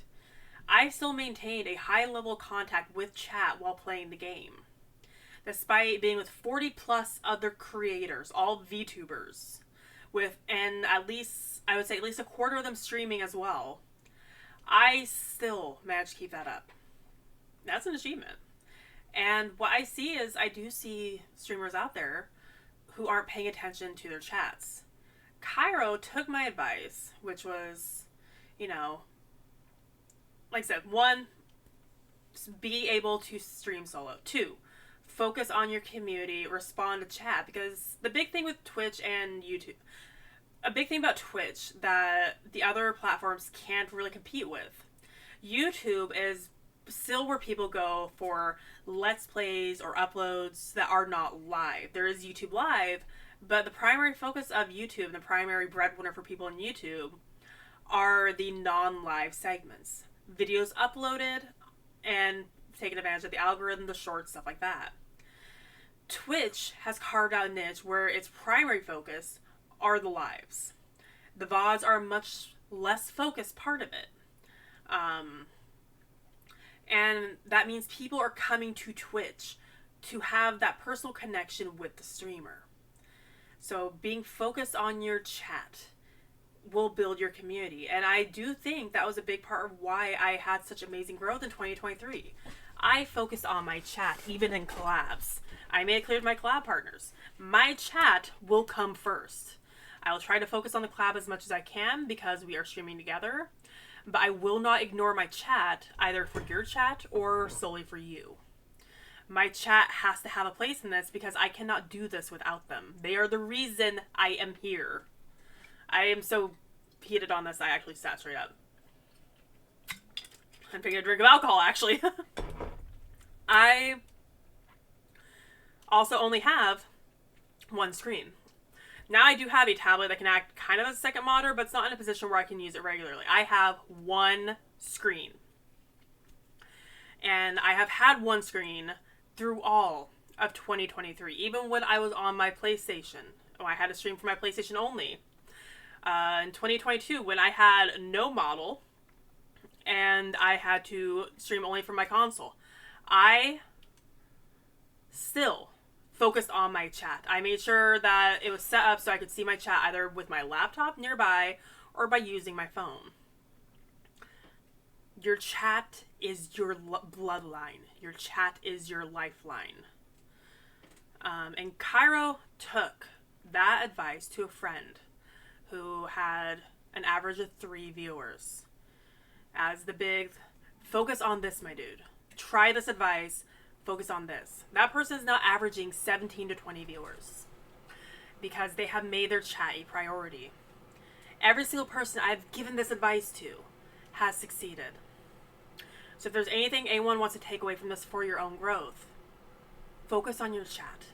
I still maintained a high level of contact with chat while playing the game. Despite being with 40 plus other creators, all VTubers, and at least a quarter of them streaming as well, I still managed to keep that up. That's an achievement. And what I see is, I do see streamers out there who aren't paying attention to their chats. Cairo took my advice, which was, like I said, 1, be able to stream solo. 2, focus on your community, respond to chat. Because the big thing with Twitch and YouTube, a big thing about Twitch that the other platforms can't really compete with, YouTube is still where people go for Let's Plays or uploads that are not live. There is YouTube Live, but the primary focus of YouTube and the primary breadwinner for people in YouTube are the non-live segments. Videos uploaded and taking advantage of the algorithm, the shorts, stuff like that. Twitch has carved out a niche where its primary focus are the lives. The VODs are a much less focused part of it. And that means people are coming to Twitch to have that personal connection with the streamer. So being focused on your chat will build your community. And I do think that was a big part of why I had such amazing growth in 2023. I focused on my chat, even in collabs. I made it clear to my collab partners, my chat will come first. I will try to focus on the collab as much as I can because we are streaming together, but I will not ignore my chat either for your chat or solely for you. My chat has to have a place in this because I cannot do this without them. They are the reason I am here. I am so heated on this, I actually sat straight up. I'm taking a drink of alcohol, actually. I also only have one screen. Now I do have a tablet that can act kind of as a second monitor, but it's not in a position where I can use it regularly. I have one screen. And I have had one screen through all of 2023. Even when I was on my PlayStation. Oh, I had a stream for my PlayStation only. In 2022, when I had no model, and I had to stream only from my console, I still focused on my chat. I made sure that it was set up so I could see my chat either with my laptop nearby or by using my phone. Your chat is your bloodline. Your chat is your lifeline. And Cairo took that advice to a friend who had an average of 3 viewers. As the big, focus on this, my dude. Try this advice. Focus on this. That person is now averaging 17 to 20 viewers because they have made their chat a priority. Every single person I've given this advice to has succeeded. So if there's anything anyone wants to take away from this for your own growth, focus on your chat.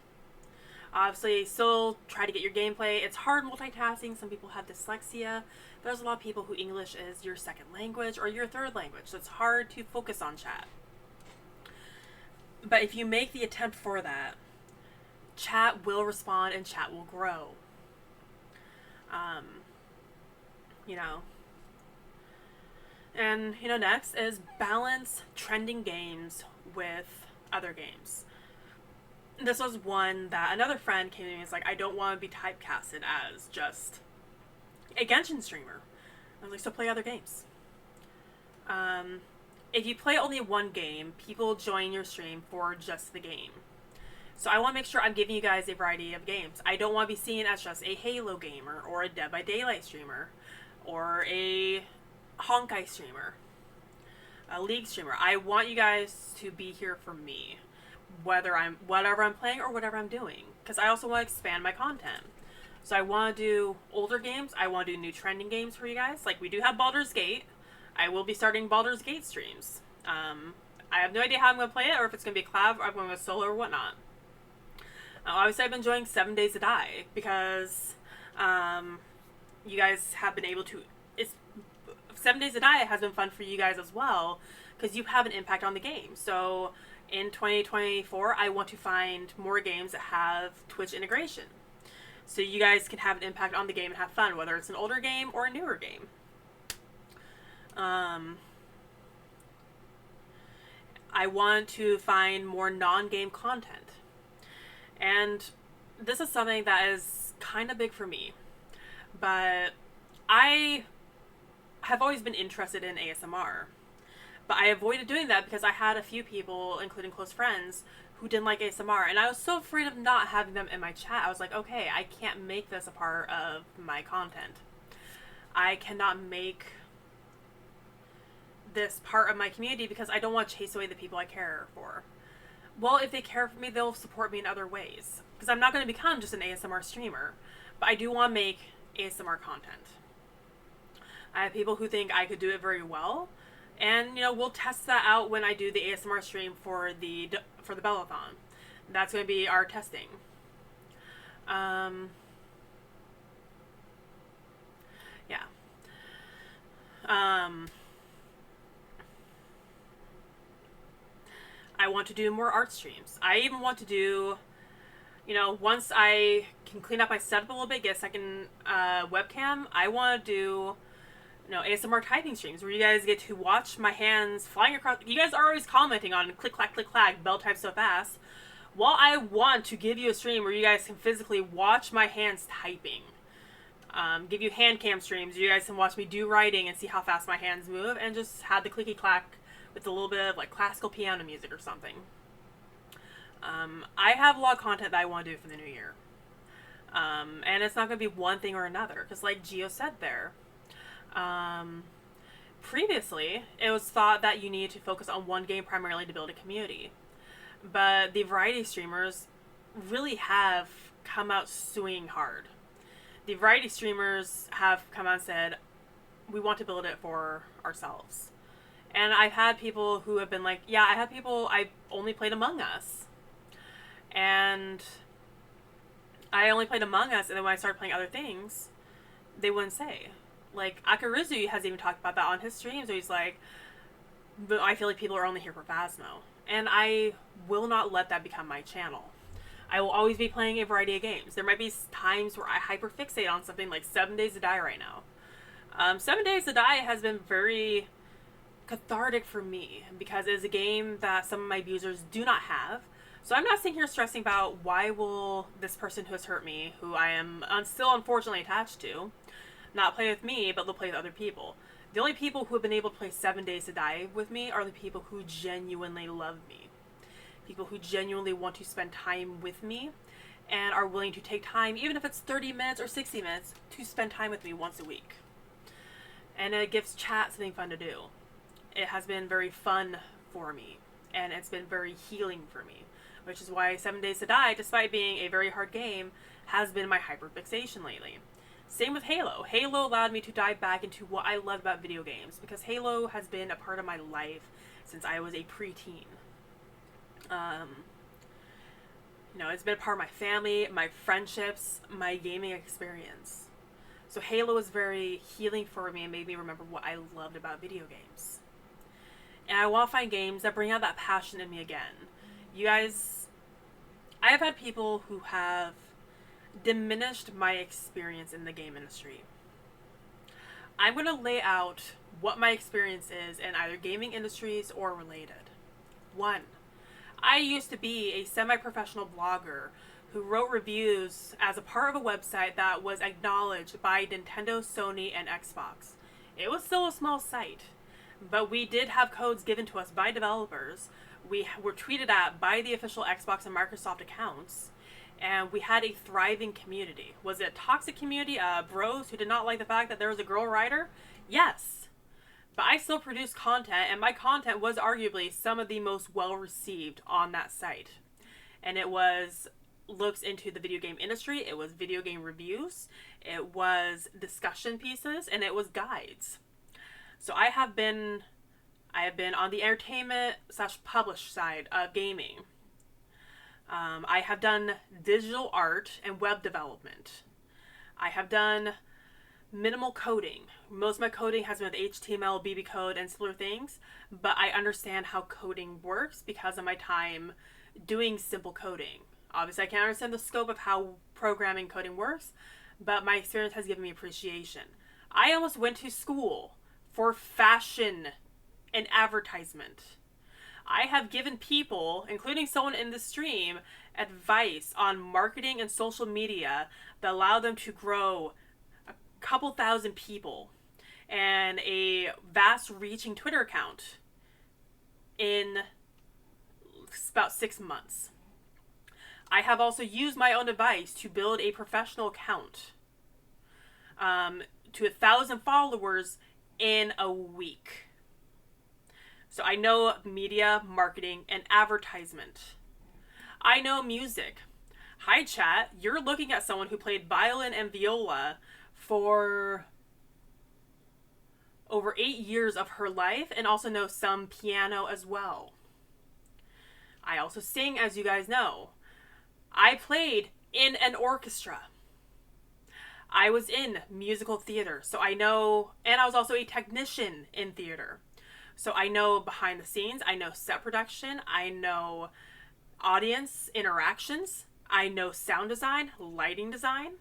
Obviously, still try to get your gameplay. It's hard multitasking. Some people have dyslexia. There's a lot of people who English is your second language or your third language, so it's hard to focus on chat. But if you make the attempt for that, chat will respond and chat will grow. And, next is balance trending games with other games. This was one that another friend came to me and was like, I don't want to be typecasted as just a Genshin streamer. I was like, so play other games. If you play only one game, people join your stream for just the game. So I want to make sure I'm giving you guys a variety of games. I don't want to be seen as just a Halo gamer or a Dead by Daylight streamer or a Honkai streamer, a League streamer. I want you guys to be here for me, whatever I'm playing or whatever I'm doing, because I also want to expand my content. So I want to do older games. I want to do new trending games for you guys. Like we do have Baldur's Gate. I will be starting Baldur's Gate streams. I have no idea how I'm going to play it or if it's going to be a collab or I'm going to go solo or whatnot. Obviously, I've been enjoying 7 Days to Die because you guys have been able to... 7 Days to Die has been fun for you guys as well because you have an impact on the game. So in 2024, I want to find more games that have Twitch integration. So you guys can have an impact on the game and have fun, whether it's an older game or a newer game. I want to find more non-game content. And this is something that is kind of big for me. But I have always been interested in ASMR. But I avoided doing that because I had a few people, including close friends, who didn't like ASMR. And I was so afraid of not having them in my chat. I was like, okay, I can't make this a part of my content. I cannot make this part of my community because I don't want to chase away the people I care for. Well, if they care for me, they'll support me in other ways. Because I'm not going to become just an ASMR streamer. But I do want to make ASMR content. I have people who think I could do it very well, And we'll test that out when I do the ASMR stream for the Bellathon. That's going to be our testing. Yeah. I want to do more art streams. I even want to do, once I can clean up my setup a little bit, get a second webcam, I want to do, ASMR typing streams where you guys get to watch my hands flying across. You guys are always commenting on click, clack, click, clack, bell type so fast. Well, I want to give you a stream where you guys can physically watch my hands typing. Give you hand cam streams where you guys can watch me do writing and see how fast my hands move, and just have the clicky clack with a little bit of like classical piano music or something. I have a lot of content that I want to do for the new year. And it's not going to be one thing or another, because like Gio said there, previously it was thought that you needed to focus on one game primarily to build a community. But the variety streamers really have come out swinging hard. The variety streamers have come out and said, we want to build it for ourselves. And I've had people who have been like, yeah, I only played Among Us. And I only played Among Us, and then when I started playing other things, they wouldn't say. Like, Akarizu has even talked about that on his streams, where he's like, but I feel like people are only here for Phasmo. And I will not let that become my channel. I will always be playing a variety of games. There might be times where I hyperfixate on something like 7 Days to Die right now. 7 Days to Die has been very cathartic for me, because it's a game that some of my users do not have. So I'm not sitting here stressing about why will this person who has hurt me, who I am still unfortunately attached to, not play with me, but they'll play with other people. The only people who have been able to play 7 Days to Die with me are the people who genuinely love me. People who genuinely want to spend time with me and are willing to take time, even if it's 30 minutes or 60 minutes, to spend time with me once a week. And it gives chat something fun to do. It has been very fun for me, and it's been very healing for me, which is why 7 Days to Die, despite being a very hard game, has been my hyperfixation lately. Same with Halo. Halo allowed me to dive back into what I love about video games, because Halo has been a part of my life since I was a preteen. It's been a part of my family, my friendships, my gaming experience. So Halo was very healing for me and made me remember what I loved about video games. And I want to find games that bring out that passion in me again. You guys, I have had people who have diminished my experience in the game industry. I'm going to lay out what my experience is in either gaming industries or related. 1. I used to be a semi-professional blogger who wrote reviews as a part of a website that was acknowledged by Nintendo, Sony, and Xbox. It was still a small site, but we did have codes given to us by developers. We were tweeted at by the official Xbox and Microsoft accounts, and we had a thriving community. Was it a toxic community? Bros who did not like the fact that there was a girl writer? Yes. But I still produced content, and my content was arguably some of the most well-received on that site. And it was looks into the video game industry, it was video game reviews, it was discussion pieces, and it was guides. So I have been on the entertainment / publish side of gaming. I have done digital art and web development. I have done minimal coding. Most of my coding has been with HTML, BB code, and similar things, but I understand how coding works because of my time doing simple coding. Obviously, I can't understand the scope of how programming coding works, but my experience has given me appreciation. I almost went to school for fashion and advertisement. I have given people, including someone in the stream, advice on marketing and social media that allow them to grow a couple thousand people and a vast reaching Twitter account in about 6 months. I have also used my own device to build a professional account to 1,000 followers in a week. So I know media, marketing, and advertisement. I know music. Hi chat, you're looking at someone who played violin and viola for over 8 years of her life and also know some piano as well. I also sing, as you guys know. I played in an orchestra. I was in musical theater, so I know, and I was also a technician in theater. So I know behind the scenes, I know set production, I know audience interactions, I know sound design, lighting design.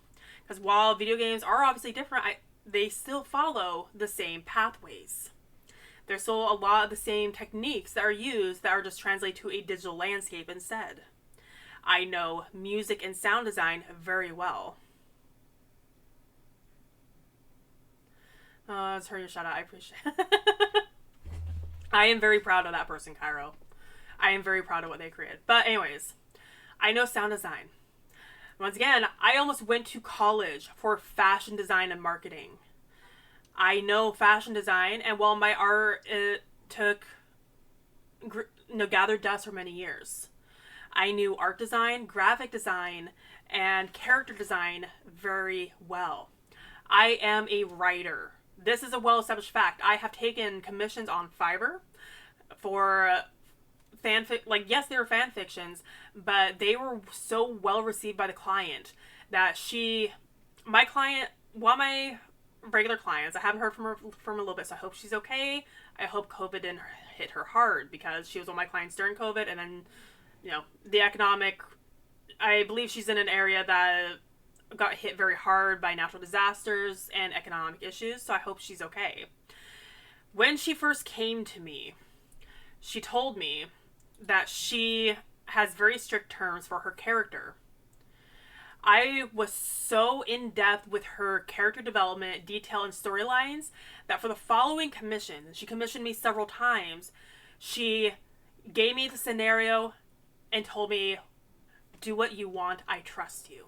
Because while video games are obviously different, they still follow the same pathways. There's still a lot of the same techniques that are used that are just translated to a digital landscape instead. I know music and sound design very well. Let's hear your shout out. I appreciate it. I am very proud of that person, Cairo. I am very proud of what they created. But anyways, I know sound design. Once again, I almost went to college for fashion design and marketing. I know fashion design, and while my art gathered dust for many years. I knew art design, graphic design, and character design very well. I am a writer. This is a well-established fact. I have taken commissions on Fiverr for fanfic. Like, yes, they were fan fictions, but they were so well received by the client that my regular clients, I haven't heard from her from a little bit, so I hope she's okay. I hope COVID didn't hit her hard, because she was one of my clients during COVID, and then, the economic, I believe she's in an area that got hit very hard by natural disasters and economic issues, so I hope she's okay. When she first came to me, she told me that she has very strict terms for her character. I was so in depth with her character development, detail, and storylines that for the following commission, she commissioned me several times, she gave me the scenario and told me, do what you want, I trust you.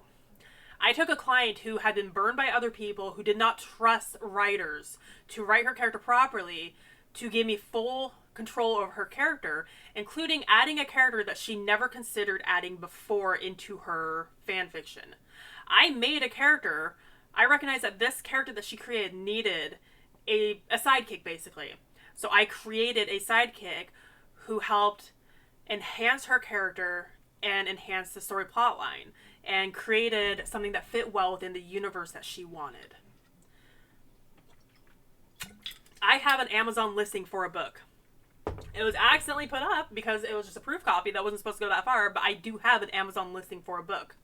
I took a client who had been burned by other people, who did not trust writers to write her character properly, to give me full control over her character, including adding a character that she never considered adding before into her fan fiction. I made a character. I recognized that this character that she created needed a sidekick, basically. So I created a sidekick who helped enhance her character and enhance the story plotline, and created something that fit well within the universe that she wanted. I have an Amazon listing for a book. It was accidentally put up because it was just a proof copy that wasn't supposed to go that far, but I do have an Amazon listing for a book.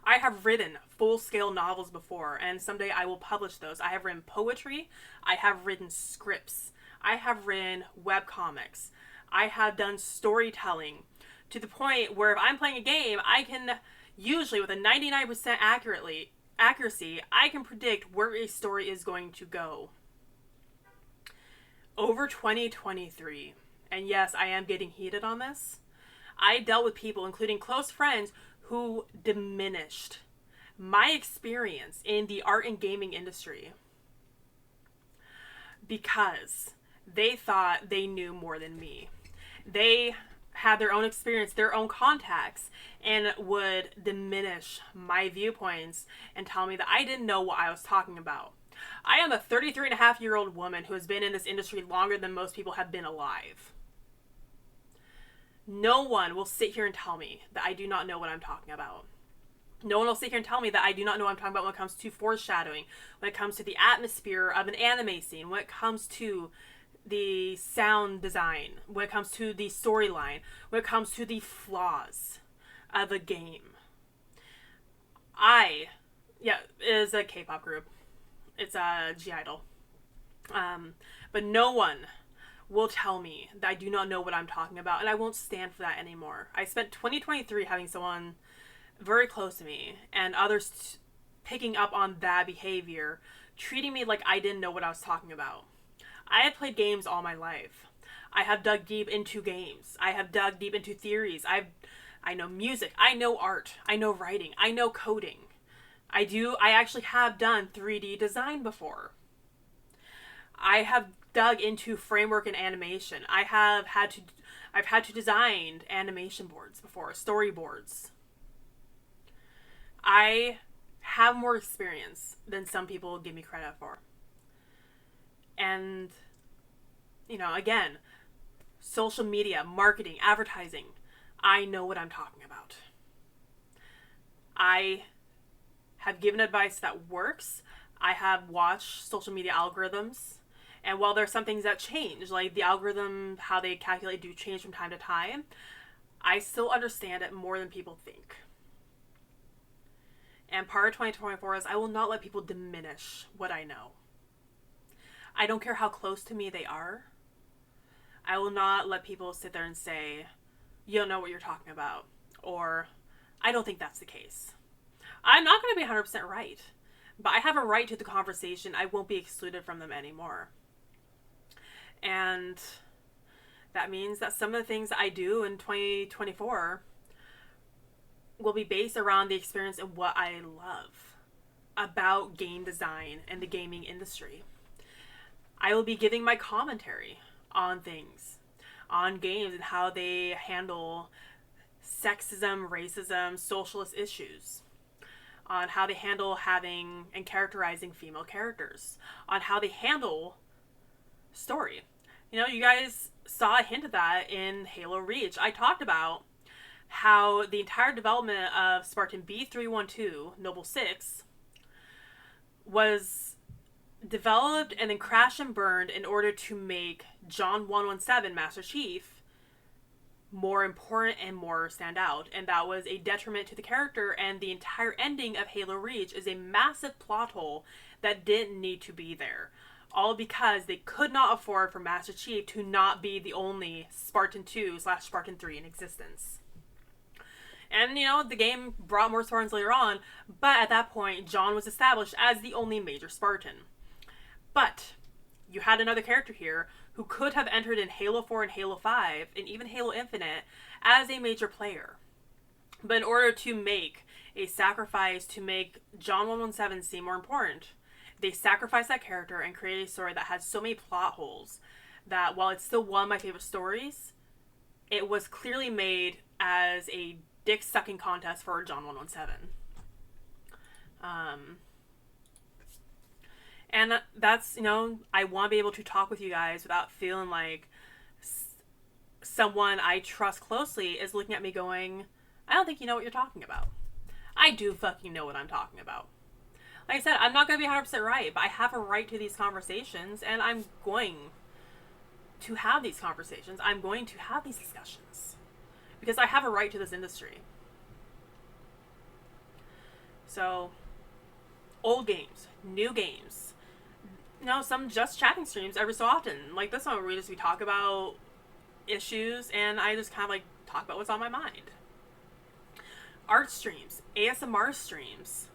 I have written full-scale novels before, and someday I will publish those. I have written poetry. I have written scripts. I have written webcomics. I have done storytelling to the point where if I'm playing a game, I can usually, with a 99% accuracy, I can predict where a story is going to go. Over 2023, and yes, I am getting heated on this, I dealt with people, including close friends, who diminished my experience in the art and gaming industry because they thought they knew more than me. They had their own experience, their own contacts, and would diminish my viewpoints and tell me that I didn't know what I was talking about. I am a 33-and-a-half-year-old woman who has been in this industry longer than most people have been alive. No one will sit here and tell me that I do not know what I'm talking about. No one will sit here and tell me that I do not know what I'm talking about when it comes to foreshadowing, when it comes to the atmosphere of an anime scene, when it comes to the sound design, when it comes to the storyline, when it comes to the flaws of a game. It is a K-pop group. It's a G-Idol. But no one will tell me that I do not know what I'm talking about, and I won't stand for that anymore. I spent 2023 having someone very close to me and others picking up on that behavior, treating me like I didn't know what I was talking about. I had played games all my life. I have dug deep into games. I have dug deep into theories. I know music. I know art. I know writing. I know coding. I actually have done 3D design before. I have dug into framework and animation. I've had to design animation boards before, storyboards. I have more experience than some people give me credit for. And, you know, again, social media, marketing, advertising, I know what I'm talking about. I have given advice that works. I have watched social media algorithms. And while there are some things that change, like the algorithm, how they calculate do change from time to time, I still understand it more than people think. And part of 2024 is I will not let people diminish what I know. I don't care how close to me they are. I will not let people sit there and say, you don't know what you're talking about, or I don't think that's the case. I'm not going to be 100% right, but I have a right to the conversation. I won't be excluded from them anymore. And that means that some of the things that I do in 2024 will be based around the experience and what I love about game design and the gaming industry. I will be giving my commentary on things, on games and how they handle sexism, racism, socialist issues, on how they handle having and characterizing female characters, on how they handle story. You know, you guys saw a hint of that in Halo Reach. I talked about how the entire development of Spartan B312, Noble 6, was developed and then crashed and burned in order to make John 117, Master Chief, more important and more stand out. And that was a detriment to the character, and the entire ending of Halo Reach is a massive plot hole that didn't need to be there. All because they could not afford for Master Chief to not be the only Spartan 2/Spartan 3 in existence. And, you know, the game brought more Spartans later on, but at that point, John was established as the only major Spartan. But you had another character here who could have entered in Halo 4 and Halo 5, and even Halo Infinite, as a major player. But in order to make a sacrifice to make John 117 seem more important, they sacrificed that character and created a story that had so many plot holes that while it's still one of my favorite stories, it was clearly made as a dick-sucking contest for John 117. And that's, you know, I want to be able to talk with you guys without feeling like someone I trust closely is looking at me going, I don't think you know what you're talking about. I do fucking know what I'm talking about. Like I said, I'm not going to be 100% right, but I have a right to these conversations, and I'm going to have these conversations. I'm going to have these discussions. Because I have a right to this industry. So, old games, new games. You know, some just chatting streams every so often. Like this one where we talk about issues, and I just kind of like talk about what's on my mind. Art streams, ASMR streams.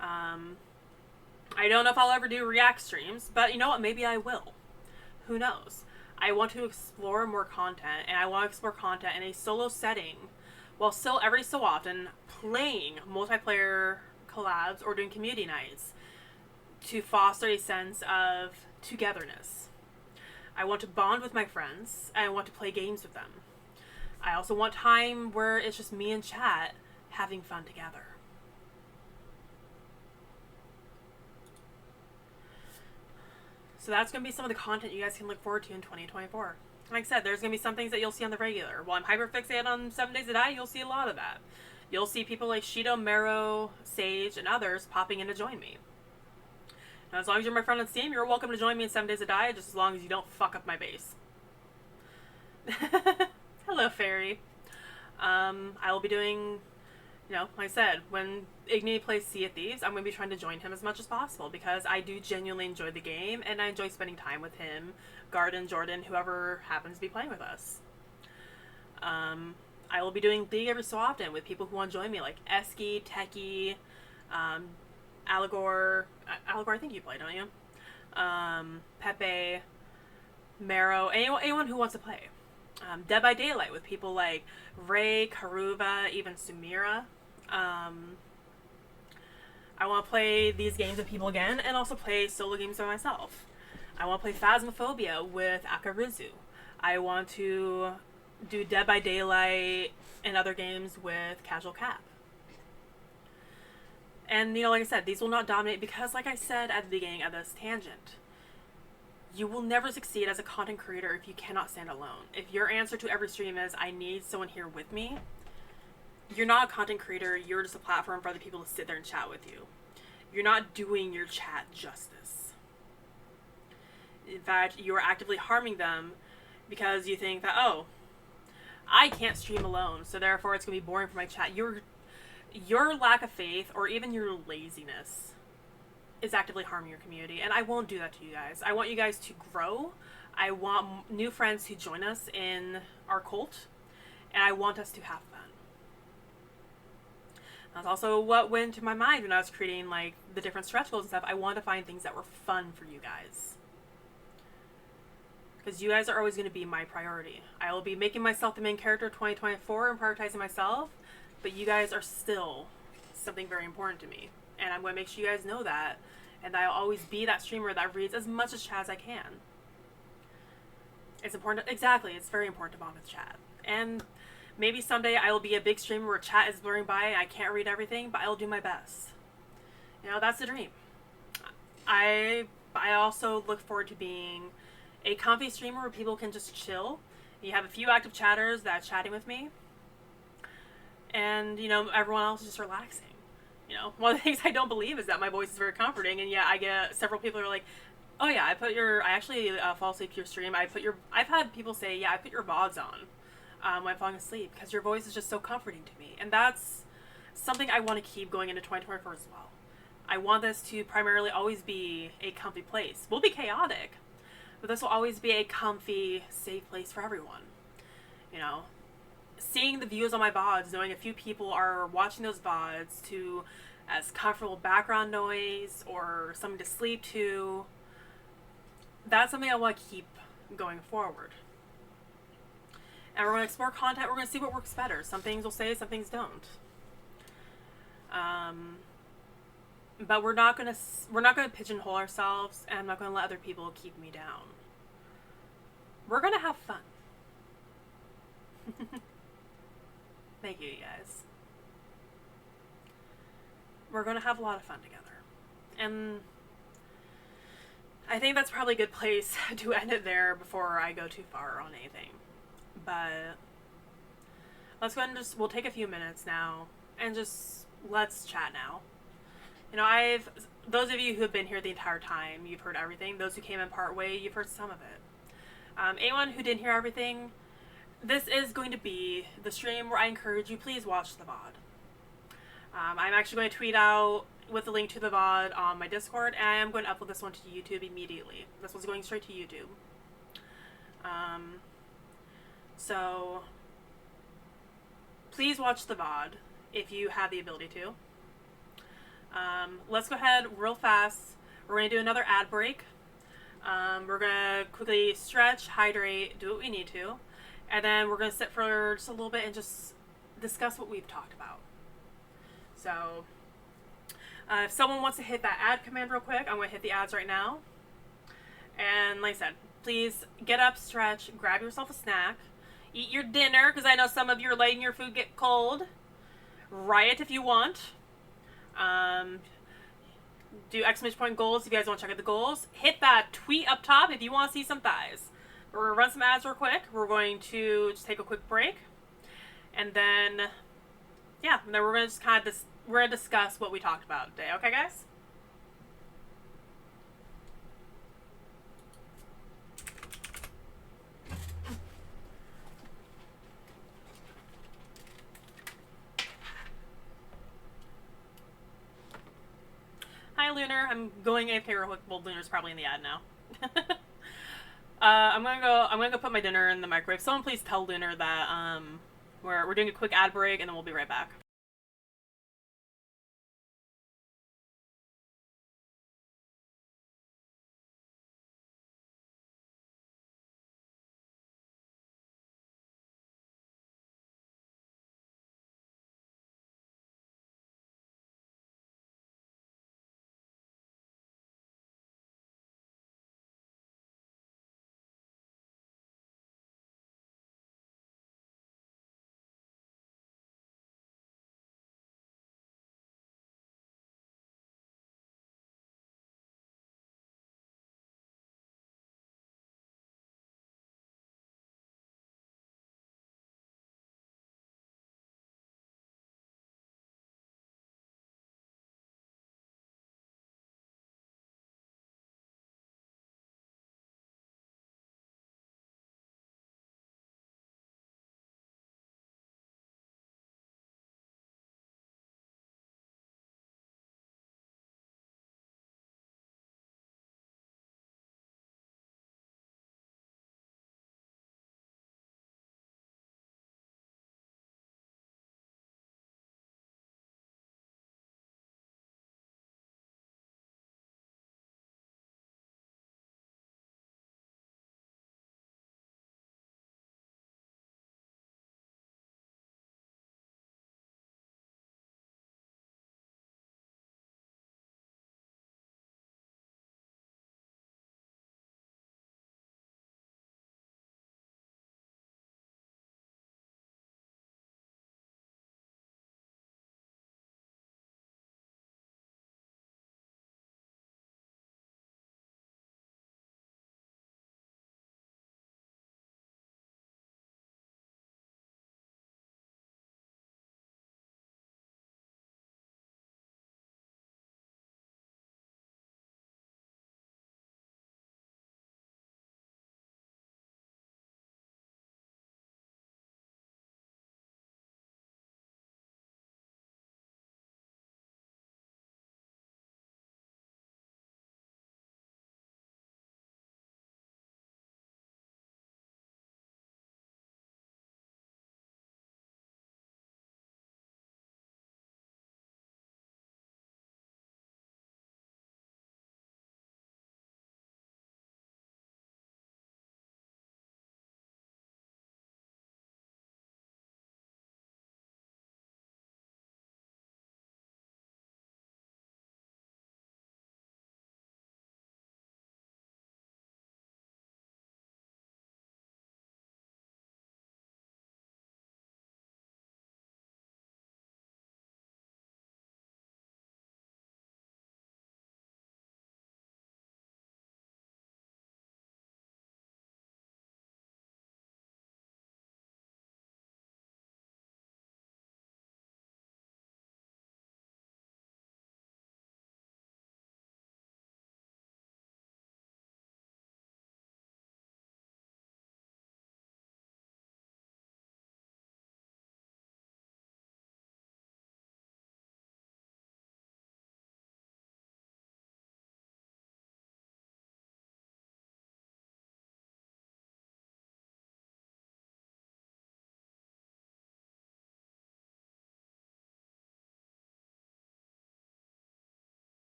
I don't know if I'll ever do react streams, but you know what? Maybe I will. Who knows? I want to explore more content, and I want to explore content in a solo setting, while still every so often playing multiplayer collabs or doing community nights to foster a sense of togetherness. I want to bond with my friends, and I want to play games with them. I also want time where it's just me and chat having fun together. So that's going to be some of the content you guys can look forward to in 2024. Like I said, there's going to be some things that you'll see on the regular. While I'm hyperfixated on 7 Days to Die, you'll see a lot of that. You'll see people like Shido, Mero, Sage, and others popping in to join me. Now, as long as you're my friend on Steam, you're welcome to join me in 7 Days to Die, just as long as you don't fuck up my base. Hello, Fairy. I will be doing, you know, like I said, when Igni plays Sea of Thieves, I'm going to be trying to join him as much as possible, because I do genuinely enjoy the game, and I enjoy spending time with him, Garden, Jordan, whoever happens to be playing with us. I will be doing League every so often with people who want to join me, like Eski, Techie, Allegor, I think you play, don't you? Pepe, Mero, anyone who wants to play. Dead by Daylight with people like Ray, Karuva, even Sumira. I want to play these games with people again, and also play solo games by myself. I want to play Phasmophobia with Akarizu. I want to do Dead by Daylight and other games with Casual Cap. And, you know, like I said, these will not dominate because, like I said at the beginning of this tangent, You will never succeed as a content creator if you cannot stand alone. If your answer to every stream is, I need someone here with me, you're not a content creator, you're just a platform for other people to sit there and chat with you. You're not doing your chat justice. In fact, you're actively harming them because you think that, oh, I can't stream alone, so therefore it's going to be boring for my chat. Your lack of faith, or even your laziness, is actively harming your community, and I won't do that to you guys. I want you guys to grow. I want new friends to join us in our cult, and I want us to have fun. That's also what went to my mind when I was creating like the different stretch goals and stuff. I wanted to find things that were fun for you guys, because you guys are always going to be my priority. I will be making myself the main character 2024 and prioritizing myself, but you guys are still something very important to me, and I'm going to make sure you guys know that, and I'll always be that streamer that reads as much as chat as I can. It's important. Exactly, it's very important to bond with chat. And maybe someday I will be a big streamer where chat is blurring by and I can't read everything, but I will do my best. You know, that's the dream. I also look forward to being a comfy streamer where people can just chill. You have a few active chatters that are chatting with me, and, you know, everyone else is just relaxing. You know, one of the things I don't believe is that my voice is very comforting, and yeah, I get several people who are like, oh yeah, I actually fall asleep to your stream. I've had people say, yeah, I put your VODs on when I'm falling asleep because your voice is just so comforting to me. And that's something I want to keep going into 2024 as well. I want this to primarily always be a comfy place. We'll be chaotic, but this will always be a comfy, safe place for everyone. You know, seeing the views on my VODs, knowing a few people are watching those VODs to as comfortable background noise or something to sleep to, that's something I want to keep going forward. And we're going to explore content. We're going to see what works better. Some things will stay, some things don't. But we're not going to pigeonhole ourselves, and I'm not going to let other people keep me down. We're going to have fun. Thank you, you guys. We're going to have a lot of fun together. And I think that's probably a good place to end it there before I go too far on anything. But let's go ahead and we'll take a few minutes now and just let's chat now. You know, those of you who have been here the entire time, you've heard everything. Those who came in part way, you've heard some of it. Anyone who didn't hear everything, this is going to be the stream where I encourage you, please watch the VOD. I'm actually going to tweet out with the link to the VOD on my Discord, and I am going to upload this one to YouTube immediately. This one's going straight to YouTube. So please watch the VOD if you have the ability to. Let's go ahead real fast. We're going to do another ad break. We're going to quickly stretch, hydrate, do what we need to, and then we're going to sit for just a little bit and just discuss what we've talked about. So if someone wants to hit that ad command real quick, I'm going to hit the ads right now. And like I said, please get up, stretch, grab yourself a snack, eat your dinner, because I know some of you are letting your food get cold. Riot if you want. Do exclamation point goals if you guys want to check out the goals. Hit that tweet up top if you want to see some thighs. We're going to run some ads real quick. We're going to just take a quick break. And then, yeah, and then we're going to just kind of we're going to discuss what we talked about today. Okay, guys? Hi, Lunar. I'm going AFK real quick. Well, Lunar's probably in the ad now. I'm gonna go put my dinner in the microwave. Someone please tell Lunar that we're doing a quick ad break, and then we'll be right back.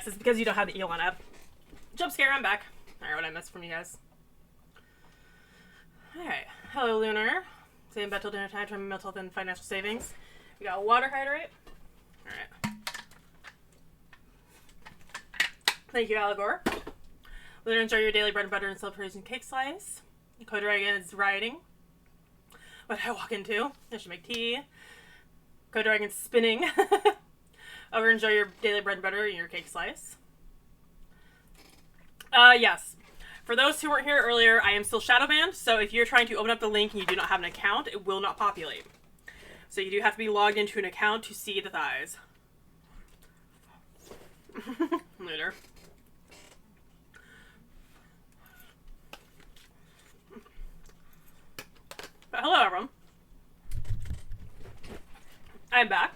Yes, it's because you don't have the Elon app. Jump scare, I'm back. Alright, what I missed from you guys. Alright. Hello, Lunar. Same bed till dinner time, trying mental health and financial savings. We got water hydrate. Alright. Thank you, Allegor. Lunar, enjoy your daily bread and butter and celebration cake slice. Code Dragon is riding. What did I walk into? I should make tea. Code Dragon's spinning. Over, enjoy your daily bread and butter and your cake slice. Yes. For those who weren't here earlier, I am still shadow banned, so if you're trying to open up the link and you do not have an account, it will not populate. So you do have to be logged into an account to see the thighs. Lunar. But hello, everyone. I'm back.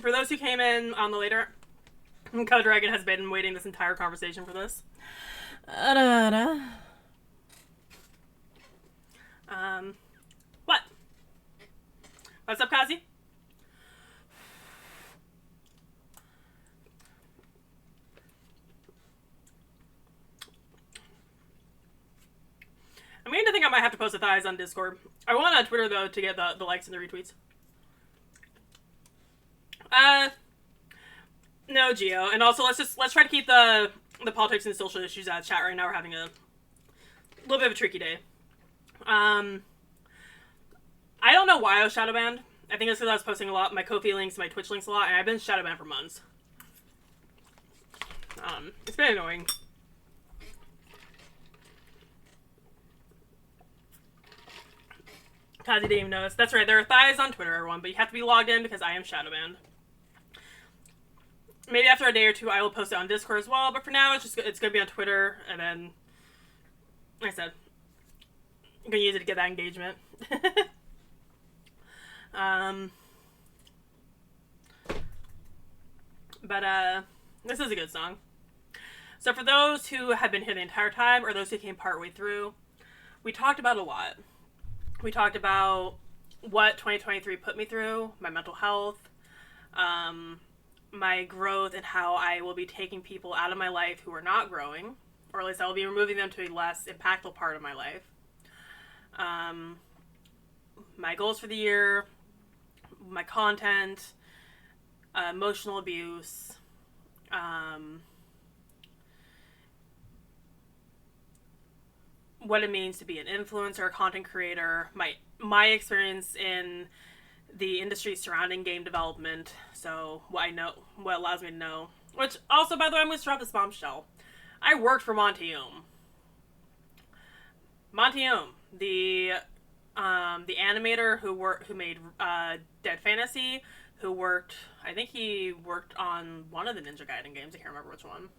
For those who came in on the later, Code Dragon has been waiting this entire conversation for this. What? What's up, Kazi? I'm beginning to think I might have to post the thighs on Discord. I want on Twitter, though, to get the likes and the retweets. No, Geo. And also, let's try to keep the politics and social issues out of chat right now. We're having a little bit of a tricky day. I don't know why I was shadow banned. I think it's because I was posting a lot, my Ko-fi links, my Twitch links a lot, and I've been shadow banned for months. It's been annoying. Kazi didn't even notice. That's right, there are thighs on Twitter, everyone, but you have to be logged in because I am shadow banned. Maybe after a day or two, I will post it on Discord as well. But for now, it's going to be on Twitter. And then, like I said, I'm going to use it to get that engagement. But this is a good song. So for those who have been here the entire time, or those who came partway through, we talked about a lot. We talked about what 2023 put me through, my mental health, my growth, and how I will be taking people out of my life who are not growing, or at least I will be removing them to a less impactful part of my life. My goals for the year, my content, emotional abuse, what it means to be an influencer, a content creator, my experience in the industry surrounding game development, so what I know, what allows me to know. Which, also, by the way, I'm going to drop this bombshell. I worked for Monty Oum. Monty Oum, the animator who made Dead Fantasy, I think he worked on one of the Ninja Gaiden games, I can't remember which one.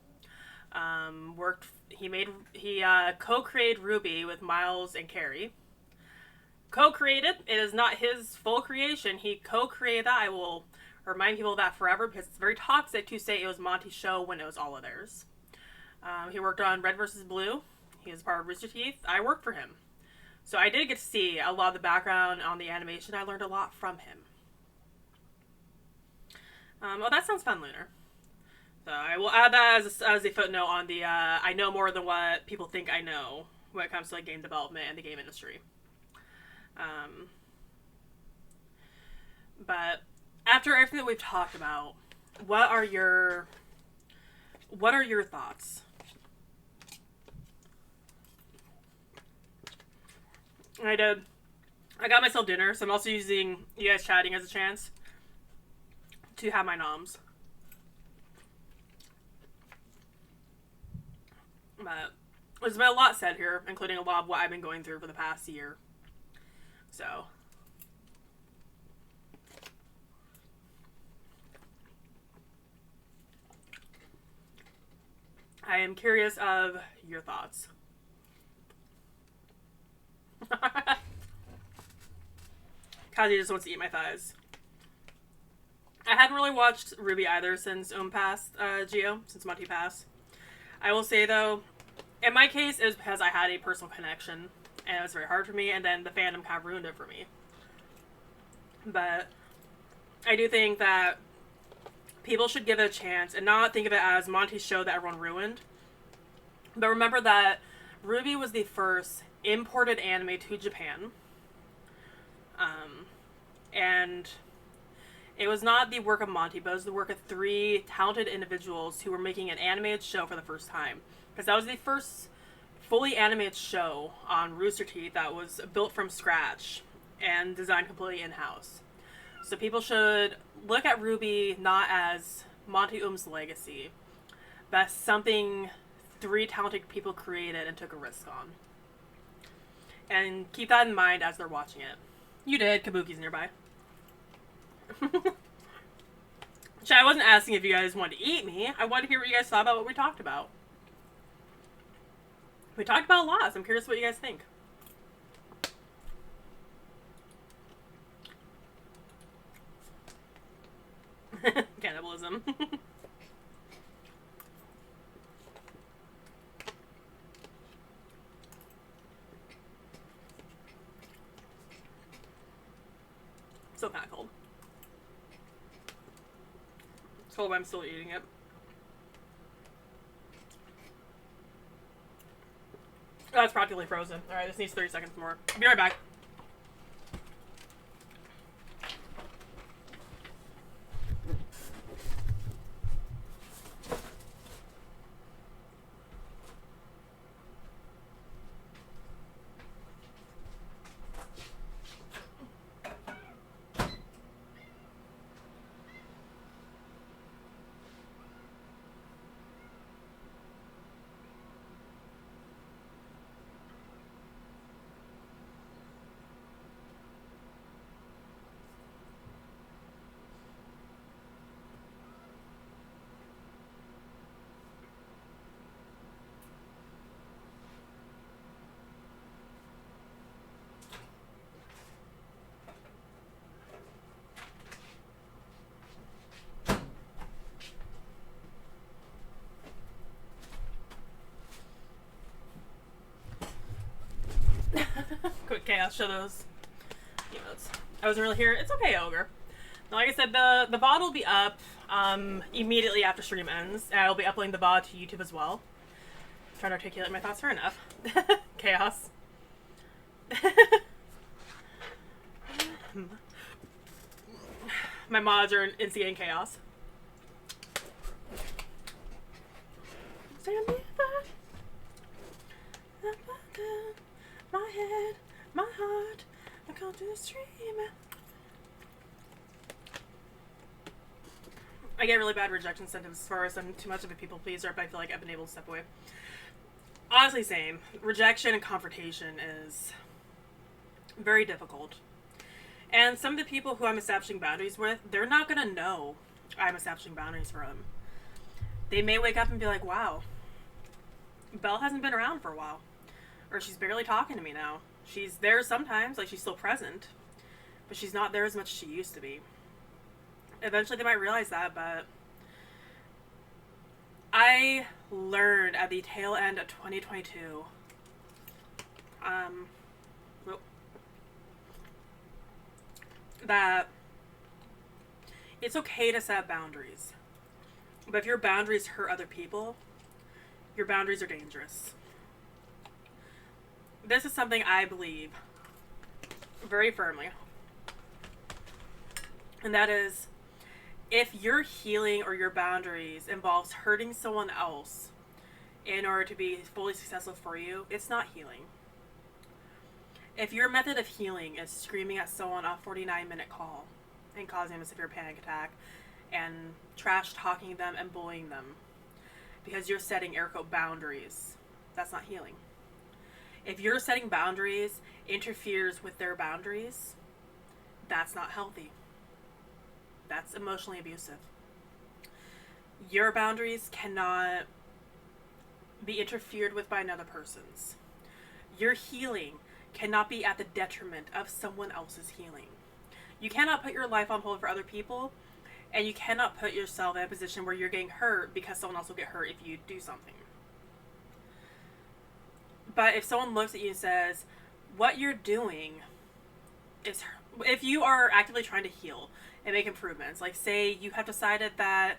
He co-created Ruby with Miles and Carrie. Co-created. It is not his full creation. He co-created that. I will remind people of that forever because it's very toxic to say it was Monty's show when it was all of theirs. He worked on Red vs. Blue. He was part of Rooster Teeth. I worked for him. So I did get to see a lot of the background on the animation. I learned a lot from him. Oh, that sounds fun, Lunar. So I will add that as a footnote on the I know more than what people think I know when it comes to like game development and the game industry. But after everything that we've talked about, what are your thoughts? I got myself dinner, so I'm also using you guys chatting as a chance to have my noms. But there's been a lot said here, including a lot of what I've been going through for the past year. So I am curious of your thoughts. Kazi just wants to eat my thighs. I hadn't really watched Ruby either since passed, since Monty passed. I will say, though, in my case, it was because I had a personal connection, and it was very hard for me, and then the fandom kind of ruined it for me. But I do think that People should give it a chance and not think of it as Monty's show that everyone ruined. But remember that RWBY was the first imported anime to Japan. And it was not the work of Monty, but it was the work of 3 talented individuals who were making an animated show for the first time. Because that was the first fully animated show on Rooster Teeth that was built from scratch and designed completely in-house. So people should look at RWBY not as Monty Oum's legacy, but as something 3 talented people created and took a risk on. And keep that in mind as they're watching it. You did. Kabuki's nearby. I wasn't asking if you guys wanted to eat me. I wanted to hear what you guys thought about what we talked about. We talked about a lot, so I'm curious what you guys think. Cannibalism. Still kind of cold. It's cold, but I'm still eating it. Oh, it's practically frozen. Alright, this needs 30 seconds more. I'll be right back. Quick chaos, show those emotes. I wasn't really here. It's okay, Ogre. Like I said, the VOD will be up immediately after stream ends, and I'll be uploading the VOD to YouTube as well. I'm trying to articulate my thoughts fair enough. Chaos. My mods are instigating chaos. Stand me my head, my heart, I come to the stream. I get really bad rejection symptoms as far as I'm too much of a people pleaser, but I feel like I've been able to step away. Honestly, same. Rejection and confrontation is very difficult. And some of the people who I'm establishing boundaries with, they're not going to know I'm establishing boundaries for them. They may wake up and be like, wow, Belle hasn't been around for a while. Or she's barely talking to me now. She's there sometimes, like she's still present, but she's not there as much as she used to be. Eventually they might realize that, but I learned at the tail end of 2022, that it's okay to set boundaries. But if your boundaries hurt other people, your boundaries are dangerous. This is something I believe very firmly. And that is, if your healing or your boundaries involves hurting someone else in order to be fully successful for you, it's not healing. If your method of healing is screaming at someone on a 49-minute call and causing them a severe panic attack and trash talking them and bullying them because you're setting air quote boundaries, that's not healing. If your setting boundaries interferes with their boundaries, that's not healthy. That's emotionally abusive. Your boundaries cannot be interfered with by another person's. Your healing cannot be at the detriment of someone else's healing. You cannot put your life on hold for other people, and you cannot put yourself in a position where you're getting hurt because someone else will get hurt if you do something. But if someone looks at you and says, what you're doing is, if you are actively trying to heal, and make improvements. Like, say you have decided that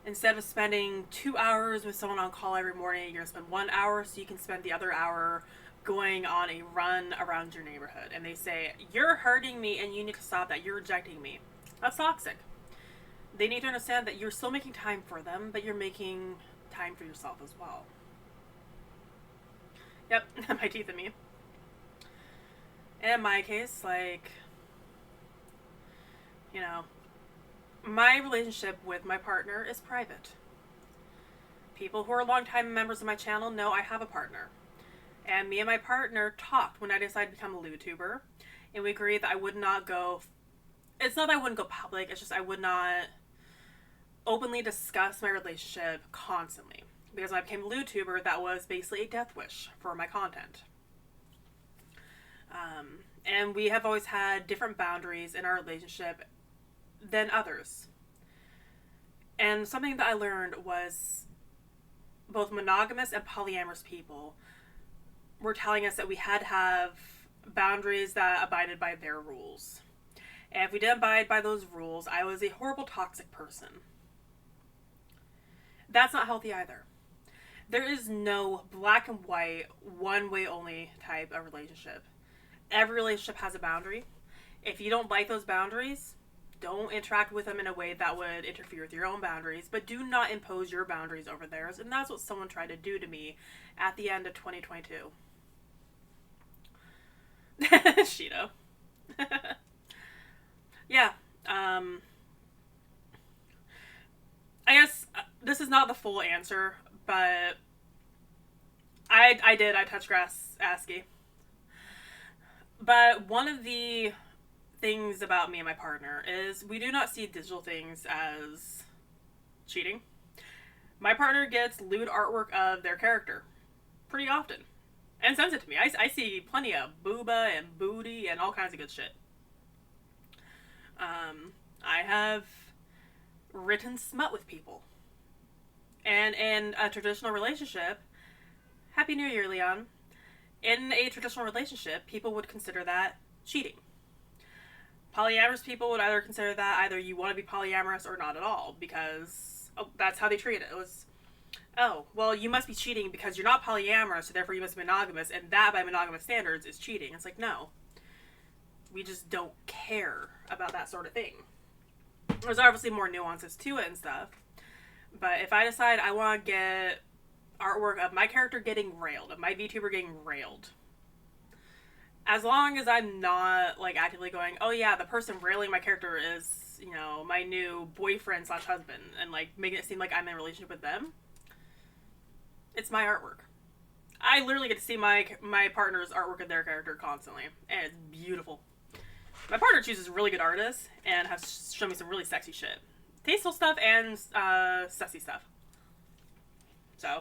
instead of spending 2 hours with someone on call every morning, you're going to spend 1 hour, so you can spend the other hour going on a run around your neighborhood. And they say, you're hurting me and you need to stop that. You're rejecting me. That's toxic. They need to understand that you're still making time for them, but you're making time for yourself as well. Yep, my teeth and me. And in my case, like, you know, my relationship with my partner is private. People who are longtime members of my channel know I have a partner. And me and my partner talked when I decided to become a YouTuber. And we agreed that I would not go... It's not that I wouldn't go public, it's just I would not openly discuss my relationship constantly. Because when I became a YouTuber, that was basically a death wish for my content. And we have always had different boundaries in our relationship than others. And something that I learned was both monogamous and polyamorous people were telling us that we had to have boundaries that abided by their rules. And if we didn't abide by those rules, I was a horrible, toxic person. That's not healthy either. There is no black and white, one way only type of relationship. Every relationship has a boundary. If you don't like those boundaries, don't interact with them in a way that would interfere with your own boundaries, but do not impose your boundaries over theirs. And that's what someone tried to do to me at the end of 2022. Shido. Yeah. I guess this is not the full answer, but I touched grass ASCII. But one of the things about me and my partner is we do not see digital things as cheating. My partner gets lewd artwork of their character pretty often and sends it to me. I see plenty of booba and booty and all kinds of good shit. I have written smut with people. And in a traditional relationship, Happy New Year, Leon. In a traditional relationship, people would consider that cheating. Polyamorous people would either consider that either you want to be polyamorous or not at all, because that's how they treat it. It was, oh, well, you must be cheating because you're not polyamorous, so therefore you must be monogamous, and that, by monogamous standards, is cheating. It's like, no. We just don't care about that sort of thing. There's obviously more nuances to it and stuff, but if I decide I want to get artwork of my character getting railed, of my VTuber getting railed, as long as I'm not, like, actively going, oh yeah, the person railing my character is, you know, my new boyfriend / husband, and, like, making it seem like I'm in a relationship with them, it's my artwork. I literally get to see my partner's artwork of their character constantly, and it's beautiful. My partner chooses really good artists, and has shown me some really sexy shit. Tasteful stuff and, sussy stuff. So...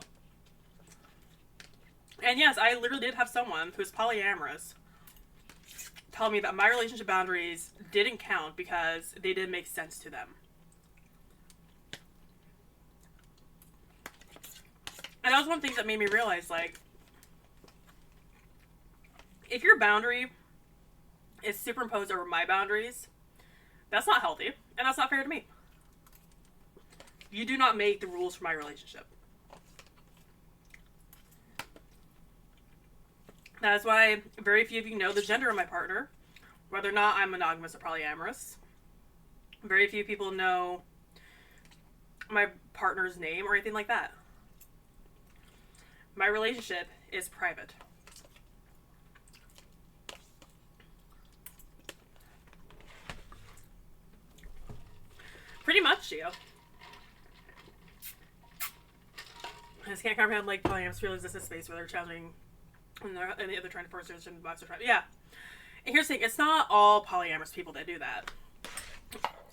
And yes, I literally did have someone who's polyamorous tell me that my relationship boundaries didn't count because they didn't make sense to them. And that was one of the things that made me realize, like, if your boundary is superimposed over my boundaries, that's not healthy, and that's not fair to me. You do not make the rules for my relationship. That is why very few of you know the gender of my partner, whether or not I'm monogamous or polyamorous. Very few people know my partner's name or anything like that. My relationship is private. Pretty much, Gio. I just can't comprehend, like, polyamorous really exists in a space where they're challenging and the other trying to force their box. Yeah. And here's the thing, it's not all polyamorous people that do that.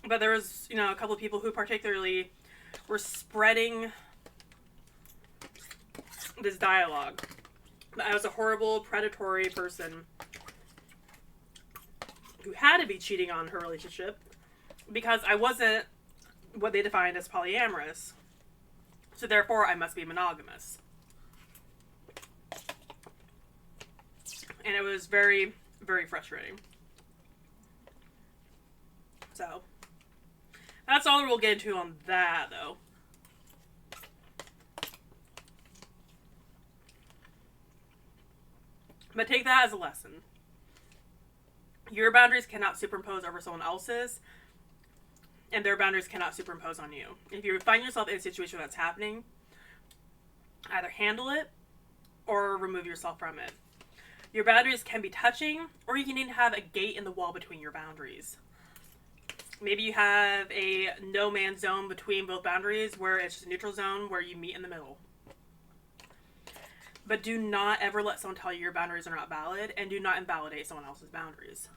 But there was, you know, a couple of people who particularly were spreading this dialogue. I was a horrible, predatory person who had to be cheating on her relationship because I wasn't what they defined as polyamorous. So therefore, I must be monogamous. And it was very, very frustrating. So, That's all we'll get into on that, though. But take that as a lesson. Your boundaries cannot superimpose over someone else's, and their boundaries cannot superimpose on you. If you find yourself in a situation that's happening, either handle it or remove yourself from it. Your boundaries can be touching, or you can even have a gate in the wall between your boundaries. Maybe you have a no man's zone between both boundaries where it's just a neutral zone where you meet in the middle. But do not ever let someone tell you your boundaries are not valid, and do not invalidate someone else's boundaries.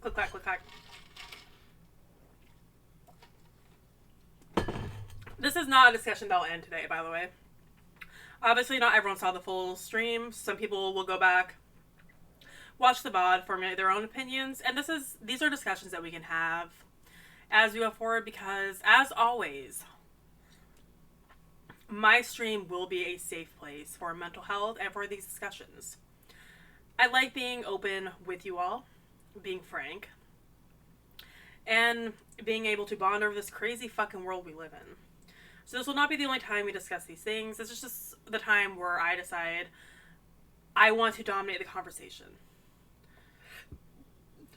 Click, clack, click, clack. This is not a discussion that will end today, by the way. Obviously, not everyone saw the full stream. Some people will go back, watch the VOD, formulate their own opinions, and these are discussions that we can have as we go forward, because, as always, my stream will be a safe place for mental health and for these discussions. I like being open with you all, being frank, and being able to bond over this crazy fucking world we live in. So this will not be the only time we discuss these things. This is just the time where I decide I want to dominate the conversation.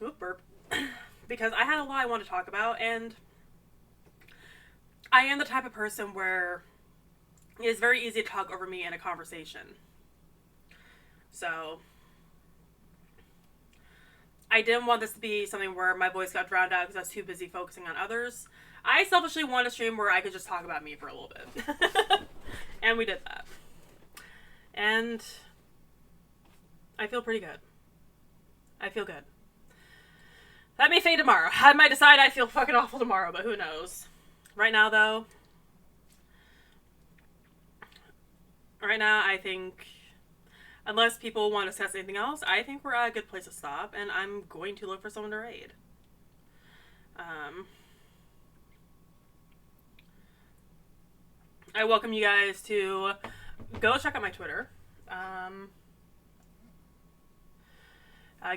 Oop, burp. Because I had a lot I want to talk about, and I am the type of person where it is very easy to talk over me in a conversation. So I didn't want this to be something where my voice got drowned out because I was too busy focusing on others. I selfishly want a stream where I could just talk about me for a little bit. And we did that. And I feel pretty good. I feel good. That may fade tomorrow. I might decide I feel fucking awful tomorrow, but who knows. Right now, though, I think, unless people want to discuss anything else, I think we're at a good place to stop, and I'm going to look for someone to raid. I welcome you guys to go check out my Twitter.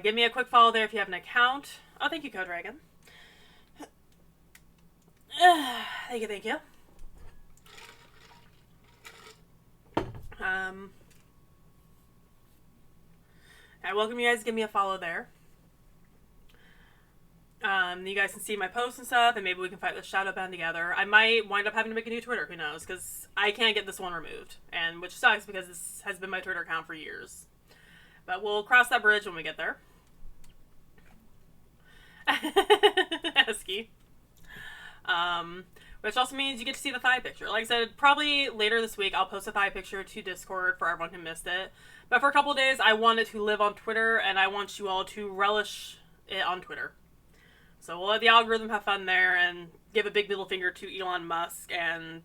Give me a quick follow there if you have an account. Oh, thank you, Code Dragon. Thank you. I welcome you guys to give me a follow there. You guys can see my posts and stuff, and maybe we can fight the shadow band together. I might wind up having to make a new Twitter, who knows, because I can't get this one removed, and which sucks because this has been my Twitter account for years. But we'll cross that bridge when we get there. Esky. Which also means you get to see the thigh picture. Like I said, probably later this week I'll post a thigh picture to Discord for everyone who missed it. But for a couple of days, I want it to live on Twitter, and I want you all to relish it on Twitter. So we'll let the algorithm have fun there and give a big middle finger to Elon Musk and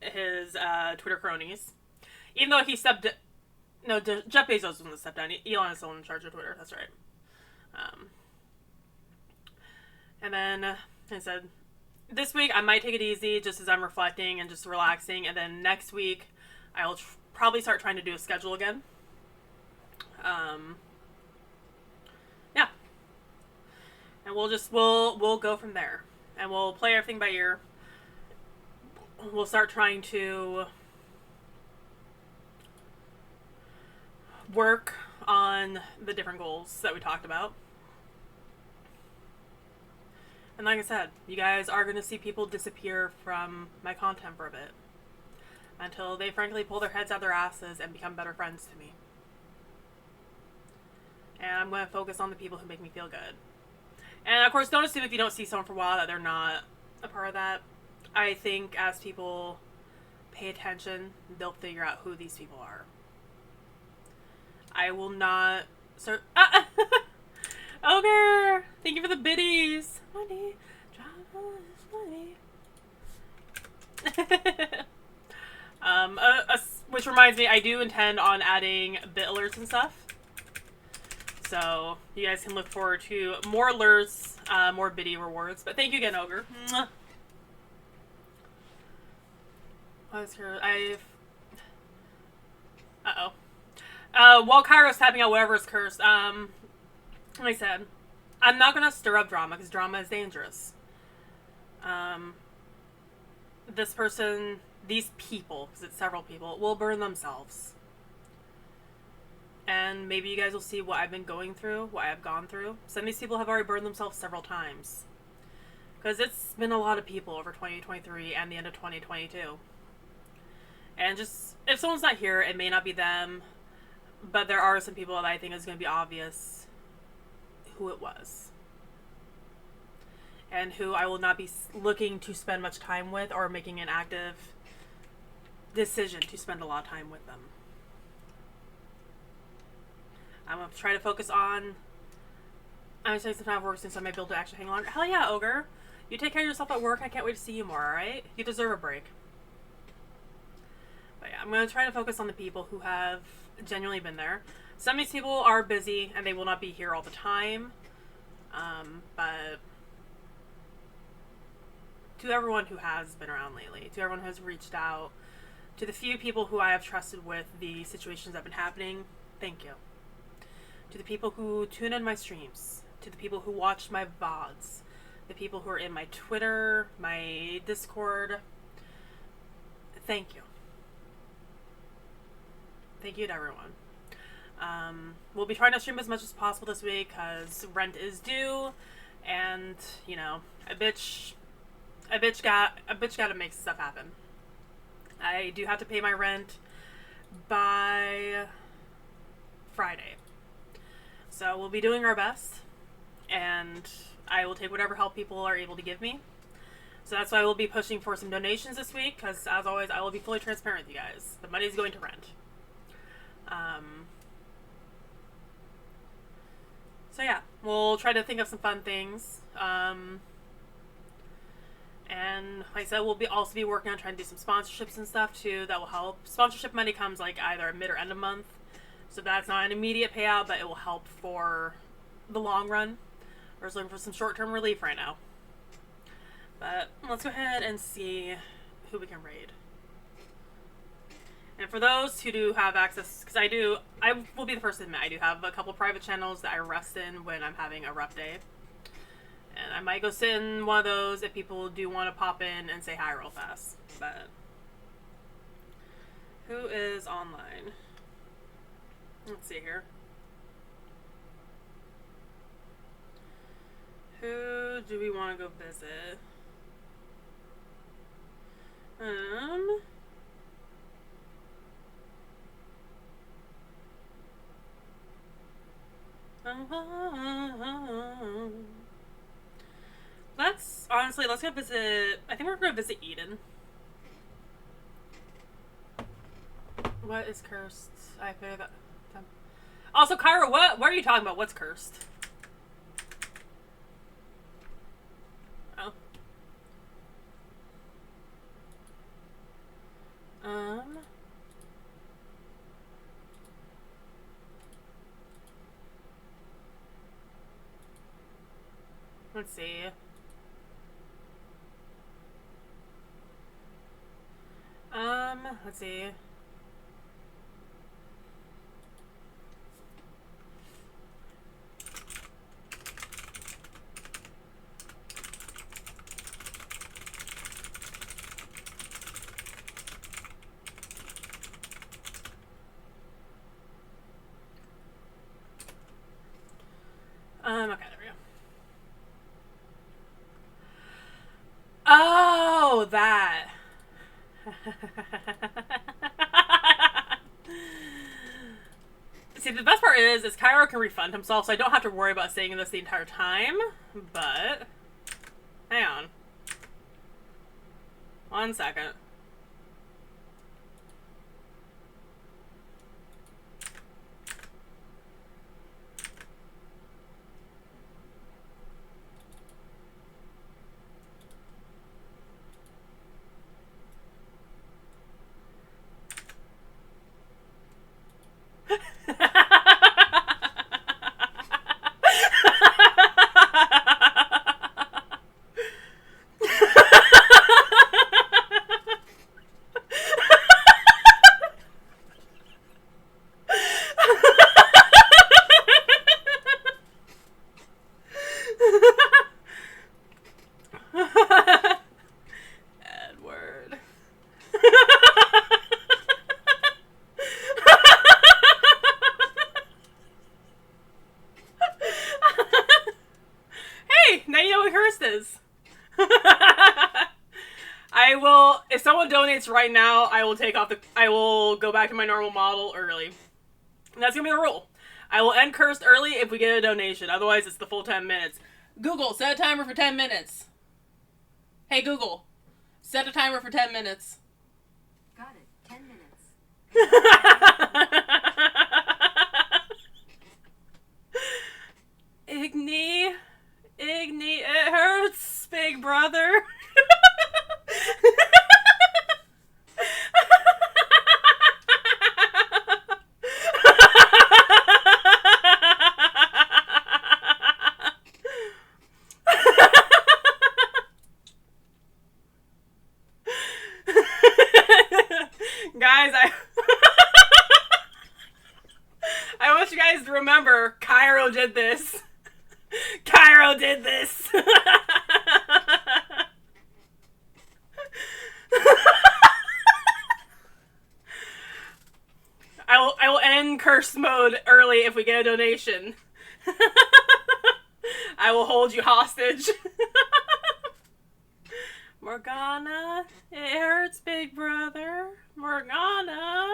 his Twitter cronies. Even though he stepped... No, Jeff Bezos was the one that stepped down. Elon is the one in charge of Twitter. That's right. And then, like I said, this week I might take it easy just as I'm reflecting and just relaxing. And then next week I will probably start trying to do a schedule again. Yeah. And we'll go from there. And we'll play everything by ear. We'll start trying to work on the different goals that we talked about. And like I said, you guys are going to see people disappear from my content for a bit. Until they frankly pull their heads out their asses and become better friends to me. And I'm going to focus on the people who make me feel good. And of course, don't assume if you don't see someone for a while that they're not a part of that. I think as people pay attention, they'll figure out who these people are. I will not... Ogre! Thank you for the biddies! Money. Money. which reminds me, I do intend on adding bit alerts and stuff. So you guys can look forward to more alerts, more biddy rewards. But thank you again, Ogre. Mwah. While Kairo's tapping out whatever is cursed, like I said, I'm not gonna stir up drama because drama is dangerous. This person, these people, because it's several people, will burn themselves. And maybe you guys will see what I've been going through, what I've gone through. Some of these people have already burned themselves several times. Because it's been a lot of people over 2023 and the end of 2022. And just, if someone's not here, it may not be them. But there are some people that I think is going to be obvious who it was. And who I will not be looking to spend much time with or making an active decision to spend a lot of time with them. I'm going to try to focus on... I'm going to take some time of work since I might be able to actually hang longer. Hell yeah, Ogre. You take care of yourself at work. I can't wait to see you more, alright? You deserve a break. But yeah, I'm going to try to focus on the people who have genuinely been there. Some of these people are busy and they will not be here all the time. But to everyone who has been around lately, to everyone who has reached out, to the few people who I have trusted with the situations that have been happening, thank you. To the people who tune in my streams, to the people who watch my VODs, the people who are in my Twitter, my Discord, thank you. Thank you to everyone. We'll be trying to stream as much as possible this week because rent is due, and you know, a bitch gotta make stuff happen. I do have to pay my rent by Friday. So we'll be doing our best, and I will take whatever help people are able to give me. So that's why we'll be pushing for some donations this week, because as always, I will be fully transparent with you guys. The money is going to rent. So yeah, we'll try to think of some fun things. And like I said, we'll also be working on trying to do some sponsorships and stuff too that will help. Sponsorship money comes like either mid or end of month. So that's not an immediate payout, but it will help for the long run. We're just looking for some short-term relief right now. But let's go ahead and see who we can raid. And for those who do have access, because I will be the first to admit, I do have a couple private channels that I rest in when I'm having a rough day. And I might go sit in one of those if people do want to pop in and say hi real fast. But who is online? Let's see here. Who do we want to go visit? Let's go visit. I think we're going to visit Eden. What is cursed? I figured that. Also, Kyra, what are you talking about? What's cursed? Oh. Let's see. Let's see. Okay, there we go. Oh, that. See, the best part is Cairo can refund himself, so I don't have to worry about staying in this the entire time, but... Hang on. 1 second. cursed is. I will, if someone donates right now, I will go back to my normal model early. And that's gonna be the rule. I will end cursed early if we get a donation. Otherwise, it's the full 10 minutes. Google, set a timer for 10 minutes. Hey, Google, set a timer for 10 minutes. Got it. 10 minutes. Igni, it hurts, big brother. Guys, I want you guys to remember, Cairo did this. Cairo did this. I will end curse mode early if we get a donation. I will hold you hostage. Morgana, it hurts, big brother. Morgana.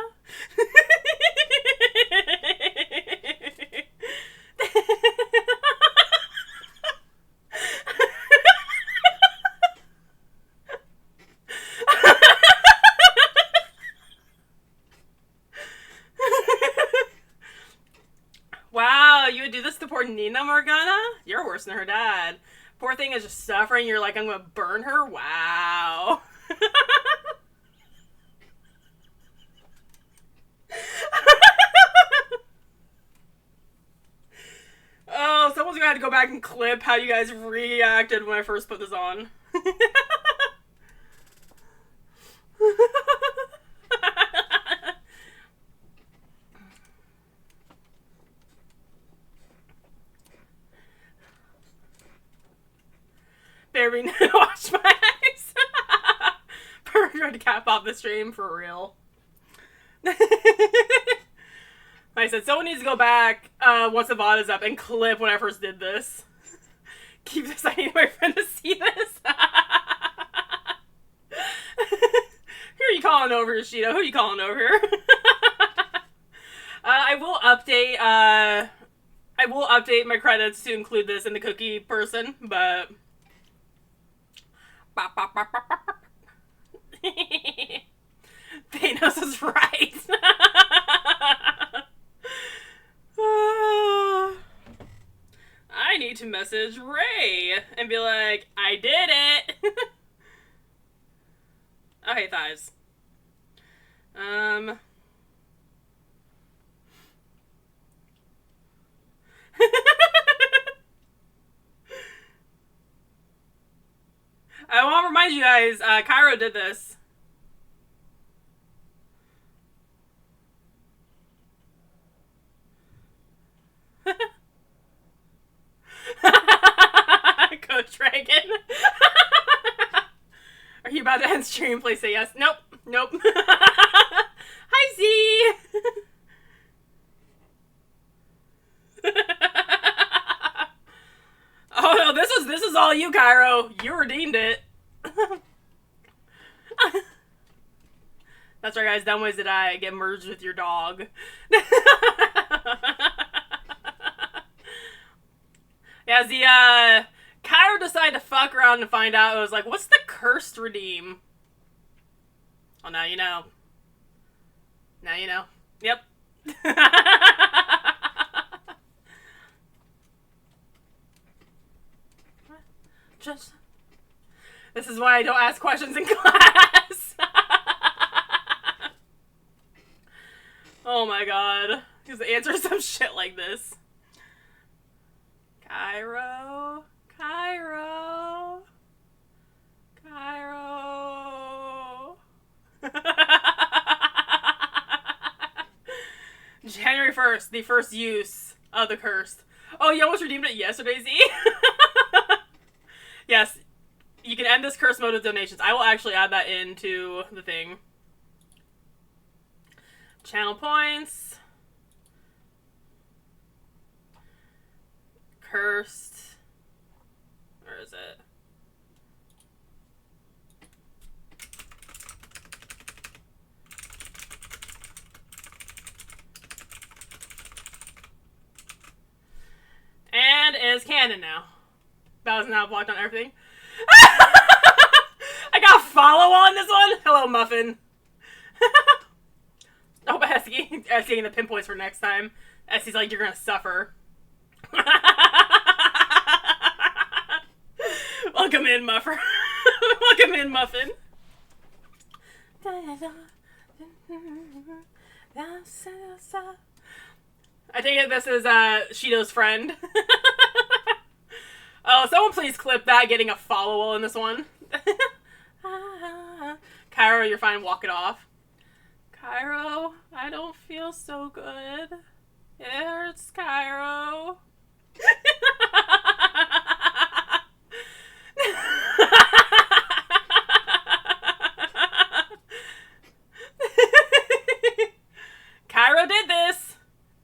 Wow, you would do this to poor Nina, Morgana? You're worse than her dad. Poor thing is just suffering. You're like, I'm gonna burn her? Wow. Oh, someone's gonna have to go back and clip how you guys reacted when I first put this on. Baby, watch my eyes. Perfect way to cap off the stream, for real. Like I said, someone needs to go back once the VOD is up and clip when I first did this. Keep this. I need my friend to see this. Who are you calling over, Yoshida? Who are you calling over here? I will update my credits to include this in the cookie person, but Thanos is right. I need to message Ray and be like, I did it. Okay, thighs. I want to remind you guys, Cairo did this. Coach Dragon. Are you about to end stream? Please say yes. Nope. Nope. Hi, Z. Oh no, this is all you, Cairo. You redeemed it. That's right, guys. Dumb ways that I get merged with your dog. Yeah, the Cairo decided to fuck around and find out. It was like, what's the cursed redeem? Oh, now you know. Now you know. Yep. Just. This is why I don't ask questions in class. Oh my god. Because answer some shit like this. Cairo. Cairo. Cairo. January 1st, the first use of the cursed. Oh, you almost redeemed it yesterday, Z? Yes. You can end this curse mode with donations. I will actually add that into the thing. Channel points. Cursed. Where is it? it's canon now. That was now blocked on everything. I got follow on this one. Hello, Muffin. Oh, but Essie getting the pinpoints for next time. Essie's like, you're gonna suffer. Welcome in, Muffer. Welcome in, Muffin. I take it this is Shido's friend. Oh, someone please clip that getting a follow in this one. Cairo, you're fine, walk it off. Cairo, I don't feel so good. It hurts, Cairo. Cairo did this.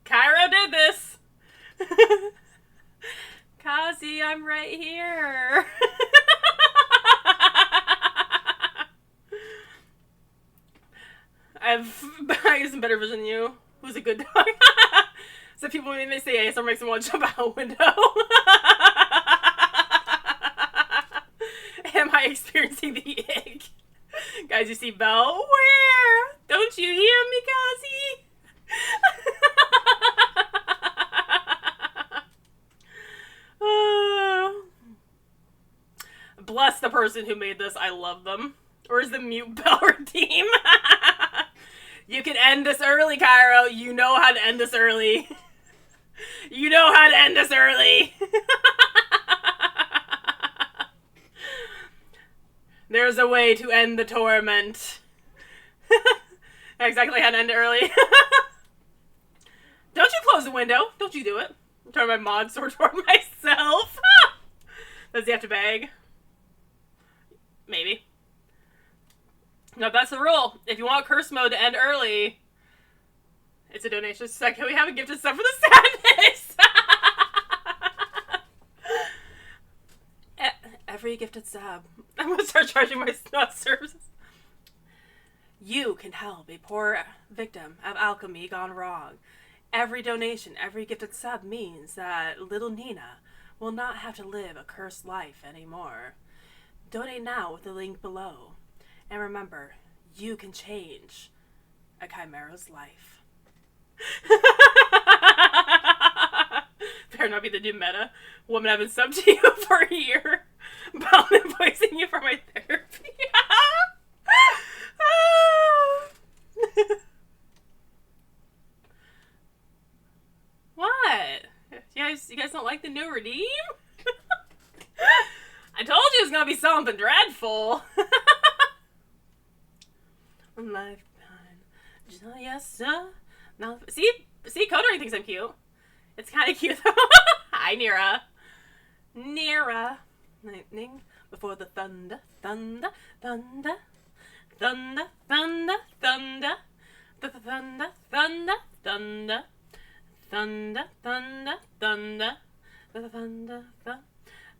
Cairo did this. Kazi, I'm right here. I use some better vision than you. Who's a good dog? So people, when they say ASMR, makes them want to jump out a window. Am I experiencing the ick? Guys, you see Belle? Where? Don't you hear me, Kazi? Bless the person who made this. I love them. Or is the mute Belle redeem? You can end this early, Cairo. You know how to end this early. You know how to end this early. There's a way to end the torment. Exactly how to end it early. Don't you close the window. Don't you do it. Turn my mod sword toward myself. Does he have to beg? Maybe. No, that's the rule. If you want curse mode to end early, it's a donation. So can we have a gifted sub for the sadness? Every gifted sub. I'm gonna start charging my snot services. You can help a poor victim of alchemy gone wrong. Every donation, every gifted sub means that little Nina will not have to live a cursed life anymore. Donate now with the link below. And remember, you can change a Chimera's life. Better not be the new meta. Woman, I've been subbed to you for a year. Bound and voicing you for my therapy. What? You guys don't like the new redeem? I told you it was gonna be something dreadful. Lifetime. Yes, sir. No, see, Kodori thinks I'm cute. It's kind of cute though. Hi, Nira. Nira. Lightning before the thunder, thunder, thunder, thunder, thunder, thunder, thunder, thunder, thunder, thunder, thunder, thunder, thunder,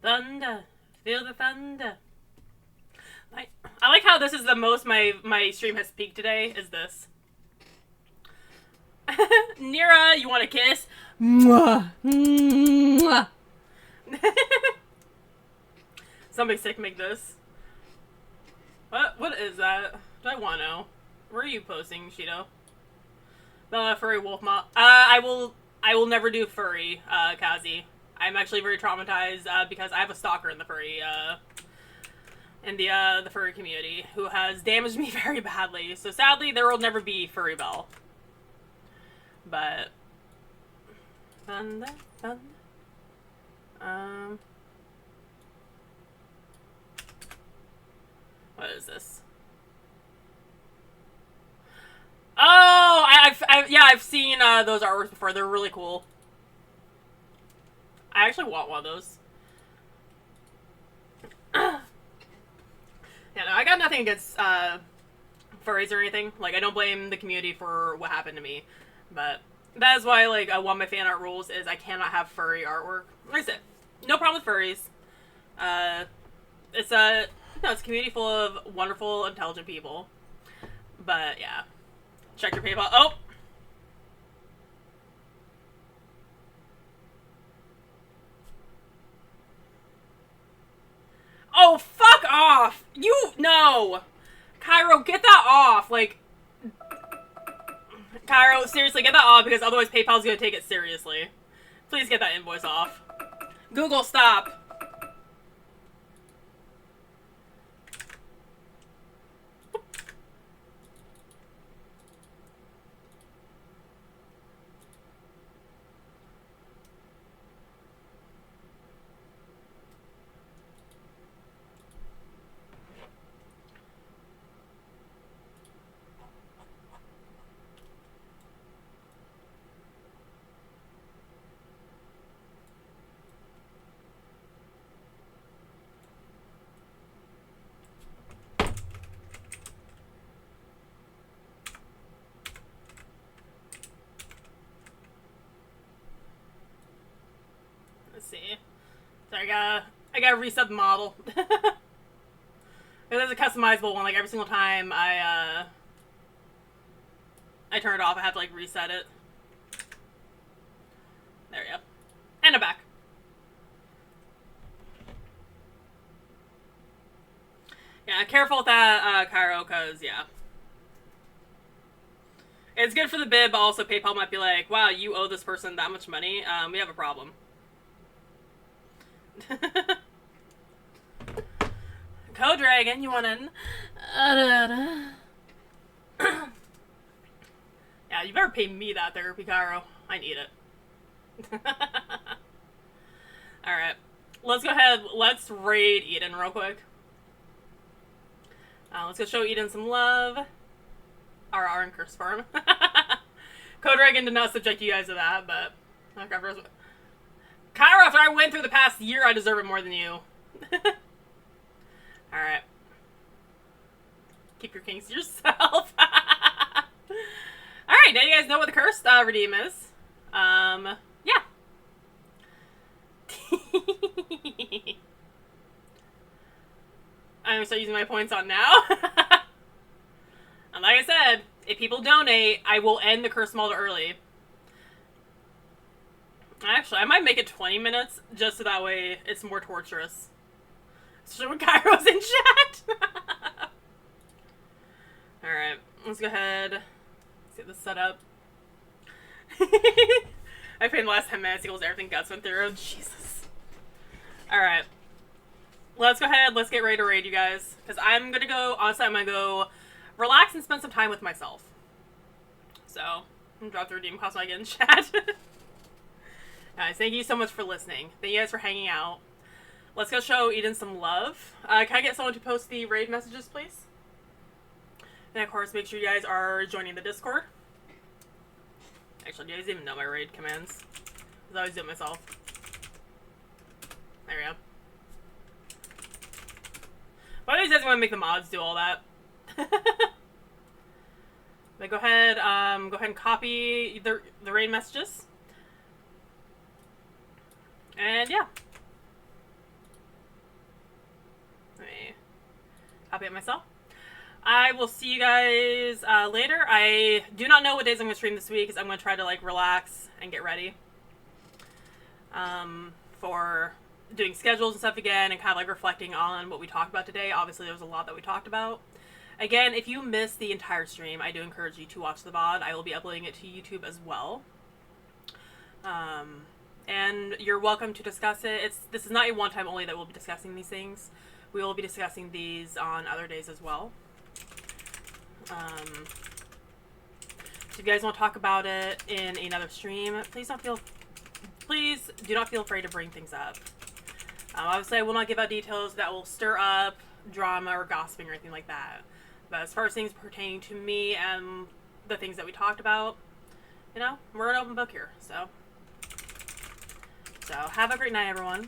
thunder. Feel the thunder. I like how this is the most my stream has peaked today, is this. Nira, you want a kiss? Mwah. Mwah. Somebody sick make this. What is that? Do I want to know? Where are you posting, Shido? The furry wolf mom. I will never do furry, Kazi. I'm actually very traumatized because I have a stalker in the furry the furry community who has damaged me very badly. So sadly, there will never be Furry Belle. But thunder. What is this? Oh, I've seen those artworks before. They're really cool. I actually want one of those. Yeah, no, I got nothing against furries or anything. Like, I don't blame the community for what happened to me. But that is why, like, one of my fan art rules is I cannot have furry artwork. Like I said, no problem with furries. It's a community full of wonderful, intelligent people. But, yeah. Check your PayPal. Oh! No! Cairo, get that off! Like, Cairo, seriously, get that off because otherwise PayPal's gonna take it seriously. Please get that invoice off. Google, stop. Let's see. So I gotta reset the model. There's a customizable one, like every single time I turn it off, I have to like reset it. There we go. And I'm back. Yeah, careful with that, Cairo, cause yeah. It's good for the bid, but also PayPal might be like, wow, you owe this person that much money, we have a problem. Code Dragon, you want in? Yeah, you better pay me that therapy, Cairo. I need it. Alright. Let's go ahead. Let's raid Eden real quick. Let's go show Eden some love. R and curse farm. Code Dragon did not subject you guys to that, but... Okay, first... Cairo, after I went through the past year, I deserve it more than you. Alright. Keep your kings to yourself. Alright, now you guys know what the cursed redeem is. Yeah. I'm gonna start using my points on now. And like I said, if people donate, I will end the curse model early. Actually, I might make it 20 minutes, just so that way it's more torturous. So when Cairo's in chat! Alright, let's go ahead. Let's get this set up. I played the last 10 minutes equals everything Guts went through. Jesus. Alright. Let's go ahead, let's get ready to raid, you guys. Because I'm gonna go, honestly, I'm gonna go relax and spend some time with myself. So, I'm gonna drop the redeem cost when I get in chat. Guys, thank you so much for listening. Thank you guys for hanging out. Let's go show Eden some love. Can I get someone to post the raid messages, please? And of course, make sure you guys are joining the Discord. Actually, do you guys even know my raid commands? Because I always do it myself. There we go. Why do you guys want to make the mods do all that? But go ahead and copy the raid messages. And yeah. Let me copy it myself. I will see you guys later. I do not know what days I'm going to stream this week because I'm going to try to like relax and get ready for doing schedules and stuff again and kind of like reflecting on what we talked about today. Obviously, there was a lot that we talked about. Again, if you missed the entire stream, I do encourage you to watch the VOD. I will be uploading it to YouTube as well. And you're welcome to discuss it. This is not a one-time only that we'll be discussing these things. We will be discussing these on other days as well. So if you guys want to talk about it in another stream, please do not feel afraid to bring things up. Obviously, I will not give out details that will stir up drama or gossiping or anything like that. But as far as things pertaining to me and the things that we talked about, you know, we're an open book here, so have a great night, everyone.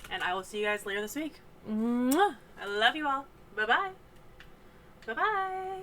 And I will see you guys later this week. Mwah! I love you all. Bye-bye. Bye-bye.